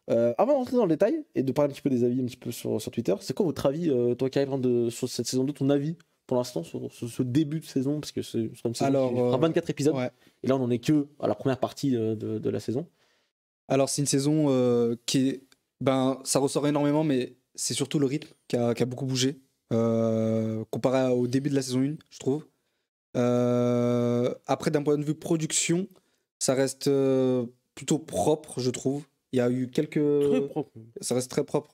S2: Avant d'entrer dans le détail et de parler un petit peu des avis un petit peu sur Twitter, c'est quoi votre avis, toi qui arrives sur cette saison 2, ton avis pour l'instant sur ce début de saison, parce que c'est une saison
S3: Alors,
S2: qui fera 24 épisodes,
S3: Ouais.
S2: et là on en est que à la première partie de la saison.
S3: Alors, c'est une saison qui est. Ben, ça ressort énormément, mais c'est surtout le rythme qui a beaucoup bougé comparé au début de la saison 1, je trouve. Après, d'un point de vue production, ça reste plutôt propre, je trouve. Il y a eu quelques.
S5: Très propre.
S3: Ça reste très propre.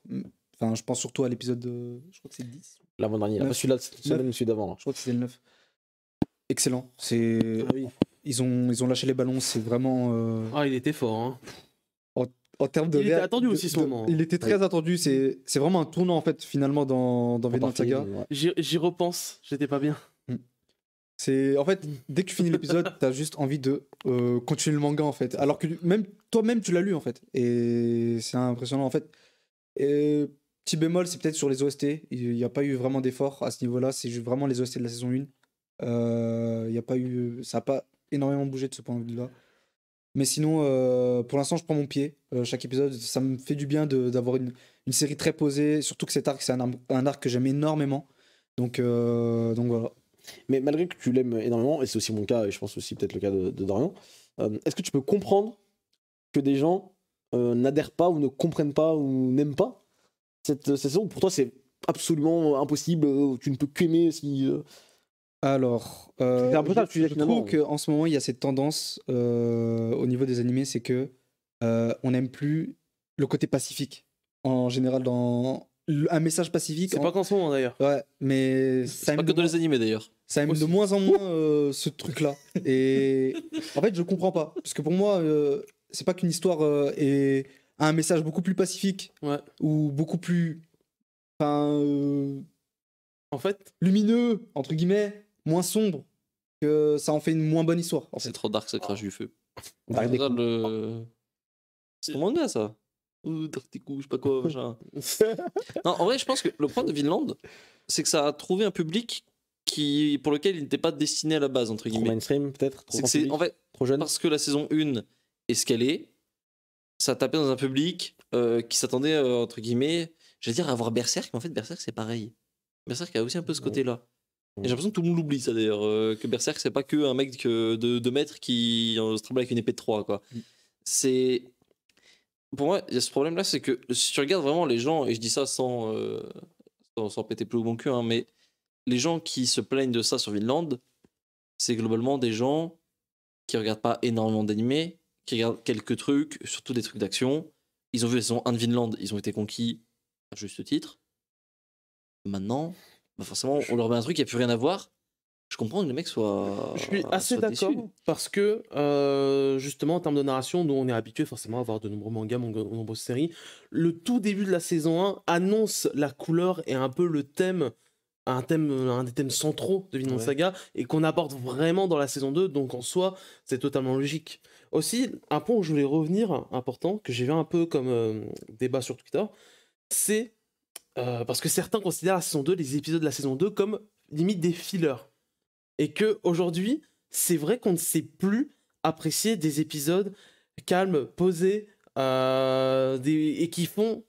S3: Enfin, je pense surtout à l'épisode. Je crois que c'est 10.
S2: L'avant-dernier,
S3: Neuf.
S2: pas celui-là cette semaine, mais celui d'avant.
S3: Je crois que c'était le 9. Excellent. Ils ont lâché les ballons, c'est vraiment.
S5: Ah, il était fort. Hein.
S3: En termes de.
S5: Il était attendu aussi, ce moment.
S3: Il était très attendu. C'est vraiment un tournant, en fait, finalement, dans Vinland Saga.
S5: J'y repense, j'étais pas bien.
S3: En fait, dès que tu finis l'épisode, t'as juste envie de continuer le manga, en fait. Alors que même toi-même, tu l'as lu, en fait. Et c'est impressionnant, en fait. Et, petit bémol, c'est peut-être sur les OST. Il n'y a pas eu vraiment d'effort à ce niveau-là. C'est juste vraiment les OST de la saison 1. Il y a pas eu, ça n'a pas énormément bougé de ce point de vue-là. Mais sinon, pour l'instant, je prends mon pied. Chaque épisode, ça me fait du bien d'avoir une série très posée. Surtout que cet arc, c'est un arc que j'aime énormément. Donc voilà.
S2: Mais malgré que tu l'aimes énormément, et c'est aussi mon cas, et je pense aussi peut-être le cas de Dorian, est-ce que tu peux comprendre que des gens n'adhèrent pas ou ne comprennent pas ou n'aiment pas cette saison? Pour toi, c'est absolument impossible, tu ne peux qu'aimer si...
S3: Alors,
S2: C'est un peu ça le sujet,
S3: je
S2: finalement.
S3: trouve qu'en ce moment, il y a cette tendance au niveau des animés, c'est que on n'aime plus le côté pacifique. En général, dans un message pacifique.
S5: C'est pas qu'en ce moment d'ailleurs.
S3: Ouais, mais ça
S4: C'est pas
S3: aime
S4: que
S3: de
S4: dans
S3: moins-
S4: les animés d'ailleurs.
S3: ça aime de
S5: Aussi.
S3: moins en moins ce truc-là. Et en fait, je comprends pas. Parce que pour moi, c'est pas qu'une histoire a un message beaucoup plus pacifique
S5: Ouais.
S3: ou beaucoup plus enfin,
S5: En fait,
S3: lumineux, entre guillemets, moins sombre, que ça en fait une moins bonne histoire. En
S4: C'est
S3: fait.
S4: trop dark, ça crache du feu.
S2: Dark
S4: C'est ça,
S2: Deku.
S4: C'est ton manga ça. Ou Dark Deku, je sais pas quoi, machin. Non, en vrai, je pense que le problème de Vinland, c'est que ça a trouvé un public pour lequel il n'était pas destiné à la base, entre
S2: Trop
S4: guillemets.
S2: mainstream, peut-être? Trop
S4: C'est que
S2: grand public,
S4: en fait,
S2: trop jeune?
S4: parce que la saison 1 est ce qu'elle est, ça tapait dans un public qui s'attendait, entre guillemets, j'allais dire à voir Berserk, mais en fait, Berserk c'est pareil. Berserk a aussi un peu ce côté-là. Et j'ai l'impression que tout le monde l'oublie, ça d'ailleurs, que Berserk c'est pas que un mec de 2 mètres qui se travaille avec une épée de 3, quoi. C'est. Pour moi, il y a ce problème-là, c'est que si tu regardes vraiment les gens, et je dis ça sans péter plus au bon cul, hein, mais les gens qui se plaignent de ça sur Vinland, c'est globalement des gens qui regardent pas énormément d'animés, qui regardent quelques trucs, surtout des trucs d'action. Ils ont vu la saison 1 de Vinland, ils ont été conquis à juste titre. Maintenant, bah forcément, on leur met un truc qui a plus rien à voir. Je comprends que les mecs soient.
S5: je suis assez
S4: soient
S5: d'accord
S4: déçus.
S5: parce que justement en termes de narration, nous on est habitué forcément à voir de nombreux mangas, de nombreuses séries. Le tout début de la saison 1 annonce la couleur et un peu le thème, un des thèmes centraux de Vinland
S2: Ouais.
S5: Saga et qu'on aborde vraiment dans la saison 2, donc en soi c'est totalement logique. Aussi, un point où je voulais revenir, important, que j'ai vu un peu comme débat sur Twitter, c'est parce que certains considèrent la saison 2, les épisodes de la saison 2 comme limite des fillers. Et que aujourd'hui, c'est vrai qu'on ne sait plus apprécier des épisodes calmes, posés, et qui font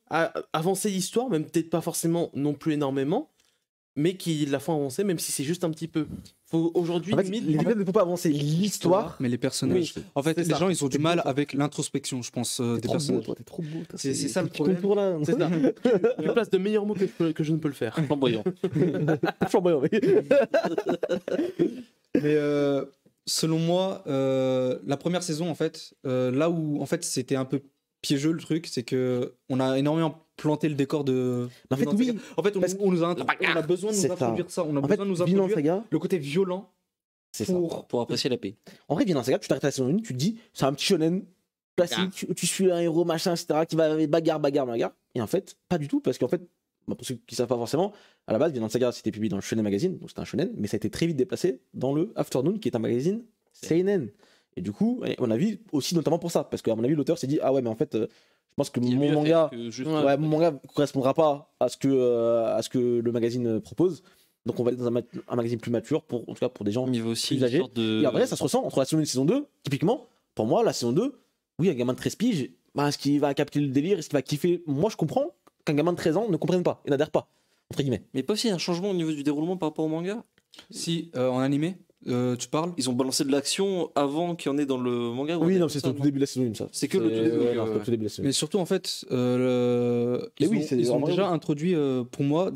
S5: avancer l'histoire, même peut-être pas forcément non plus énormément, mais qui la font avancer, même si c'est juste un petit peu. Faut aujourd'hui
S2: En fait,
S5: limite.
S2: les épisodes ne faut pas avancer l'histoire.
S3: Mais les personnages. En fait,
S5: c'est
S3: les
S5: ça.
S3: gens, ils ont du
S2: C'est
S3: mal
S2: beau, ça.
S3: avec l'introspection, je pense, des
S2: T'es trop beau,
S3: personnages.
S2: toi, t'es trop beau. toi,
S3: C'est ça, le
S2: petit
S3: problème.
S2: contour, là.
S5: C'est ça. Tu places de meilleurs mots que je ne peux le faire.
S4: Flamboyant.
S2: Flamboyant, oui.
S3: Mais selon moi, la première saison, en fait, là où en fait c'était un peu piégeux le truc, c'est que on a énormément planté le décor de.
S2: En fait,
S3: Vinland
S2: oui.
S3: Saga. En fait, on nous a on a besoin de nous
S2: C'est ça.
S3: introduire ça. On a
S2: En fait,
S3: besoin de nous
S2: Vinland
S3: introduire
S2: Saga,
S3: le côté violent
S2: c'est ça.
S4: Pour apprécier la paix.
S2: En vrai, Vinland Saga, tu t'arrêtes à la saison 1, tu te dis, c'est un petit shonen classique, tu suis un héros, machin, etc., qui va bagarre. Et en fait, pas du tout, parce qu'en fait, bah, pour ceux qui savent pas forcément, à la base, Vinland Saga, c'était publié dans le Shonen Magazine, donc c'était un shonen, mais ça a été très vite déplacé dans le Afternoon, qui est un magazine seinen. Et du coup, à mon avis, aussi notamment pour ça, parce qu'à mon avis, l'auteur s'est dit, ah ouais, mais en fait, je pense que
S4: Il y a
S2: mon
S4: mieux à
S2: manga,
S4: faire que juste-
S2: ouais, mon manga correspondra pas à ce que le magazine propose. Donc on va aller dans un magazine plus mature, en tout cas pour des gens.
S4: Il y avait aussi
S2: plus
S4: une
S2: âgés.
S4: sorte de.
S2: Et en vrai, ça se ressent entre la saison 1 et la saison 2. Typiquement, pour moi, la saison 2, oui, un gamin de 13 piges, bah, est-ce qu'il va capter le délire, est-ce qu'il va kiffer? Moi, je comprends qu'un gamin de 13 ans ne comprenne pas et n'adhère pas, entre guillemets.
S4: Mais pas aussi un changement au niveau du déroulement par rapport au manga.
S3: Si en animé, tu parles.
S4: Ils ont balancé de l'action avant qu'il y en ait dans le manga. ou
S2: Oui,
S4: un
S2: non,
S4: truc
S2: c'est
S4: comme
S2: au
S4: ça,
S2: tout début de la saison 1, ça.
S4: C'est que le tout début,
S2: ouais, non,
S4: ouais.
S2: c'est au tout début de la saison 1.
S3: Mais surtout, en fait,
S2: Mais oui,
S3: ils
S2: en
S3: ont
S2: vrai,
S3: déjà
S2: oui.
S3: introduit, pour moi,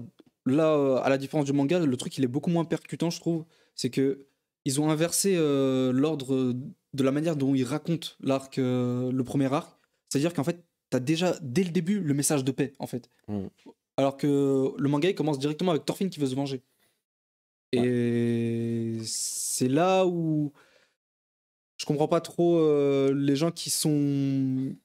S3: là, à la différence du manga, le truc, il est beaucoup moins percutant, je trouve. C'est que ils ont inversé l'ordre de la manière dont ils racontent l'arc, le premier arc. C'est-à-dire qu'en fait, t'as déjà, dès le début, le message de paix, en fait.
S2: Mm.
S3: Alors que le manga il commence directement avec Thorfinn qui veut se venger. Et c'est là où je comprends pas trop les gens qui se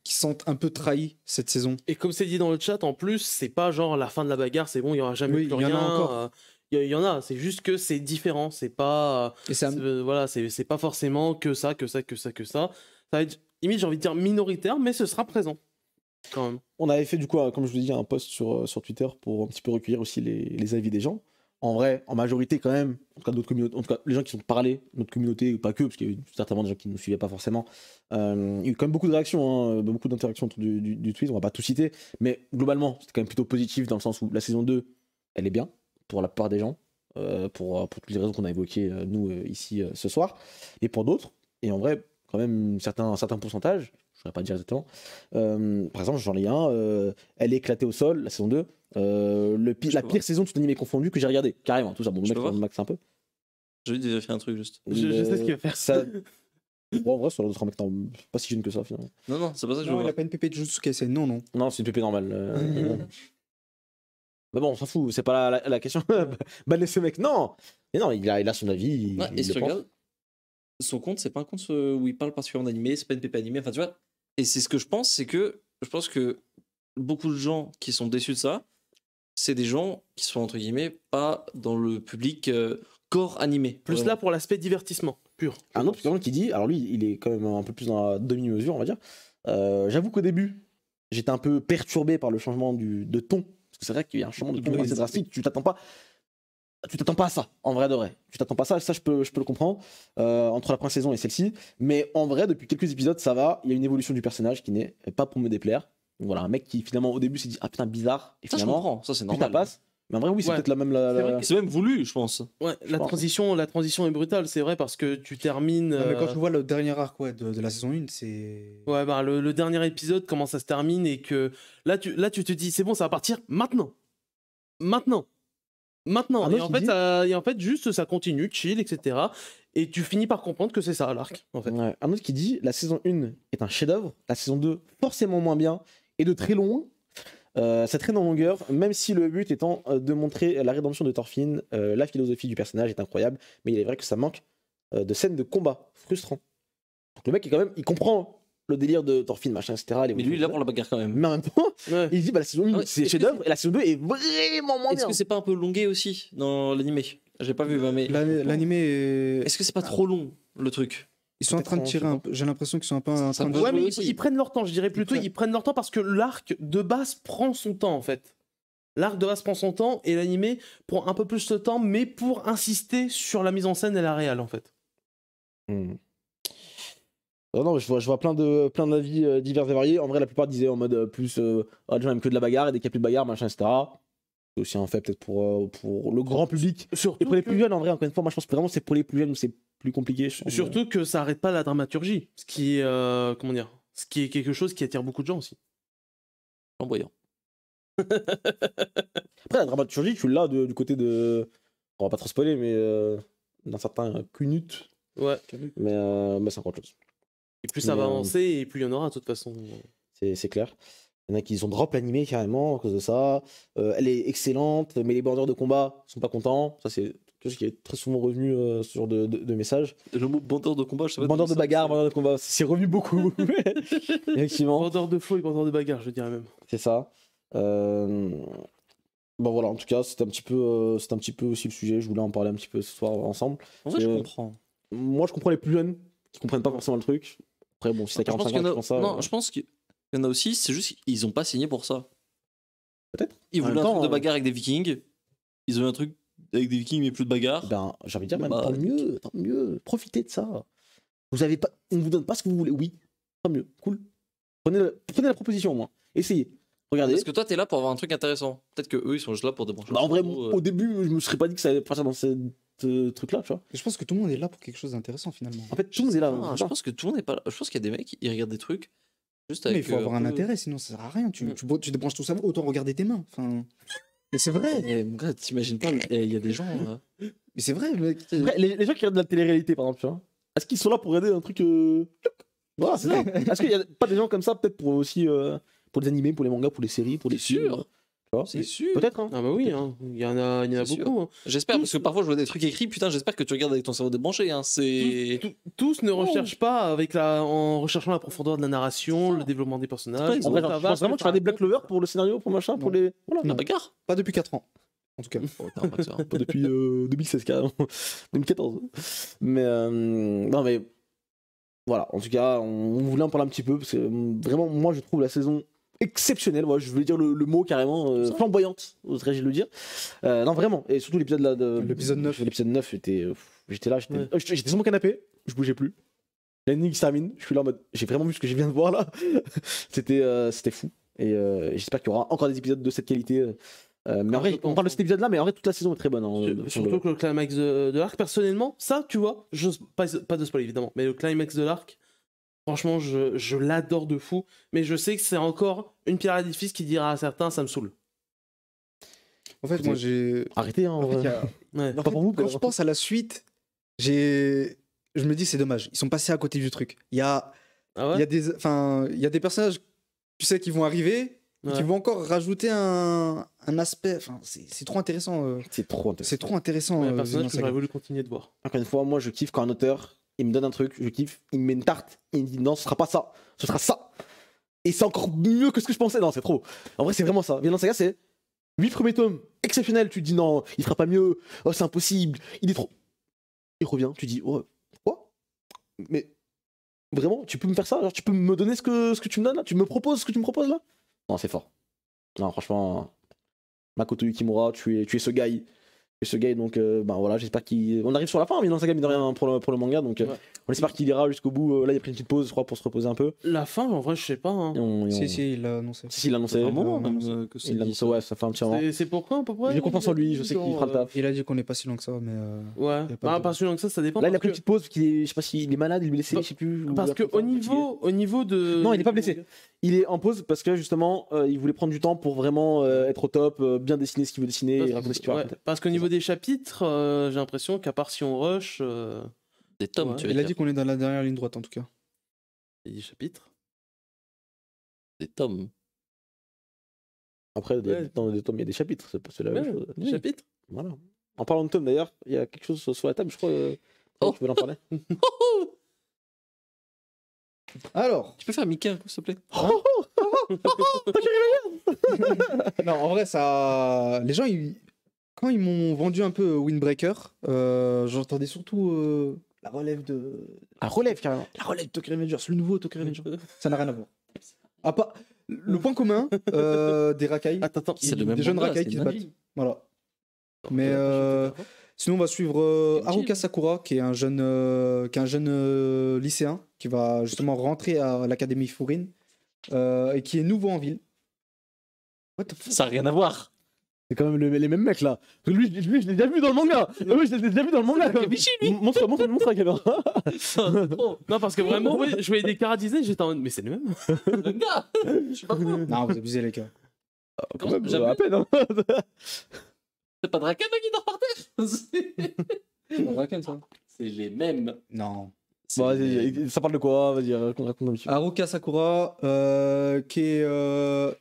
S3: sentent un peu trahis cette saison.
S5: Et comme c'est dit dans le chat, en plus, c'est pas genre la fin de la bagarre, c'est bon, il y aura jamais
S3: Oui,
S5: plus
S3: il y en
S5: rien.
S3: a encore.
S5: Il y en a, c'est juste que c'est différent, c'est pas.
S3: Et c'est
S5: Voilà, c'est pas forcément que ça, que ça, que ça, que ça. Ça va être, limite, j'ai envie de dire minoritaire, mais ce sera présent. Quand même.
S2: On avait fait du coup, comme je vous l'ai dit, un post sur Twitter pour un petit peu recueillir aussi les avis des gens. En vrai, en majorité quand même, en tout cas, d'autres communautés, en tout cas les gens qui sont parlé, notre communauté, pas que, parce qu'il y a eu certainement des gens qui ne nous suivaient pas forcément. Il y a eu quand même beaucoup de réactions, beaucoup d'interactions autour du tweet, on va pas tout citer, mais globalement, c'était quand même plutôt positif dans le sens où la saison 2, elle est bien, pour la plupart des gens, pour toutes les raisons qu'on a évoquées, nous, ici, ce soir, et pour d'autres, et en vrai, quand même, un certain pourcentage, je ne saurais pas dire exactement, par exemple, j'en ai un, elle est éclatée au sol, la saison 2, la pire saison de tout anime confondu que j'ai regardé, carrément, tout ça, bon, le mec, on max un peu.
S4: J'ai envie de vérifier un truc juste.
S5: Je sais ce qu'il va faire.
S2: Ça... Bon, en vrai, sur l'autre mec, pas si jeune que ça, finalement.
S4: Non, c'est pas ça que je
S3: Non,
S4: veux
S3: il
S4: voir.
S3: a pas une pépé de Jujutsu Kaisen, non.
S2: Non, c'est une pépé normale. Mais bon, on s'en fout, c'est pas la question. Bannez ce mec, non. Mais non, il a son avis.
S4: Ouais, et si tu
S2: le pense.
S4: regardes, son compte, c'est pas un compte où il parle particulièrement d'animé, c'est pas une pépé animée, enfin tu vois. Et c'est ce que je pense, c'est que je pense que beaucoup de gens qui sont déçus de ça, c'est des gens qui sont entre guillemets pas dans le public corps animé.
S5: Plus
S4: vraiment.
S5: là pour l'aspect divertissement pur.
S2: Un autre quelqu'un qui dit, alors lui, il est quand même un peu plus dans la demi-mesure, on va dire. J'avoue qu'au début, j'étais un peu perturbé par le changement de ton. Parce que c'est vrai qu'il y a un changement de ton assez drastique. Tu t'attends pas à ça, en vrai de vrai. Tu t'attends pas à ça je peux le comprendre, entre la première saison et celle-ci. Mais en vrai, depuis quelques épisodes, ça va. Il y a une évolution du personnage qui n'est pas pour me déplaire. Donc voilà, un mec qui finalement au début s'est dit ah putain bizarre. Et
S4: Ça je
S2: finalement,
S4: comprends, ça c'est
S2: plus ça
S4: normal.
S2: passe. Mais en vrai, oui, c'est
S5: Ouais.
S2: peut-être la même.
S5: C'est vrai
S4: C'est même voulu, je pense.
S5: Ouais, la
S2: pense.
S5: transition est brutale, c'est vrai, parce que tu termines.
S3: Mais quand je vois le dernier arc de la saison 1, c'est.
S5: Ouais, bah, le dernier épisode, comment ça se termine, et que là, tu te dis, c'est bon, ça va partir maintenant. Maintenant.
S2: Ah,
S5: Et en fait, juste, ça continue, chill, etc. Et tu finis par comprendre que c'est ça, l'arc, en fait.
S2: Ouais. Un autre qui dit la saison 1 est un chef-d'œuvre, la saison 2 forcément moins bien et de très loin. Ça traîne en longueur, même si le but étant de montrer la rédemption de Thorfinn, la philosophie du personnage est incroyable, mais il est vrai que ça manque de scènes de combat frustrants. Donc le mec, il comprend le délire de Thorfinn, machin, etc.
S4: Mais lui, il est là pour la bagarre quand même.
S2: Mais en même temps,
S5: Ouais.
S2: il dit bah, la saison 1
S4: Ouais,
S2: c'est
S4: est-ce que
S2: chef-d'œuvre et la saison 2 est vraiment moins
S4: Est-ce
S2: bien.
S4: que c'est pas un peu longué aussi dans l'animé? J'ai pas vu, mais.
S3: L'animé est.
S4: Est-ce que c'est pas trop long le truc?
S3: Ils sont en train de tirer un peu. J'ai l'impression qu'ils sont un peu en
S4: Ça
S3: train de.
S4: peut
S5: Ouais, mais
S4: jouer aussi.
S5: ils prennent leur temps, je dirais plutôt, ils prennent leur temps parce que l'arc de base prend son temps, en fait. L'arc de base prend son temps et l'animé prend un peu plus de temps, mais pour insister sur la mise en scène et la réal, en fait.
S2: Non, je vois plein d'avis divers et variés. En vrai, la plupart disaient en mode plus les gens aiment que de la bagarre et dès qu'il n'y a plus de bagarre, machin, etc. C'est aussi un fait peut-être pour le grand public.
S5: Surtout
S2: Et pour les
S5: que-
S2: plus jeunes, en vrai, encore une fois, moi je pense que vraiment c'est pour les plus jeunes où c'est plus compliqué.
S5: Surtout que ça arrête pas la dramaturgie, ce qui est comment dire, ce qui est quelque chose qui attire beaucoup de gens aussi.
S4: Flamboyant.
S2: Après, la dramaturgie, tu l'as du côté de. On va pas trop spoiler, mais d'un certain Kunut.
S5: Ouais.
S2: Mais c'est encore autre chose.
S5: Et plus ça va
S2: Mais,
S5: avancer, et plus il y en aura de toute façon.
S2: C'est clair. Il y en a qui ont drop l'animé carrément à cause de ça. Elle est excellente, mais les bandeurs de combat sont pas contents. Ça, c'est quelque chose qui est très souvent revenu sur de messages.
S4: Le mot bandeur de combat, je sais pas.
S2: Bandeurs de bagarre, bandeurs de combat, c'est revenu beaucoup. Effectivement,
S5: Bandeur de flow et bandeur de bagarre, je dirais même.
S2: c'est ça. Bon voilà, en tout cas, c'était un petit peu aussi le sujet. Je voulais en parler un petit peu ce soir ensemble.
S4: En vrai, je
S2: Euh,
S4: comprends.
S2: Moi, je comprends les plus jeunes qui comprennent pas forcément le truc. Après, bon, si t'as
S4: Je pense
S2: 45
S4: qu'il y
S2: ans,
S4: en
S2: tu
S4: a...
S2: penses ça.
S4: Non, je pense qu'il y en a aussi, c'est juste qu'ils ont pas signé pour ça.
S2: Peut-être.
S4: Ils
S2: En
S4: voulaient
S2: même
S4: un
S2: temps,
S4: truc de bagarre avec des vikings. Ils voulaient un truc avec des vikings mais plus de bagarre.
S2: Ben, j'ai envie de dire, même
S4: Bah,
S2: tant mieux. Profitez de ça. Vous avez pas, on ne vous donne pas ce que vous voulez. Oui, tant mieux, cool. Prenez la proposition au moins. Essayez. Regardez.
S4: Parce que toi, t'es là pour avoir un truc intéressant. Peut-être que eux, ils sont juste là pour débrancher.
S2: Bah, en vrai,
S4: le cerveau,
S2: au début, je me serais pas dit que ça allait partir dans ce truc-là, tu vois.
S3: Je pense que tout le monde est là pour quelque chose d'intéressant finalement.
S2: En fait, tout le monde est là.
S4: Ah, je pense que tout le monde n'est pas là. Je pense qu'il y a des mecs, ils regardent des trucs juste avec.
S3: Mais il faut avoir un
S4: peu-
S3: intérêt, sinon ça sert à rien. Tu
S4: Mm.
S3: débranches ton cerveau, autant regarder tes mains. Enfin... Mais c'est vrai.
S4: Eh, mon gars, t'imagines pas, il y a des gens.
S3: Mais c'est vrai, mec.
S2: Après, les gens qui regardent de la télé-réalité, par exemple, tu vois, est-ce qu'ils sont là pour regarder un truc. Voilà, c'est ça. Est-ce qu'il y a pas des gens comme ça, peut-être pour aussi. Pour les animés, pour les mangas, pour les séries, pour les
S4: Bien sûr.
S2: films Tu vois
S4: C'est sûr.
S2: Peut-être, hein.
S5: Ah bah oui, hein. Il y en a
S4: C'est sûr.
S5: beaucoup. Hein.
S4: J'espère, parce que parfois je vois des trucs écrits, putain, j'espère que tu regardes avec ton cerveau débranché. Hein. C'est.
S5: Tous ne recherchent pas en recherchant la profondeur de la narration, le développement des personnages.
S2: En vrai,
S5: Ça
S2: genre, tu
S5: va,
S2: penses vraiment que tu vas des Black Clover pour le scénario, pour machin, pour
S3: Non.
S2: les. Voilà.
S4: La bagarre.
S3: Pas depuis 4 ans, en tout cas.
S4: Oh, t'es un boxeur.
S2: Pas depuis 2016, carrément. 2014. Mais non, mais voilà. En tout cas, on voulait en parler un petit peu parce que vraiment, moi, je trouve la saison exceptionnelle. Ouais, je voulais dire le mot carrément flamboyante, oserais-je le dire. Non, vraiment. Et surtout l'épisode là de
S3: L'épisode 9.
S2: L'épisode 9, j'étais là,
S5: Ouais.
S2: j'étais sur mon canapé, je bougeais plus. L'ending se termine, je suis là en mode, j'ai vraiment vu ce que je viens de voir là. C'était fou. Et j'espère qu'il y aura encore des épisodes de cette qualité. Mais en vrai, on parle de cet épisode là, mais en vrai, toute la saison est très bonne. Hein,
S5: Surtout que le climax de l'arc, personnellement, ça, tu vois, pas de spoil évidemment, mais le climax de l'arc, franchement, je l'adore de fou, mais je sais que c'est encore une pierre à l'édifice qui dira à certains, ça me saoule.
S3: En fait, moi, j'ai.
S2: Arrêtez, hein.
S3: En fait, il y a-
S5: Ouais.
S2: Pas pour vous,
S3: Quand je pense à la suite, je me dis c'est dommage. Ils sont passés à côté du truc. Il y a,
S5: Ah
S3: il y
S5: ouais
S3: a des, enfin, il y a des personnages, tu sais, qui vont arriver, et qui
S5: Ouais.
S3: vont encore rajouter un aspect. Enfin, c'est trop intéressant.
S2: C'est trop intéressant.
S3: C'est trop intéressant.
S5: Ouais, un
S3: Xenosaga.
S5: personnage que j'aurais voulu continuer de voir.
S2: Encore une fois, moi, je kiffe quand un auteur, il me donne un truc, je kiffe, il me met une tarte, il me dit non, ce sera pas ça, ce sera ça. Et c'est encore mieux que ce que je pensais. Non, c'est trop. En vrai, c'est vraiment ça. Vinland Saga, c'est 8 premiers tomes, exceptionnel. Tu te dis non, il fera pas mieux, oh, c'est impossible, il est trop. Il revient, tu dis, oh, quoi? Mais vraiment, tu peux me faire ça? Genre, tu peux me donner ce que tu me donnes là? Tu me proposes ce que tu me proposes là? Non, c'est fort. Non, franchement, Makoto Yukimura, tu es ce gars. Et ce gars, donc, ben voilà, j'espère qu'on arrive sur la fin, mais dans Saga, mine de rien, pour le manga, donc
S5: Ouais.
S2: on espère qu'il ira jusqu'au bout. Là, il a pris une petite pause, je crois, pour se reposer un peu.
S5: La fin, en vrai, je sais pas. Hein.
S3: Si, il l'a annoncé.
S2: Si, il l'a annoncé.
S3: un moment, même,
S2: Il l'a annoncé, ouais, ça fait un petit moment.
S5: C'est pourquoi à peu près
S2: J'ai confiance en lui, je sais qu'il fera le taf.
S3: Il a dit qu'on n'est pas si loin que ça, mais.
S5: Ouais,
S3: Y a pas de-
S5: pas si loin que ça dépend.
S2: Là, il a
S5: parce
S2: pris une
S5: que-
S2: petite pause, parce qu'il est, je sais pas s'il est malade, il est blessé,
S5: Bah,
S2: je sais plus. ou
S5: Parce
S2: un
S5: que
S2: truc
S5: au
S2: fatigué.
S5: niveau de.
S2: Non, il est pas blessé. Il est en pause parce que justement, il voulait prendre du temps pour vraiment être au top, bien dessiner ce qu'il veut dessiner et raconter ce qu'il veut
S5: Ouais,
S2: raconter.
S5: parce qu'au niveau des chapitres, j'ai l'impression qu'à part si on rush,
S4: Des tomes,
S5: Ouais.
S4: tu veux
S3: Il a
S4: dire.
S3: dit qu'on est dans la dernière ligne droite, en tout cas.
S5: il y a des chapitres.
S4: Des tomes.
S2: Après,
S5: Ouais.
S2: dans des tomes, il y a des chapitres, c'est la même
S5: Ouais,
S2: chose.
S5: des
S2: Oui.
S5: chapitres.
S2: Voilà. En parlant de tomes d'ailleurs, il y a quelque chose sur la table, je crois.
S4: Oh.
S2: Tu veux en parler?
S3: Alors,
S4: Tu peux faire Mika, s'il te plaît?
S3: non, en vrai, ça. Les gens, quand ils m'ont vendu un peu Windbreaker, j'entendais surtout la relève de.
S2: Un relève carrément.
S3: La relève de Tokyo Revengers, le nouveau Tokyo Revengers. Ça n'a rien à voir. Ah, pas. Le point commun des racailles,
S5: Attends,
S4: C'est le même
S3: des jeunes
S4: manga,
S3: racailles
S4: c'est
S3: qui se
S4: une
S3: battent.
S4: dinguerie.
S3: Voilà. Mais sinon, on va suivre Haruka Sakura, qui est un jeune, lycéen qui va justement rentrer à l'académie Furin et qui est nouveau en ville. What the fuck?
S4: Ça n'a rien à voir.
S2: C'est quand même les mêmes mecs là. Parce que lui, je l'ai déjà vu dans le manga. Oui, je l'ai déjà vu dans le manga. quand même. Montre la caméra.
S5: Non, parce que vraiment, ouais, je voyais des caras Disney, j'étais en mode, mais c'est le même.
S4: Le gars. Je sais pas quoi.
S3: Non, vous abusez, les gars.
S2: Quand même,
S4: Jamais.
S2: à peine. Hein.
S4: C'est pas Draken là, qui dort par terre.
S3: Raken, ça?
S4: C'est les mêmes.
S3: Non.
S4: C'est
S2: Bon,
S4: les-
S2: vas-y, ça parle de quoi? Vas-y, raconte un petit peu.
S3: Haruka Sakura, qui est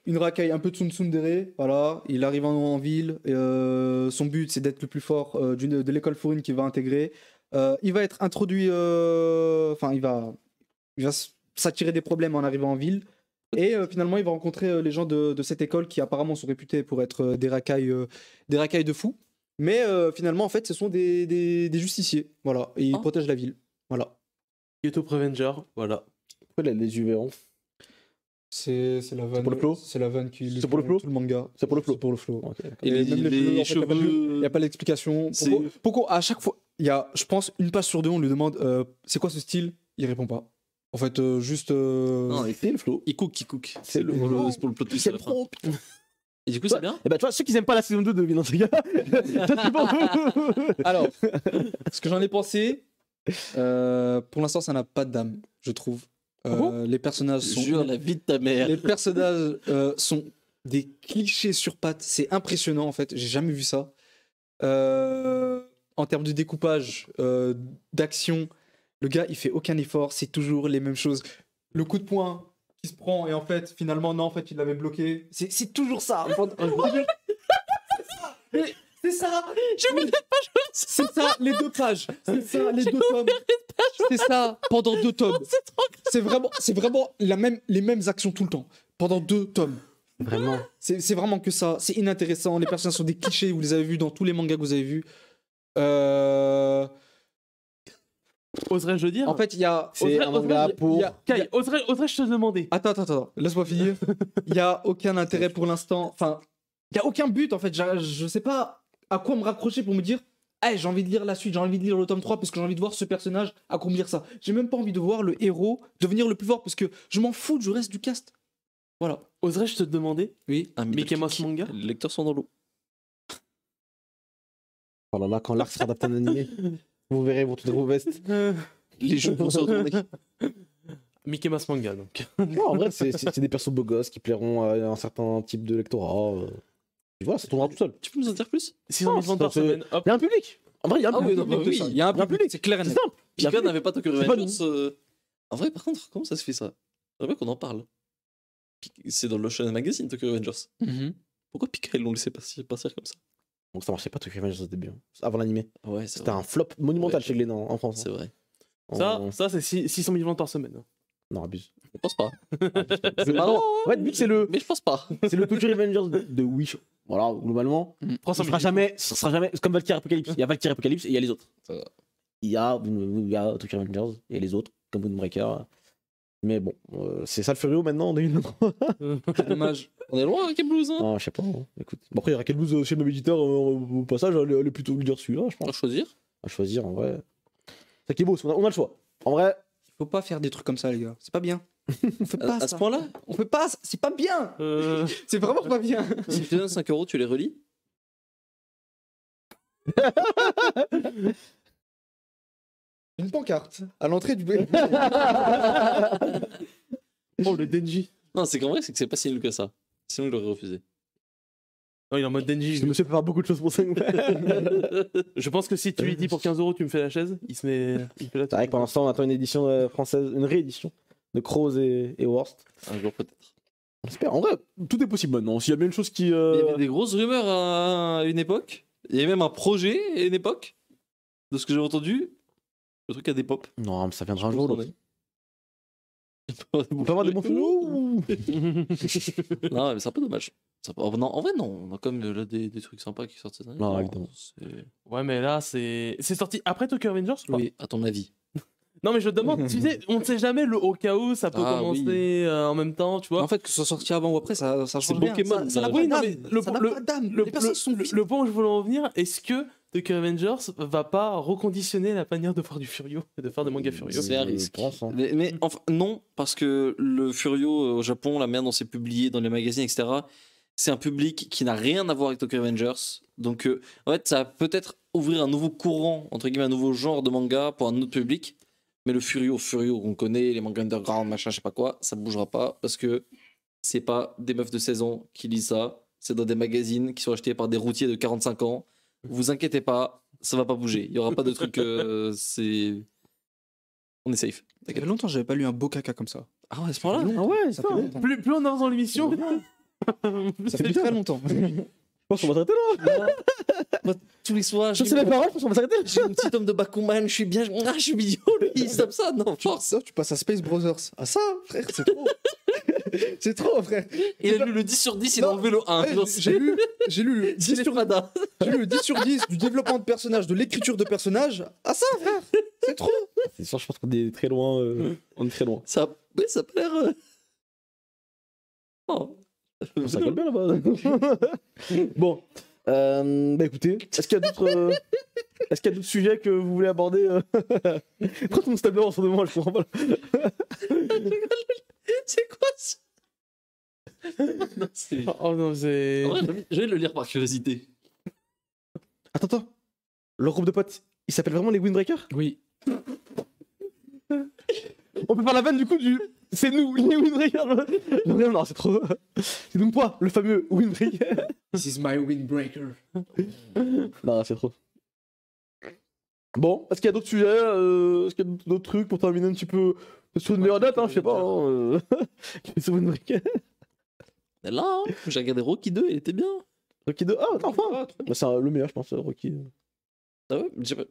S3: une racaille un peu tsundere, voilà. Il arrive en ville, son but c'est d'être le plus fort de l'école Furin qu'il va intégrer. Il va être introduit, enfin il va s'attirer des problèmes en arrivant en ville. Et finalement il va rencontrer les gens de cette école qui apparemment sont réputés pour être des racailles de fous. Mais finalement en fait ce sont des justiciers, voilà. Et ils
S4: Ah.
S3: protègent la ville, voilà.
S5: Kyoto Prevenger, voilà.
S2: Pourquoi il a les yeux verrons?
S3: C'est la vanne.
S2: pour le flow
S3: C'est la vanne qui.
S2: C'est pour le flow
S3: Tout le manga.
S2: C'est pour le flow.
S3: C'est pour le flow.
S2: Ok, d'accord.
S4: Et les,
S3: même les
S4: les
S3: cheveux, en fait, il
S4: cheveux.
S3: n'y a pas d'explication.
S4: C'est-
S3: Pourquoi à chaque fois, il y a, je pense, une page sur deux, on lui demande c'est quoi ce style? Il répond pas. En fait, juste.
S4: Non,
S2: C'est le flow.
S4: il cook.
S2: C'est le
S4: pour
S2: flow.
S4: c'est pour le plot twist
S2: C'est
S4: à la
S2: le
S4: fin.
S2: flow.
S4: Et du coup, c'est bien.
S2: Et bah, tu vois, ceux qui aiment pas la saison 2 de Vinland Saga, ça c'est bon.
S3: Alors, ce que j'en ai pensé, pour l'instant, ça n'a pas d'âme, je trouve. Les personnages sont.
S4: Jure la vie de ta mère.
S3: Les personnages sont des clichés sur pattes. C'est impressionnant en fait. J'ai jamais vu ça. En termes de découpage, d'action, le gars il fait aucun effort. C'est toujours les mêmes choses. Le coup de poing qui se prend et en fait, finalement, non, en fait, il l'avait bloqué. C'est toujours ça. C'est ça.
S4: Je me pas
S3: C'est ça, les 2 pages. C'est ça, les 2 tomes. C'est ça, pendant 2 tomes. C'est vraiment les mêmes actions tout le temps. Pendant 2 tomes.
S2: Vraiment.
S3: C'est vraiment que ça. C'est inintéressant. Les personnages sont des clichés. Vous les avez vus dans tous les mangas que vous avez vus.
S5: Oserais-je dire?
S3: En fait, il y a.
S2: C'est un manga pour.
S5: Kai, oserais-je te demander?
S3: Attends. Laisse-moi finir. Il n'y a aucun intérêt pour l'instant. Enfin, il n'y a aucun but en fait. Je sais pas à quoi me raccrocher pour me dire. Hey, j'ai envie de lire la suite, j'ai envie de lire le tome 3 parce que j'ai envie de voir ce personnage accomplir ça. J'ai même pas envie de voir le héros devenir le plus fort parce que je m'en fous du reste du cast. Voilà.
S5: Oserais-je te demander?
S3: Oui.
S4: Un
S5: Mickey Mouse manga?
S4: Les lecteurs sont dans l'eau.
S2: Oh là là, quand l'arc sera adapté en animé, vous verrez, vous retrouverez vos vestes.
S4: Les jeux vont se retourner.
S5: Mickey Mouse manga, donc.
S2: Non, en vrai, c'est des persos beaux gosses qui plairont à un certain type de lectorat. Tu vois, ça tournera tout seul.
S4: Tu peux nous en dire plus?
S5: 600 000 ventes par semaine, hop.
S2: Il y a un public. En vrai, il y a un
S4: Ah oui,
S2: public.
S4: non, bah oui,
S3: il y a un public, c'est clair et
S2: C'est
S3: net.
S2: simple.
S4: Pika n'avait pas Tokyo
S2: C'est pas
S4: Revengers. En vrai, par contre, comment ça se fait ça? C'est vrai qu'on en parle. C'est dans le Shonen Magazine, Tokyo Revengers.
S3: Mhm.
S4: Pourquoi Pika, ils l'ont laissé passer comme ça?
S2: Donc ça marchait pas, Tokyo Revengers au début. Avant l'animé.
S4: Ouais, c'est
S2: C'était
S4: vrai.
S2: un flop monumental
S4: Ouais.
S2: chez Glénan en France.
S4: C'est vrai.
S5: Ça c'est 600 000 ventes par semaine.
S2: Non, abuse.
S4: Je pense pas.
S2: C'est
S4: marrant,
S2: Ouais, vu que c'est le,
S4: Mais je pense pas.
S2: c'est le Tokyo Revengers de Wish. Voilà, globalement.
S5: 300
S2: Ce
S5: 000.
S2: sera jamais c'est comme Valkyrie Apocalypse. Il y a Valkyrie Apocalypse et il y a les autres.
S4: Ça va.
S2: Il y a Tokyo Revengers et les autres, comme Moonbreaker. Mais bon, c'est ça le Furio maintenant en 2023.
S3: Dommage.
S4: On est loin avec les blues, hein.
S2: Ah, je sais pas. Écoute. Bon, après, il y aura quel blues chez le éditeur au passage, elle est plutôt lire celui-là, je
S4: On va
S2: pense.
S4: choisir.
S2: À choisir en vrai. C'est ça qui est beau, on a le choix. En vrai,
S3: Faut pas faire des trucs comme ça, les gars. C'est pas bien. On fait pas
S4: À ce
S3: ça.
S4: point-là,
S3: On fait pas ça. C'est pas bien.
S5: Euh,
S3: C'est vraiment pas bien.
S4: si je te donne 5 €, tu les relis?
S3: Une pancarte à l'entrée du.
S5: Oh, le Denji.
S4: Non, c'est qu'en vrai, c'est que c'est pas si nul que ça. Sinon, il l'aurait refusé.
S5: Oh, il est en mode Denji.
S2: ce monsieur peut faire beaucoup de choses pour ça.
S5: Je pense que si tu lui dis pour 15 € tu me fais la chaise, il se met. Il fait la
S2: C'est vrai que pour l'instant, on attend une édition française, une réédition de Crows et Worst.
S4: Un jour peut-être.
S2: On espère. En vrai, tout est possible maintenant. S'il y a bien une chose qui.
S4: Il y avait des grosses rumeurs à une époque. Il y avait même un projet à une époque. De ce que j'ai entendu, le truc a des pop.
S2: Non, mais ça viendra un jour.
S4: On
S2: l'autre.
S4: peut
S2: On peut avoir des bons films.
S4: Non, mais c'est un peu dommage. Non, en vrai, non. On a quand même là, des trucs sympas qui sortent cette année.
S2: Non, évidemment.
S5: Ouais, mais là, c'est sorti après Tokyo Revengers ou pas?
S4: Oui, à ton avis.
S5: Non, mais je te demande, tu sais, on ne sait jamais, le au cas où, ça peut
S4: Ah,
S5: commencer en même temps, tu vois.
S3: En fait, que ce soit sorti avant ou après, ça change rien.
S4: Pokémon,
S3: Ça n'a
S4: ça.
S3: pas
S5: Oui, non,
S3: d'âme.
S5: mais le-
S3: Ça n'a
S5: le-
S3: pas d'âme.
S5: Le,
S3: Les personnes sont
S5: le-
S3: vides.
S5: le point où je voulais en venir, est-ce que Tokyo Revengers va pas reconditionner la manière de faire du Furio, de faire des mangas Furio?
S4: C'est un
S2: Je
S4: risque.
S2: pense, hein.
S4: Mais enfin, non, parce que le Furio au Japon, la manière dont c'est publié dans les magazines, etc., c'est un public qui n'a rien à voir avec Tokyo Revengers. Donc, en fait, ça va peut-être ouvrir un nouveau courant, entre guillemets, un nouveau genre de manga pour un autre public. Mais le Furio qu'on connaît, les mangas underground, machin, je sais pas quoi, ça bougera pas parce que c'est pas des meufs de 16 ans qui lisent ça. C'est dans des magazines qui sont achetés par des routiers de 45 ans. Vous inquiétez pas, ça va pas bouger. Il y aura pas de truc. On est safe.
S3: Ça fait longtemps que j'avais pas lu un beau caca comme ça.
S4: Ah ouais, à ce point-là.
S2: Ah ouais,
S3: Ça fait longtemps.
S5: Plus on avance dans l'émission,
S3: Ça fait très longtemps.
S2: Je pense qu'on va s'arrêter là.
S4: Moi, tous les soirs,
S2: Je sais mes paroles, je pense qu'on va s'arrêter.
S4: j'ai un petit homme de Bakuman, je suis bien. Ah, je suis mignon, lui, il stoppe ça, non, force.
S3: Ça, tu passes à Space Brothers. Ah ça, frère, c'est trop. C'est trop, frère.
S4: Il a lu le 10 sur 10, il a
S3: Non.
S4: enlevé le 1.
S3: Ouais, j'ai lu le 10 sur, j'ai lu le 10 sur 10 du développement de personnages, de l'écriture de personnages. Ah ça, frère, c'est trop.
S2: C'est sûr, je pense qu'on est très loin. On est très loin.
S4: Ça, ouais, ça a pas l'air. Oh.
S2: Ça colle bien là-bas. Bon. Bah écoutez, est-ce qu'il y a d'autres sujets que vous voulez aborder Pourquoi tout le monde se tape devant de moi, je comprends pas.
S4: C'est quoi ça? Non, c'est.
S5: oh non, c'est.
S4: En vrai, je vais le lire par curiosité.
S2: Attends. Leur groupe de potes, il s'appelle vraiment les Windbreakers?
S3: Oui.
S2: On peut faire la vanne du coup du... C'est nous, les Windbreakers. Non, c'est trop... C'est donc toi, le fameux Windbreaker.
S3: This is my windbreaker.
S2: Non, c'est trop. Bon, est-ce qu'il y a d'autres sujets Est-ce qu'il y a d'autres trucs pour terminer un petit peu Sous une meilleure date, hein, je sais pas. Hein, sous une brique.
S4: Mais là, hein, j'ai regardé Rocky 2, il était bien.
S2: Rocky 2. Ah, attends, enfin. Bah, c'est le meilleur, je pense, Rocky.
S4: Ah ouais, je sais pas.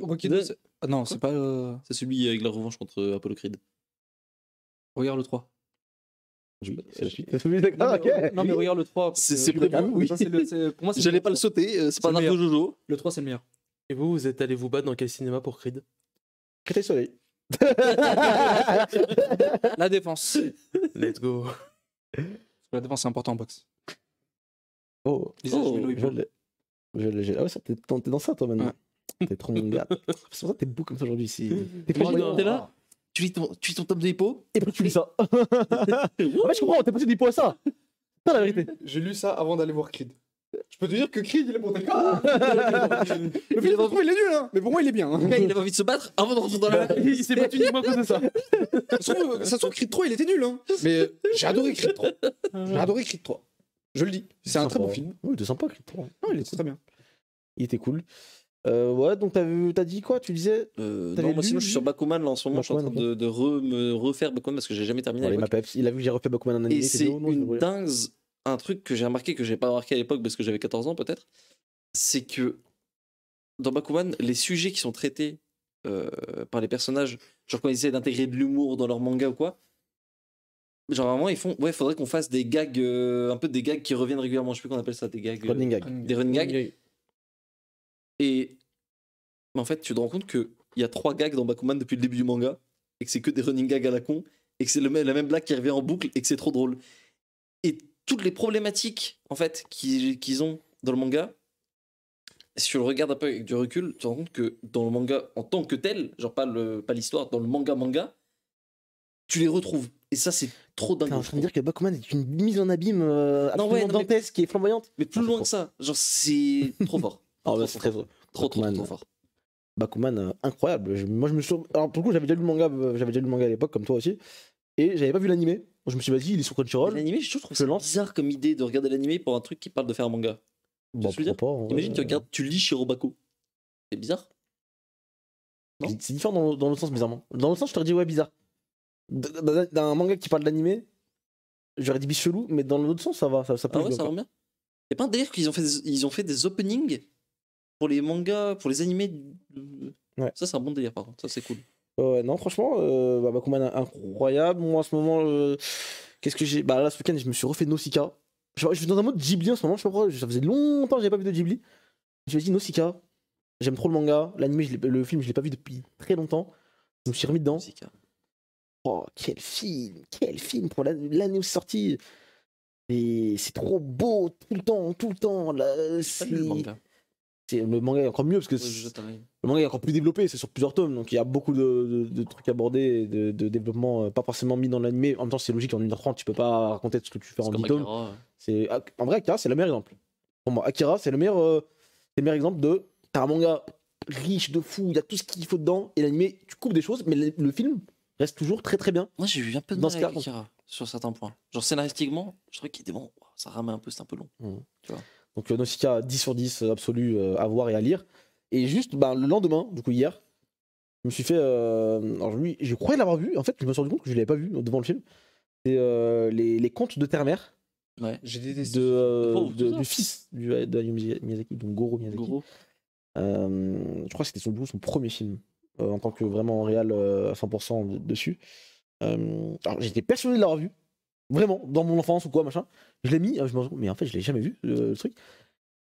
S3: Rocky 2, ah non, c'est pas.
S4: C'est celui avec la revanche contre Apollo Creed.
S3: Regarde le 3.
S2: Oui, c'est la suite. C'est celui de- Ah, ok.
S3: Non, mais
S2: Oui.
S3: regarde le 3.
S4: C'est
S2: très bien, oui.
S3: Pour moi, c'est
S4: J'allais pas le sauter, c'est pas
S3: le
S4: Narco
S3: meilleur.
S4: Jojo.
S3: Le 3, c'est le meilleur.
S5: Et vous êtes allé vous battre dans quel cinéma pour Creed?
S2: Créteil Soleil.
S3: La défense.
S5: Let's go.
S3: La défense, c'est important en boxe.
S2: Oh,
S3: Lisa, je vais Louis
S2: je
S3: Paul.
S2: l'ai. Ah ouais, ça, t'es dans ça, toi, maintenant. T'es trop mon gars. C'est pour ça que t'es beau comme ça aujourd'hui. T'es
S5: Imagine,
S4: T'es là, tu lis ton top de hippo.
S2: Et pourquoi tu lis ça? Ah, mais je comprends, t'es passé d'hypo à ça. C'est la vérité.
S3: J'ai lu ça avant d'aller voir Creed. Je peux te dire que Creed, il est bon. Le film, pour moi, il est nul, hein. Mais pour moi, il est bien.
S4: Le gars, il avait envie de se battre avant de rentrer dans la.
S5: Il s'est battu uniquement à cause de ça.
S3: Ça se trouve, Creed 3, il était nul, hein. Mais j'ai adoré Creed 3. J'ai adoré Creed 3. Je le dis. C'est un très bon film.
S2: Oui, il était sympa, Creed 3.
S3: Non, il était très bien.
S2: Il était cool. Ouais, donc t'as dit quoi? Tu disais
S4: Non, moi sinon je suis sur Bakuman là en ce moment, je suis en train
S2: Bakuman,
S4: de me refaire Bakuman parce que j'ai jamais terminé à
S2: Allez,
S4: l'époque.
S2: ma peps. Il a vu que j'ai refait Bakuman en animé.
S4: Et
S2: c'est
S4: c'est
S2: bien, non, je
S4: une
S2: devrais-
S4: dingue, un truc que j'ai remarqué que j'ai pas remarqué à l'époque parce que j'avais 14 ans peut-être, c'est que dans Bakuman, les sujets qui sont traités par les personnages, genre quand ils essaient d'intégrer de l'humour dans leur manga ou quoi, genre vraiment ils font, ouais, faudrait qu'on fasse des gags, un peu des gags qui reviennent régulièrement, je sais plus qu'on appelle ça, des gags,
S2: Running gag.
S4: des running gags. Et mais en fait, tu te rends compte qu'il y a 3 gags dans Bakuman depuis le début du manga, et que c'est que des running gags à la con, et que c'est la même blague qui revient en boucle, et que c'est trop drôle. Et toutes les problématiques, en fait, qu'ils ont dans le manga, si tu le regardes un peu avec du recul, tu te rends compte que dans le manga en tant que tel, genre pas l'histoire, dans le manga, tu les retrouves. Et ça, c'est trop dingue.
S2: T'es en train de dire que Bakuman est une mise en abîme absolument
S4: ouais, non, mais-
S2: dantesque qui est flamboyante.
S4: Mais plus loin que ça, genre c'est trop fort.
S2: Ah ouais,
S4: Trop,
S2: c'est
S4: trop,
S2: très vrai.
S4: trop
S2: Bakuman.
S4: fort.
S2: Bakuman, incroyable. Moi, je me suis. Alors, pour le coup, j'avais déjà lu le manga à l'époque, comme toi aussi. Et j'avais pas vu l'animé. Je me suis dit, vas-y, il est sur Crunchyroll.
S4: L'animé, je trouve
S2: Je
S4: ça
S2: lance.
S4: bizarre comme idée de regarder l'animé pour un truc qui parle de faire un manga.
S2: Bon,
S4: je veux dire,
S2: pourquoi pas, en vrai.
S4: Imagine, tu regardes, tu lis Shirobako. C'est bizarre. Non.
S2: C'est différent dans l'autre sens, bizarrement. Dans l'autre sens, je t'aurais dit, ouais, bizarre. D'un manga qui parle d'animé, j'aurais dit bis chelou, mais dans l'autre sens, ça va. Ça peut
S4: Ah ouais,
S2: jouer
S4: ça
S2: encore.
S4: rend bien. Et pas un délire qu'ils ont fait des openings pour les mangas, pour les animés.
S2: Ouais.
S4: Ça, c'est un bon délire par contre. Ça, c'est cool.
S2: Ouais, non, franchement, Bakuman incroyable. Moi, en ce moment, qu'est-ce que j'ai. Bah là, ce week-end, je me suis refait Nausicaa. Je suis dans un mode Ghibli en ce moment, je sais pas pourquoi. Ça faisait longtemps que j'avais pas vu de Ghibli. Je me suis dit Nausicaa. J'aime trop le manga. L'animé, le film, je l'ai pas vu depuis très longtemps. Je me suis remis dedans.
S4: Nausicaa.
S2: Oh, quel film pour l'année où c'est sorti. Et c'est trop beau tout le temps. Là,
S4: Pas lu le manga.
S2: le manga est encore mieux parce que
S4: Ouais, je jette un œil.
S2: le manga est encore plus développé, c'est sur plusieurs tomes, donc il y a beaucoup de trucs abordés, de développement pas forcément mis dans l'animé. En même temps, c'est logique, en 1h30, tu peux pas raconter ce que tu fais en
S4: C'est
S2: 10
S4: comme
S2: tomes.
S4: Akira.
S2: En vrai, Akira, c'est le meilleur exemple. Pour moi, Akira, c'est le meilleur exemple de. T'as un manga riche de fou, il y a tout ce qu'il faut dedans, et l'animé, tu coupes des choses, mais le film reste toujours très très bien.
S4: Moi, j'ai eu un peu de
S2: Dans
S4: mal
S2: ce
S4: avec
S2: cas,
S4: Akira sur certains points. Genre scénaristiquement, je trouvais qu'il était bon. Ça ramait un peu, c'est un peu long.
S2: Donc Nausicaa 10 sur 10 absolu à voir et à lire. Et juste le lendemain, du coup hier, je me suis fait. Alors lui, je croyais l'avoir vu, en fait, je me suis rendu compte que je l'avais pas vu devant le film. C'est les contes de Terre-Mère
S4: Ouais.
S3: J'ai détesté.
S2: du fils de Hayao Miyazaki, donc Goro Miyazaki.
S4: Goro.
S2: Je crois que c'était son premier film en tant que vraiment réal à 100% dessus. Alors j'étais persuadé de l'avoir vu, vraiment, dans mon enfance ou quoi, machin. Je l'ai mis, je me dis, mais en fait je l'ai jamais vu le truc.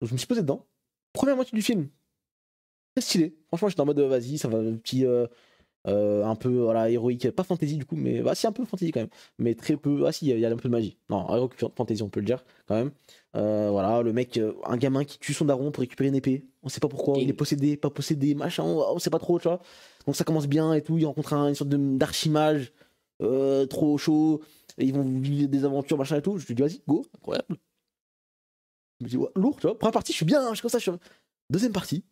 S2: Donc je me suis posé dedans. Première moitié du film, très stylé. Franchement j'étais en mode vas-y, ça va, petit un peu voilà, héroïque, pas fantasy du coup, mais bah, si un peu fantasy quand même, mais très peu. Ah si, il y a un peu de magie. Non, héroïque fantasy on peut le dire quand même. Voilà, le mec, un gamin qui tue son daron pour récupérer une épée. On sait pas pourquoi, il est possédé, pas possédé, machin, on sait pas trop, tu vois. Donc ça commence bien et tout, il rencontre une sorte d'archimage trop chaud, et ils vont vivre des aventures, machin et tout. Je lui dis vas-y, go.
S4: Incroyable.
S2: Je me dis ouais, lourd, tu vois. Première partie, je suis bien, je suis comme ça. Deuxième partie,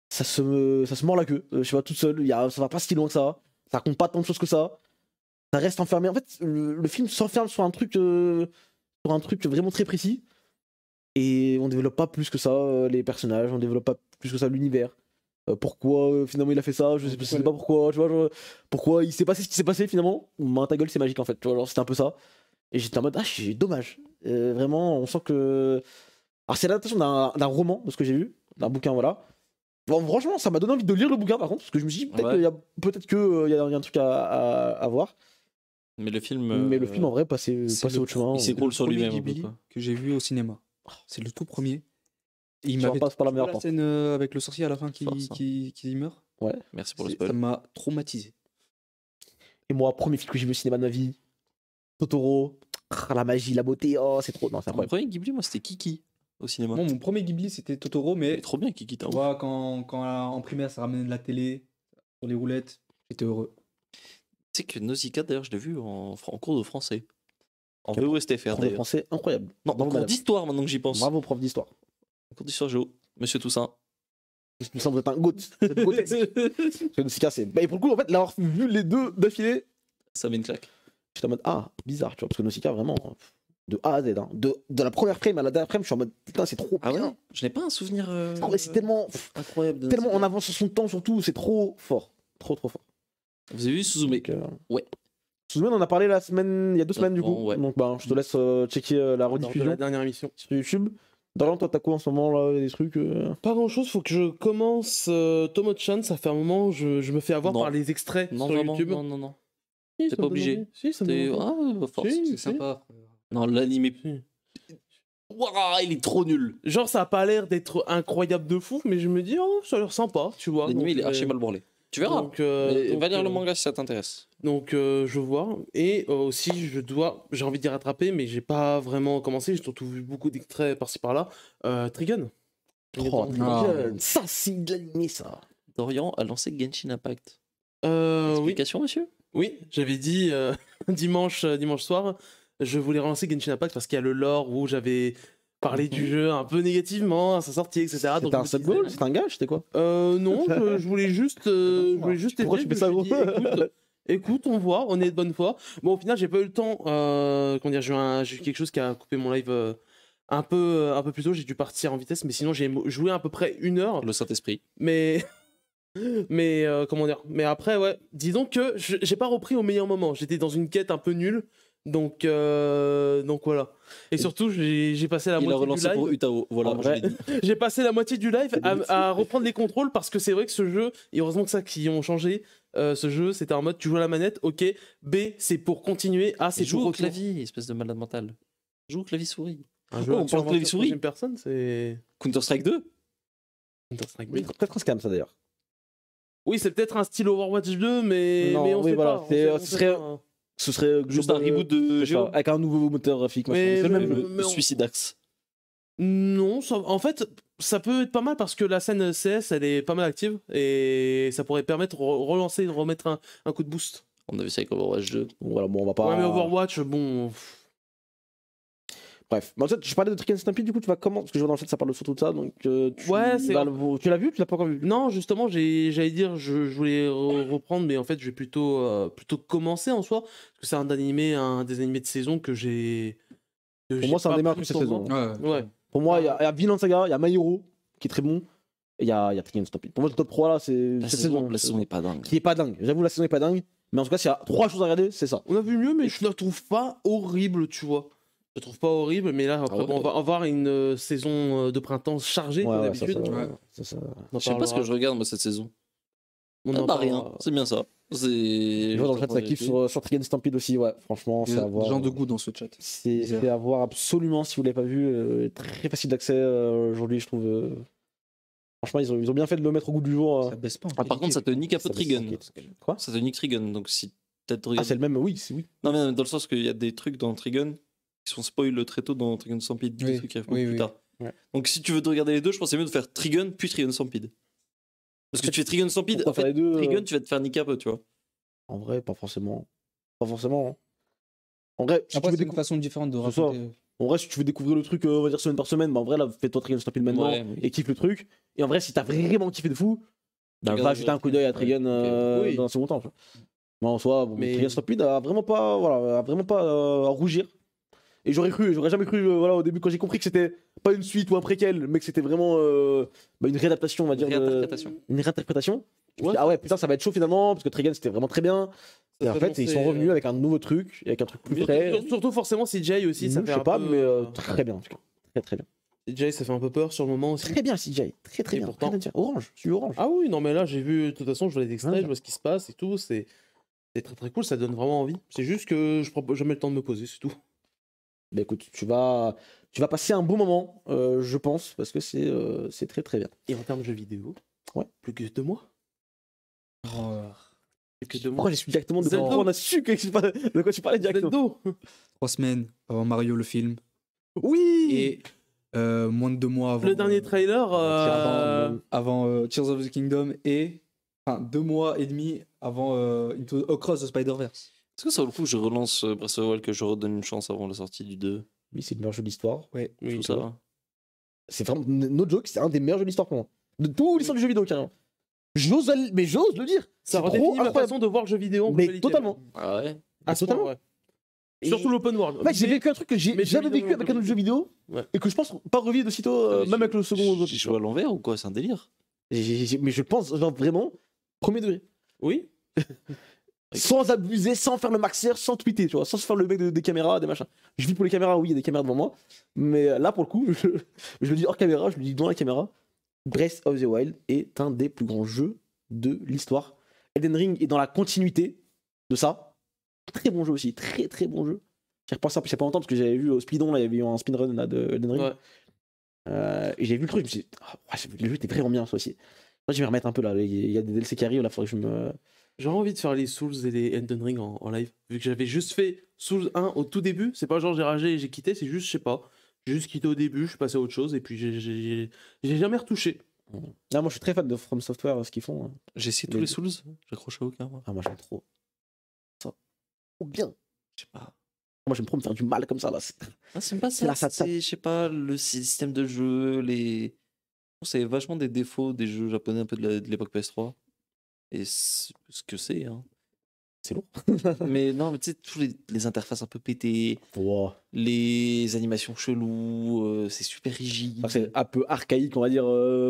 S2: ça se mord la queue. Je sais pas, toute seule, ça va pas si loin que ça. Ça raconte pas tant de choses que ça. Ça reste enfermé. En fait, le film s'enferme sur un truc vraiment très précis. Et on développe pas plus que ça les personnages, on développe pas plus que ça l'univers. Pourquoi finalement il a fait ça, je sais pas pourquoi, tu vois, pourquoi il s'est passé ce qui s'est passé finalement. Ta gueule, c'est magique en fait, tu vois, genre, c'était un peu ça. Et j'étais en mode, c'est dommage. Vraiment, on sent que. Alors, c'est l'adaptation d'un roman, de ce que j'ai vu, d'un bouquin, voilà. Bon, franchement, ça m'a donné envie de lire le bouquin par contre, parce que je me suis dit, peut-être qu'il y a un truc à voir.
S4: Mais le film.
S2: Mais le film en vrai, passait autre chemin.
S4: Il s'écroule sur lui-même un peu,
S3: Ghibli
S4: quoi.
S3: que j'ai vu au cinéma. C'est le tout premier. Et il
S2: Ça
S3: m'avait
S2: passe par la meilleure
S3: la
S2: porte.
S3: scène avec le sorcier à la fin
S4: Force, hein.
S3: qui meurt.
S4: Merci pour le
S3: Ça
S4: spoil.
S3: m'a traumatisé.
S2: Et moi, premier film que j'ai vu au cinéma de ma vie, Totoro, la magie, la beauté, oh, c'est trop. Non, c'est
S4: Mon
S2: incroyable.
S4: premier Ghibli, moi, c'était Kiki au cinéma.
S3: Moi, mon premier Ghibli, c'était Totoro,
S4: Il
S3: mais
S4: est trop bien, Kiki.
S3: tu vois, quand en primaire, ça ramenait de la télé sur les roulettes, j'étais heureux.
S4: Tu sais que Nausicaa, d'ailleurs, je l'ai vu en cours de français. En VOSTFR,
S2: Prof de
S4: d'ailleurs.
S2: français, incroyable.
S4: Non, en
S2: Bravo,
S4: cours
S2: madame.
S4: d'histoire, maintenant que j'y pense.
S2: Bravo, prof d'histoire.
S4: En cours d'histoire géo. Monsieur Toussaint.
S2: Il me semble être un goat. Parce que Nausicaa, c'est. Et pour le coup, en fait, l'avoir vu les deux d'affilée,
S4: Ça met une claque.
S2: j'étais en mode, bizarre, tu vois, parce que Nausicaa, vraiment, de A à Z, hein. De la première frame à la dernière frame, je suis en mode, putain, c'est trop
S4: Ah ouais?
S2: bien.
S4: Je n'ai pas un souvenir.
S2: C'est tellement,
S4: incroyable. de
S2: tellement en
S4: Nausicaa.
S2: avance sur son temps, surtout, c'est trop fort. Trop fort.
S4: Vous avez vu Suzume?
S2: Donc,
S4: Ouais.
S2: Suzume, on en a parlé il y a 2 semaines, du coup.
S4: Ouais.
S2: Donc, je te laisse checker la
S5: Lors de
S2: rediffusion
S5: la dernière émission.
S2: sur YouTube. Dorian, toi, t'as quoi en ce moment, là, des trucs
S5: Pas grand chose, faut que je commence Tomo-chan, ça fait un moment, je me fais avoir
S4: Non.
S5: par les extraits
S4: Non,
S5: sur
S4: vraiment.
S5: YouTube.
S4: Non.
S5: Si,
S4: t'es
S5: ça
S4: pas
S5: me donne
S4: obligé.
S5: envie. Si, ça me
S4: T'es-
S5: donne envie.
S4: Ah, force.
S5: Si,
S3: C'est
S5: si.
S3: sympa.
S4: Non, l'anime.
S5: Si.
S4: Ouah, il est trop nul.
S5: Genre, ça a pas l'air d'être incroyable de fou, mais je me dis, oh, ça a l'air sympa, tu vois.
S4: L'anime,
S5: Donc,
S4: il est archi mal branlé. Tu verras.
S5: Donc,
S4: Mais
S5: donc,
S4: va lire le manga si ça t'intéresse.
S5: Donc, je vois. Et aussi, j'ai envie d'y rattraper, mais j'ai pas vraiment commencé. J'ai surtout vu beaucoup d'extraits par-ci par-là. Trigun.
S2: Oh,
S3: Ah.
S2: ça, c'est de l'animé, ça.
S4: Dorian a lancé Genshin Impact.
S5: Oui.
S4: Explication, monsieur?
S5: Oui, j'avais dit dimanche soir, je voulais relancer Genshin Impact parce qu'il y a le lore où j'avais parlé du jeu un peu négativement à sa sortie, etc. Donc,
S2: C'était un
S5: je me
S2: sub
S5: disais-
S2: goal? C'était un gage? C'était quoi?
S5: Non, je voulais juste,
S2: Pourquoi
S5: tester,
S2: tu fais ça,
S5: je me suis
S2: gros
S5: dit, écoute, on voit, on est de bonne foi. Bon, au final, j'ai pas eu le temps. Comment dire, j'ai eu quelque chose qui a coupé mon live un peu plus tôt. J'ai dû partir en vitesse, mais sinon j'ai joué à peu près 1 heure.
S4: Le Saint-Esprit.
S5: Mais comment dire. Mais après, ouais, disons que j'ai pas repris au meilleur moment. J'étais dans une quête un peu nulle. Donc voilà. Et surtout, j'ai passé la
S4: Il a
S5: moitié du
S4: relancé pour
S5: live.
S4: Utao. Voilà,
S2: En
S4: je
S2: vrai.
S4: l'ai dit.
S5: J'ai passé la moitié du live à reprendre les contrôles parce que c'est vrai que ce jeu, et heureusement que ça qui ont changé, ce jeu, c'était en mode tu joues à la manette, ok, B c'est pour continuer, A c'est
S4: Joue
S5: pour
S4: au
S5: retour.
S4: clavier, espèce de malade mental. Joue au clavier souris.
S5: Un
S4: Oh,
S5: jeu
S4: on parle de clavier souris.
S5: troisième personne, c'est
S4: Counter-Strike 2?
S5: Counter-Strike
S2: Oui,
S5: 2.
S2: peut-être un scam, ça d'ailleurs.
S5: Oui, c'est peut-être un style Overwatch 2, mais
S2: Non,
S5: mais on
S2: oui,
S5: sait
S2: voilà,
S5: pas. on
S2: c'est-
S5: sait- on
S2: ce
S5: sait
S2: serait-
S5: pas, hein.
S2: Ce serait
S4: Juste un reboot de
S2: c'est
S4: Géo.
S2: ça, avec un nouveau moteur graphique. machin.
S5: Mais-
S2: C'est le même
S5: mais-
S2: jeu.
S4: Le Suicidax.
S5: Non, en fait, ça peut être pas mal parce que la scène CS, elle est pas mal active et ça pourrait permettre de relancer, de remettre un coup de boost.
S4: On a vu ça avec Overwatch 2.
S2: Bon, voilà, bon, on va pas.
S5: Ouais, mais Overwatch, bon.
S2: Bref. Mais en fait, je parlais de Trick Stampede, du coup, tu vas comment? Parce que je vois dans le chat, ça parle surtout de ça. Donc, tu
S5: Ouais, c'est-
S2: vas tu l'as vu ou tu l'as pas encore vu?
S5: Non, justement, j'allais dire, je voulais reprendre, mais en fait, je vais plutôt commencer en soi, parce que c'est un des animés de saison que j'ai.
S2: Pour moi, c'est un des meilleurs de cette saison.
S5: Ouais.
S2: Pour moi, il y a Vinland Saga, il y a My Hero, qui est très bon. Et il y a Trick Stampede. Pour moi, le top 3 là, c'est
S4: La
S2: cette
S4: saison n'est pas dingue.
S2: qui est pas dingue. J'avoue, la saison est pas dingue. Mais en tout cas, s'il y a 3 choses à regarder, c'est ça.
S5: On a vu mieux, mais je la trouve pas horrible, tu vois. Je la trouve pas horrible, mais là, après,
S4: ouais.
S5: bon, on va avoir une saison de printemps chargée, comme
S2: ça,
S5: d'habitude.
S3: Ouais.
S2: ça.
S5: On en
S4: Je sais pas ce que
S5: parlera.
S4: je regarde, moi, cette saison.
S5: On
S4: Ah
S5: en
S4: bah
S5: parlera.
S4: rien, c'est bien ça. C'est.
S2: Je vois dans le chat, ça kiffe sur Trick Stampede aussi, ouais. Franchement,
S3: Il y
S2: c'est
S3: a
S2: à voir.
S3: des gens de goût dans ce chat.
S2: C'est à voir absolument si vous l'avez pas vu. Très facile d'accès aujourd'hui, je trouve. Franchement, ils ont bien fait de le mettre au goût du jour.
S3: Ça baisse pas.
S4: Ah, par contre, ça te nique un peu
S2: Ça-
S4: Trigun.
S2: Quoi?
S4: Ça te nique Trigun. Donc si peut-être
S2: Ah,
S4: regarde.
S2: c'est le même, oui, oui.
S4: Non, mais dans le sens qu'il y a des trucs dans Trigun qui sont spoil très tôt dans Trigun Stampede. Des
S3: Oui,
S4: trucs qui arrivent
S3: oui,
S4: beaucoup plus
S3: oui.
S4: tard.
S2: Ouais.
S4: Donc si tu veux te regarder les deux, je pense que c'est mieux de faire Trigun puis Trigun Stampede. Parce que tu fais Trigun Stampede,
S2: Pourquoi
S4: en
S2: faire
S4: fait,
S2: les deux
S4: Trigun, tu vas te faire niquer un peu, tu vois.
S2: En vrai, pas forcément. Pas forcément. Hein. En vrai, si
S3: Après,
S2: tu veux
S3: c'est une façon différente de
S2: C'est ça.
S3: raconter.
S2: En vrai, si tu veux découvrir le truc, on va dire semaine par semaine, bah en vrai, là, fais-toi Trigun Stampede maintenant
S4: Ouais, oui.
S2: et kiffe le truc. Et en vrai, si t'as vraiment kiffé de fou, bah,
S4: Regarde
S2: va jeter un coup d'œil à Trigun
S5: ok. Oui.
S2: dans un second temps. Tu vois. Mais en soi, bon,
S5: Mais-
S2: Trigun Stampede a vraiment pas, voilà, a vraiment pas à rougir. Et j'aurais jamais cru, voilà, au début quand j'ai compris que c'était pas une suite ou un préquel, mais que c'était vraiment une réadaptation, on va dire. Une réinterprétation. Je me suis dit, ah ouais, putain, ça va être chaud finalement, parce que Trigun c'était vraiment très bien. Et en fait, ils sont revenus avec un nouveau truc, avec un truc plus frais.
S5: Surtout forcément CJ aussi, ça
S2: Je
S5: fait
S2: sais
S5: un
S2: pas,
S5: peu,
S2: mais très bien en tout cas. Très très bien.
S5: CJ, ça fait un peu peur sur le moment aussi.
S2: Très bien CJ, très très
S5: Et
S2: bien.
S5: pourtant-
S2: Très bien. Orange, je suis orange.
S5: Ah oui, non mais là j'ai vu, de toute façon je vois les extraits,
S2: Ouais.
S5: je vois ce qui se passe et tout, c'est très très cool, ça donne vraiment envie. C'est juste que je prends jamais le temps de me poser, c'est tout.
S2: Bah écoute, tu vas passer un bon moment, je pense, parce que c'est très très bien.
S5: Et en termes de jeux vidéo,
S2: Ouais.
S5: plus que 2 mois. Plus que 2 mois.
S2: Pourquoi j'ai su directement de
S5: Zelda.
S2: quoi on a su de quoi tu parlais directement?
S5: Zelda.
S3: 3 semaines avant Mario le film.
S2: Oui.
S3: Et moins de 2 mois avant.
S5: Le dernier trailer,
S3: Avant Tears of the Kingdom et. Enfin, 2 mois et demi avant Across the Spider-Verse.
S4: Est-ce que ça vaut le coup que je relance Breath of the Wild, que je redonne une chance avant la sortie du 2?
S2: Oui, c'est le meilleur jeu de l'histoire.
S3: Ouais.
S5: oui,
S4: Tout
S5: ça va.
S4: ça.
S2: C'est vraiment no joke, c'est un des meilleurs jeux de l'histoire pour moi. De tout l'histoire du jeu vidéo carrément. J'ose le dire.
S5: Ça
S2: C'est trop
S5: redéfinit ma
S2: incroyable.
S5: façon de voir le jeu vidéo en
S2: Mais
S5: globalité.
S2: totalement.
S4: Ah ouais.
S5: À ce
S2: totalement.
S5: point, ouais.
S2: Et-
S5: Surtout l'open world.
S2: Mec, j'ai vécu un truc que j'ai
S5: Mais
S2: jamais
S5: jeux vidéo,
S2: vécu avec un autre jeu vidéo
S5: Ouais.
S2: et que je pense pas revivre de sitôt, même avec le second.
S4: J'ai joué à l'envers ou quoi? C'est un délire.
S2: Mais je pense, genre vraiment, premier degré.
S5: Oui.
S2: Sans abuser, sans faire le maxeur, sans tweeter, tu vois, sans se faire le mec des caméras, des machins. Je vis pour les caméras, oui, il y a des caméras devant moi, mais là pour le coup, je le dis hors caméra, je le dis dans la caméra. Breath of the Wild est un des plus grands jeux de l'histoire. Elden Ring est dans la continuité de ça. Très bon jeu aussi, très très bon jeu. J'ai repensé il y a pas longtemps parce que j'avais vu au Speedon, là, il y avait eu un speedrun là, de Elden Ring.
S5: Ouais.
S2: Et j'ai vu le truc, je me suis dit, ah, ouais, le jeu était vraiment bien ça aussi. Moi, je vais me remettre un peu là, il y a des DLC qui arrivent, là, faudrait que je me.
S5: J'aurais envie de faire les Souls et les Elden Ring en live. Vu que j'avais juste fait Souls 1 au tout début. C'est pas genre j'ai ragé et j'ai quitté, c'est juste, je sais pas. J'ai juste quitté au début, je suis passé à autre chose et puis j'ai jamais retouché.
S2: Ah, moi je suis très fan de From Software, ce qu'ils font. Hein.
S4: J'ai essayé tous
S2: Mais-
S4: les Souls, j'accroche à aucun. Moi.
S2: Ah, moi j'aime trop. Ça. Trop bien.
S4: Je sais pas.
S2: Moi j'aime trop me faire du mal comme ça là.
S4: Ah, c'est pas
S2: C'est la
S4: ça.
S2: satire.
S4: C'est, je sais pas, le système de jeu, les. C'est vachement des défauts des jeux japonais un peu de l'époque PS3. Et ce que c'est, hein.
S2: C'est lourd.
S4: Mais non, mais tu sais, tous les interfaces un peu pétées,
S2: Wow.
S4: les animations cheloues, c'est super rigide.
S2: Enfin, c'est un peu archaïque, on va dire,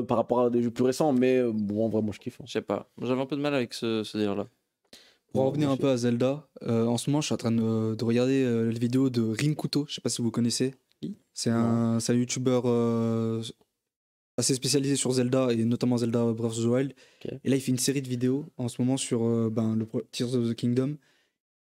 S2: par rapport à des jeux plus récents, mais bon, en vrai, moi je kiffe. Hein.
S4: Je sais pas. J'avais un peu de mal avec ce délire-là.
S3: Pour
S2: Ouais,
S3: revenir
S2: moi,
S3: un peu à Zelda, en ce moment, je suis en train de regarder les vidéos de Rinkuto. Je sais pas si vous connaissez. C'est un youtubeur assez spécialisé sur Zelda et notamment Zelda Breath of the Wild.
S2: Ok.
S3: Et là, il fait une série de vidéos en ce moment sur Tears of the Kingdom.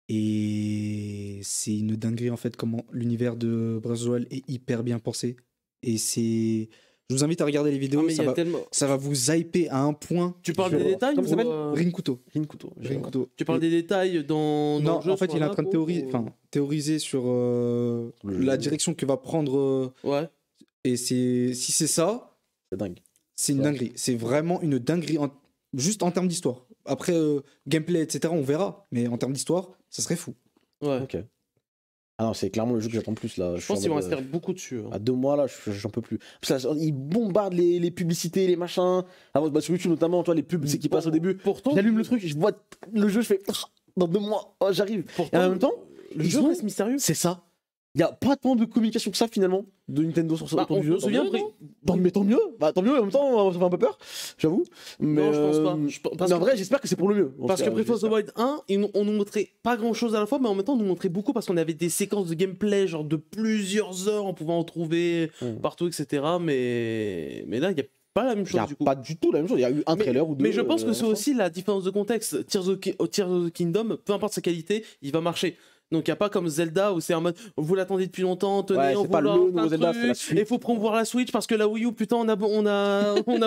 S3: Et c'est une dinguerie en fait comment l'univers de Breath of the Wild est hyper bien pensé. Et c'est. Je vous invite à regarder les vidéos.
S5: Ah, mais il y
S3: ça,
S5: a
S3: va,
S5: tellement.
S3: ça va vous hyper à un point.
S5: Tu parles
S2: Je
S5: des
S2: vais voir.
S5: détails
S2: Comment ça
S5: ou,
S2: s'appelle
S3: Rinkuto.
S2: Rinkuto.
S3: Rinkuto.
S5: Tu parles des détails dans
S3: Non,
S5: le jeu
S3: en fait,
S5: sur
S3: il est
S5: la
S3: en train de
S5: map ou-
S3: théoriser sur
S2: Le
S3: la
S2: jeu.
S3: direction que va prendre.
S5: Ouais.
S3: Et si c'est ça,
S2: C'est dingue.
S3: c'est une
S2: Ouais.
S3: dinguerie. C'est vraiment une dinguerie, juste en termes d'histoire. Après, gameplay, etc., on verra. Mais en termes d'histoire, ça serait fou.
S5: Ouais.
S2: Ok. Ah non, c'est clairement le jeu que j'attends le plus là.
S5: Je pense qu'ils vont rester beaucoup dessus. hein.
S2: À 2 mois là, j'en peux plus. Parce que là, ils bombardent les publicités, les machins. Ah, bah, sur YouTube notamment, toi, les pubs c'est qui passent au début.
S5: Pourtant,
S2: J'allume le truc, je vois le jeu, je fais dans 2 mois, oh, j'arrive. Et
S5: pourtant,
S2: en même temps,
S5: le
S2: ils
S5: jeu
S2: ont-
S5: reste mystérieux.
S2: c'est ça. Il y a pas tant de communication que ça finalement de Nintendo sur
S5: Bah,
S2: autour
S5: on
S2: du jeu.
S5: se souvient,
S2: Mais tant mieux. Bah tant mieux. En même temps, ça fait un peu peur, j'avoue. Mais
S5: Non, je pense pas. Parce
S2: mais en
S5: que-
S2: vrai, j'espère que c'est pour le mieux. En
S5: Parce
S2: tout
S5: que
S2: cas,
S5: Breath of the
S2: j'espère.
S5: Wild 1, on nous montrait pas grand chose à la fois, mais en même temps, on nous montrait beaucoup parce qu'on avait des séquences de gameplay, genre de plusieurs heures, on pouvait en trouver partout, etc. Mais là, il n'y a pas la même
S2: Il y
S5: chose
S2: a
S5: du coup.
S2: pas du tout la même chose. Il y a eu un trailer ou deux.
S5: Mais je pense que c'est
S2: enfin.
S5: aussi la différence de contexte. Tears of the Kingdom, peu importe sa qualité, il va marcher. Donc il n'y a pas comme Zelda où c'est en mode vous l'attendez depuis longtemps, tenez,
S2: Ouais,
S5: on
S2: c'est
S5: vous
S2: pas
S5: lance
S2: le
S5: plein
S2: nouveau
S5: de
S2: Zelda, c'est la
S5: trucs,
S2: suite.
S5: et il faut promouvoir la Switch parce que la Wii U, putain, on a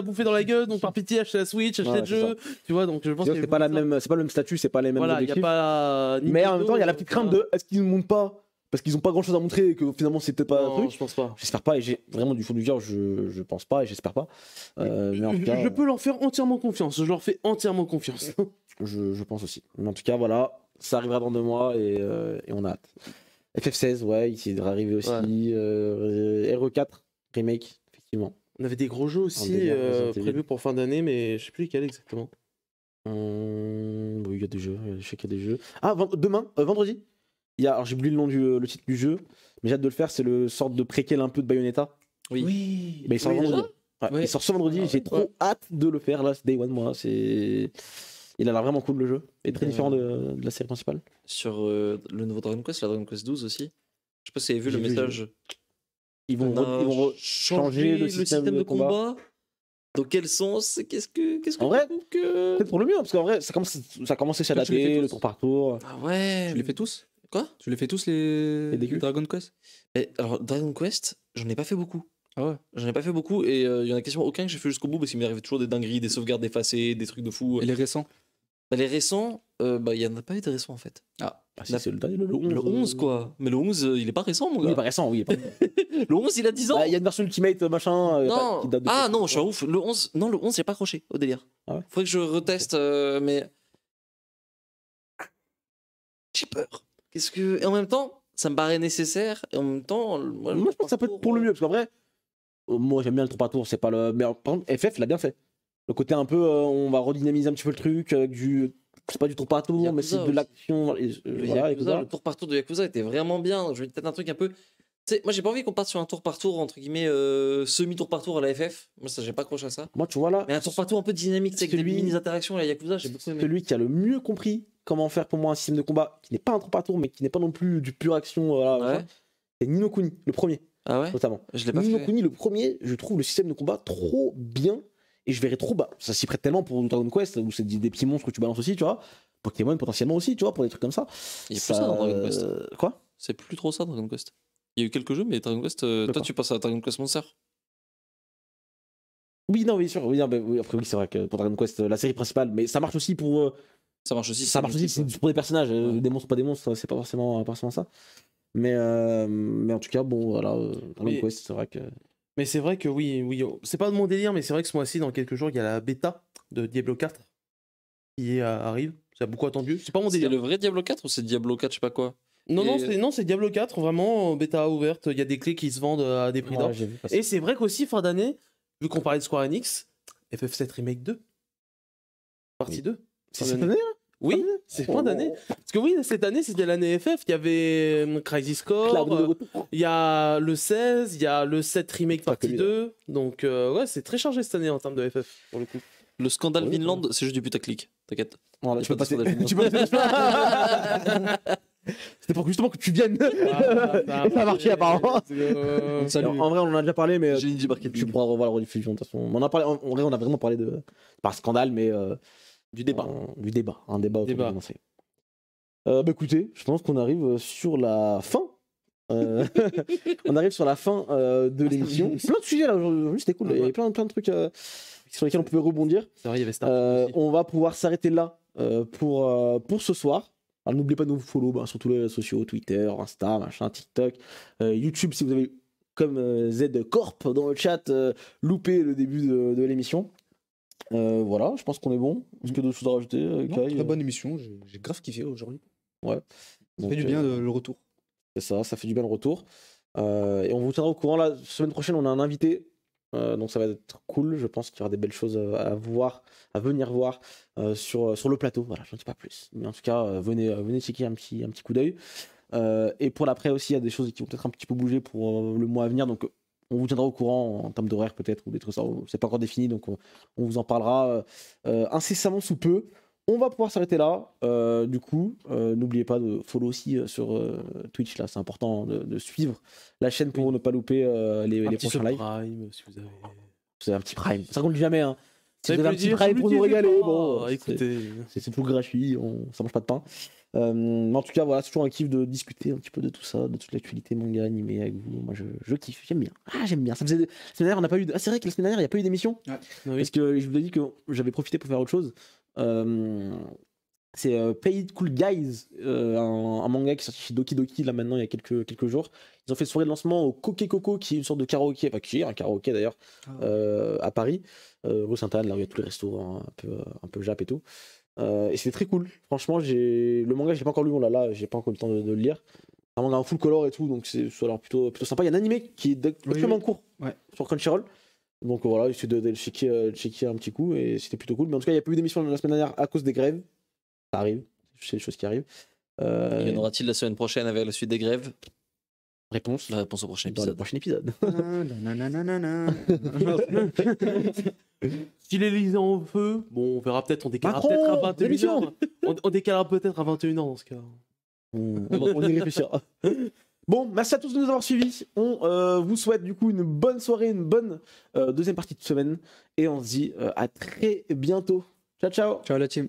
S5: bouffé dans la gueule, donc par pitié, achetez la Switch, achetez
S2: Ouais,
S5: le
S2: c'est
S5: jeu. Tu vois, donc je pense
S2: C'est
S5: qu'il y a
S2: pas la
S5: beaucoup de ça.
S2: même, c'est pas le même statut, c'est pas les mêmes
S5: Voilà, il n'y a
S2: objectifs.
S5: pas.
S2: Mais en même temps, il y a la petite crainte de est-ce qu'ils ne montent pas parce qu'ils ont pas grand chose à montrer et que finalement c'est peut-être pas un
S5: Non,
S2: truc.
S5: je pense pas.
S2: J'espère pas et j'ai vraiment du fond du cœur, je pense pas et j'espère pas. Mais en tout cas,
S5: Je peux leur faire entièrement confiance. Je leur fais entièrement confiance.
S2: je pense aussi. Mais en tout cas, voilà, ça arrivera dans 2 mois et on a hâte. FF16, ouais, il devrait arriver aussi. RE4 remake, effectivement.
S5: On avait des gros jeux aussi
S2: délire, Resident Evil.
S5: prévus pour fin d'année, mais je sais plus lesquels exactement.
S2: Oui, il y a des jeux, je sais qu'il y a des jeux. Ah, demain, vendredi, alors j'ai oublié le titre du jeu, mais j'ai hâte de le faire. C'est le sorte de préquel un peu de Bayonetta.
S4: Oui.
S2: Bah, il sort
S3: Oui,
S2: vendredi.
S3: déjà
S2: Ouais,
S3: Ouais.
S2: il sort ce vendredi.
S3: Ah,
S2: J'ai
S3: ouais.
S2: trop hâte de le faire. Là, c'est Day One, moi. Il a l'air vraiment cool le jeu. Et très différent de la série principale.
S4: Sur le nouveau Dragon Quest, la Dragon Quest 12 aussi. Je sais pas si vous avez vu
S2: J'ai
S4: le
S2: vu,
S4: message.
S2: Ils vont,
S4: On a
S2: ils vont
S4: changé le système de combat. Dans quel sens? Qu'est-ce que
S2: En vrai,
S4: tu trouves que...
S2: peut-être pour le mieux, hein, parce qu'en vrai, ça commence à
S3: tu les fais
S2: s'adapter, le
S3: tous
S2: tour par tour.
S4: Ah ouais.
S3: Tu les fais tous
S4: Quoi?
S3: Tu les fais tous les
S2: décus
S3: Dragon Quest?
S4: Alors, Dragon Quest, j'en ai pas fait beaucoup.
S3: Ah ouais.
S4: J'en ai pas fait beaucoup et il y en a quasiment aucun que j'ai fait jusqu'au bout parce qu'il m'arrive toujours des dingueries, des sauvegardes effacées, des trucs de fou.
S3: Et les récents?
S4: Bah, les récents, il y en a pas eu de récents en fait.
S2: Ah, si, c'est le dernier, le 11.
S4: Le 11 quoi. Mais le 11, il est pas récent mon
S2: Oui,
S4: gars.
S2: pas récent, oui.
S4: Le 11, il a 10 ans.
S2: Bah, il y a une version Ultimate machin.
S4: Non.
S2: qui date de
S4: Ah non, je suis un ouf. Le 11, non, le 11, j'ai pas accroché au délire.
S2: Ah ouais
S4: Faudrait que je reteste, mais. J'ai peur. Et en même temps, ça me paraît nécessaire. Et en même temps,
S2: Moi, je pense que ça peut être pour le mieux, parce qu'en vrai, moi j'aime bien le tour par tour, c'est pas le. Mais par exemple, FF l'a bien fait. Le côté un peu, on va redynamiser un petit peu le truc, avec du. C'est pas du tour par tour,
S4: Yakuza
S2: mais c'est de
S4: aussi.
S2: l'action.
S4: Le tour par tour de Yakuza était vraiment bien. Je vais peut-être un truc un peu. Tu sais, moi j'ai pas envie qu'on parte sur un tour par tour, entre guillemets, semi-tour par tour à la FF. Moi, ça, j'ai pas accroché à ça.
S2: Moi, tu vois là,
S4: Mais un tour par tour un peu dynamique, tu sais, avec des
S2: Celui-
S4: mini-interactions à la Yakuza, j'ai beaucoup aimé.
S2: celui qui a le mieux compris comment faire pour moi un système de combat qui n'est pas un tour par tour, mais qui n'est pas non plus du pur action, voilà,
S4: Ouais.
S2: machin, c'est Ni no Kuni, le premier,
S4: Ah ouais?
S2: notamment.
S4: Je l'ai pas
S2: Ni no
S4: fait.
S2: Kuni, le premier, je trouve le système de combat trop bien. Et je verrais trop bas. Ça s'y prête tellement pour Dragon Quest, où c'est des petits monstres que tu balances aussi, tu vois. Pokémon potentiellement aussi, tu vois, pour des trucs comme ça.
S4: Il y a plus ça dans Dragon Quest.
S2: Quoi?
S4: C'est plus trop ça Dragon Quest. Il y a eu quelques jeux, mais Dragon Quest, toi
S2: D'accord.
S4: tu passes à Dragon Quest Monster.
S2: Oui, non, oui, sûr. Oui, non, mais oui, après, oui, c'est vrai que pour Dragon Quest, la série principale, mais ça marche aussi pour.
S4: Ça marche aussi.
S2: Ça marche aussi c'est pour des personnages. Des monstres, pas des monstres, c'est pas forcément ça. Mais en tout cas, bon, voilà, Dragon
S5: Mais-
S2: Quest, c'est vrai que.
S5: Mais c'est vrai que oui, c'est pas de mon délire, mais c'est vrai que ce mois-ci, dans quelques jours, il y a la bêta de Diablo 4 qui arrive. Ça a beaucoup attendu. C'est pas mon
S4: C'est
S5: délire.
S4: le vrai Diablo 4 ou c'est Diablo 4, je sais pas quoi?
S5: Non,
S4: Et-
S5: non, c'est Diablo 4, vraiment, bêta ouverte. Il y a des clés qui se vendent à des prix d'or.
S2: Ouais, j'ai vu passer.
S5: Et c'est vrai qu'aussi, fin d'année, vu qu'on parlait de Square Enix, FF7 Remake 2. Partie 2.
S2: C'est
S5: fin
S2: cette
S5: d'année.
S2: année là.
S5: Oui, c'est fin d'année. Parce que oui, cette année, c'était l'année FF. Il y avait Crisis Core,
S2: Cloud de retour.
S5: il y a le 16, il y a le 7 Remake
S2: Pas que
S5: partie
S2: lui,
S5: 2. Donc, ouais, c'est très chargé cette année en termes de FF, pour le coup.
S4: Le scandale
S2: Ouais,
S4: Vinland, c'est juste du putaclic. T'inquiète.
S2: Voilà, tu peux
S4: pas
S2: passer.
S4: te spoiler.
S2: Tu peux passer. C'était pour justement que tu viennes. Et ça a marché apparemment.
S3: Salut.
S2: En vrai, on en a déjà parlé, mais
S4: Génie du marketing.
S2: tu pourras revoir la rediffusion de toute façon. On en a parlé. En vrai, on a vraiment parlé de pas scandale, mais
S4: Du débat.
S2: du débat, un débat. autour
S5: Débat.
S2: du lancé. Bah écoutez, je pense qu'on arrive sur la fin. On arrive sur la fin de l'émission. Plein de sujets là aujourd'hui, c'était cool. Il y avait plein de trucs sur lesquels on pouvait rebondir.
S5: C'est vrai, il y avait Star.
S2: On va pouvoir s'arrêter là pour ce soir. Alors n'oubliez pas de nous follow sur tous les réseaux sociaux, Twitter, Insta, machin, TikTok, YouTube si vous avez comme Z Corp dans le chat loupé le début de l'émission. Voilà, je pense qu'on est bon. Est-ce qu'il y a d'autres choses à rajouter
S3: Non,
S2: Kai
S3: très bonne émission, j'ai grave kiffé aujourd'hui.
S2: Ouais.
S3: Ça fait du bien le retour.
S2: C'est ça fait du bien le retour. Et on vous tiendra au courant. La semaine prochaine, on a un invité. Donc ça va être cool. Je pense qu'il y aura des belles choses à venir voir sur le plateau. Voilà, je ne sais pas plus. Mais en tout cas, venez checker un petit coup d'œil. Et pour l'après aussi, il y a des choses qui vont peut-être un petit peu bouger pour le mois à venir. Donc on vous tiendra au courant en termes d'horaire peut-être ou des trucs. C'est pas encore défini. Donc on vous en parlera incessamment sous peu. On va pouvoir s'arrêter là. Du coup, n'oubliez pas de follow aussi sur Twitch. Là, c'est important de suivre la chaîne pour ne pas louper les
S5: petit
S2: prochains lives.
S5: Prime, si vous avez.
S2: C'est un petit prime. Ça compte jamais. Hein. Si
S5: Ça
S2: vous
S5: fait
S2: avez un petit
S5: plaisir,
S2: prime pour nous
S5: n'utilisez
S2: régaler,
S5: pas.
S2: bon,
S5: Écoutez.
S2: c'est tout gratuit. Ça mange pas de pain. Mais en tout cas, voilà, c'est toujours un kiff de discuter un petit peu de tout ça, de toute l'actualité manga animée avec vous. Moi, je kiffe. J'aime bien. Ah, j'aime bien. Ça faisait. La semaine dernière, on n'a pas eu. Ah, c'est vrai que la semaine dernière, il n'y a pas eu d'émission.
S5: Oui.
S2: Parce que je vous ai dit que j'avais profité pour faire autre chose. C'est Paid Cool Guys, un manga qui est sorti chez Doki Doki là maintenant il y a quelques jours. Ils ont fait soirée de lancement au Koke Koko, qui est une sorte de karaoké, enfin qui est un karaoké d'ailleurs, à Paris, rue Sainte-Anne, là où il y a tous les restos un peu jap et tout. Et c'était très cool. Franchement, le manga, j'ai pas encore lu, oh là là, j'ai pas encore eu le temps de le lire. C'est un manga en full color et tout, donc ça a l'air plutôt sympa. Il y a un animé qui est actuellement en cours sur Crunchyroll. Donc voilà, j'ai essayé de le checker un petit coup et c'était plutôt cool. Mais en tout cas, il n'y a pas eu d'émission la semaine dernière à cause des grèves. Ça arrive, c'est des choses qui arrivent.
S4: Y en aura-t-il la semaine prochaine avec la suite des grèves?
S2: Réponse
S4: La réponse au prochain
S2: dans le
S4: épisode.
S2: prochain épisode.
S5: Si l'Elysée en veut, bon, on verra peut-être, on décalera
S2: Macron,
S5: peut-être à 21h.
S2: démission.
S5: On décalera peut-être à 21h dans ce cas.
S2: On y réfléchira. Bon, merci à tous de nous avoir suivis. On vous souhaite du coup une bonne soirée, une bonne deuxième partie de semaine. Et on se dit à très bientôt. Ciao, ciao.
S3: Ciao la team.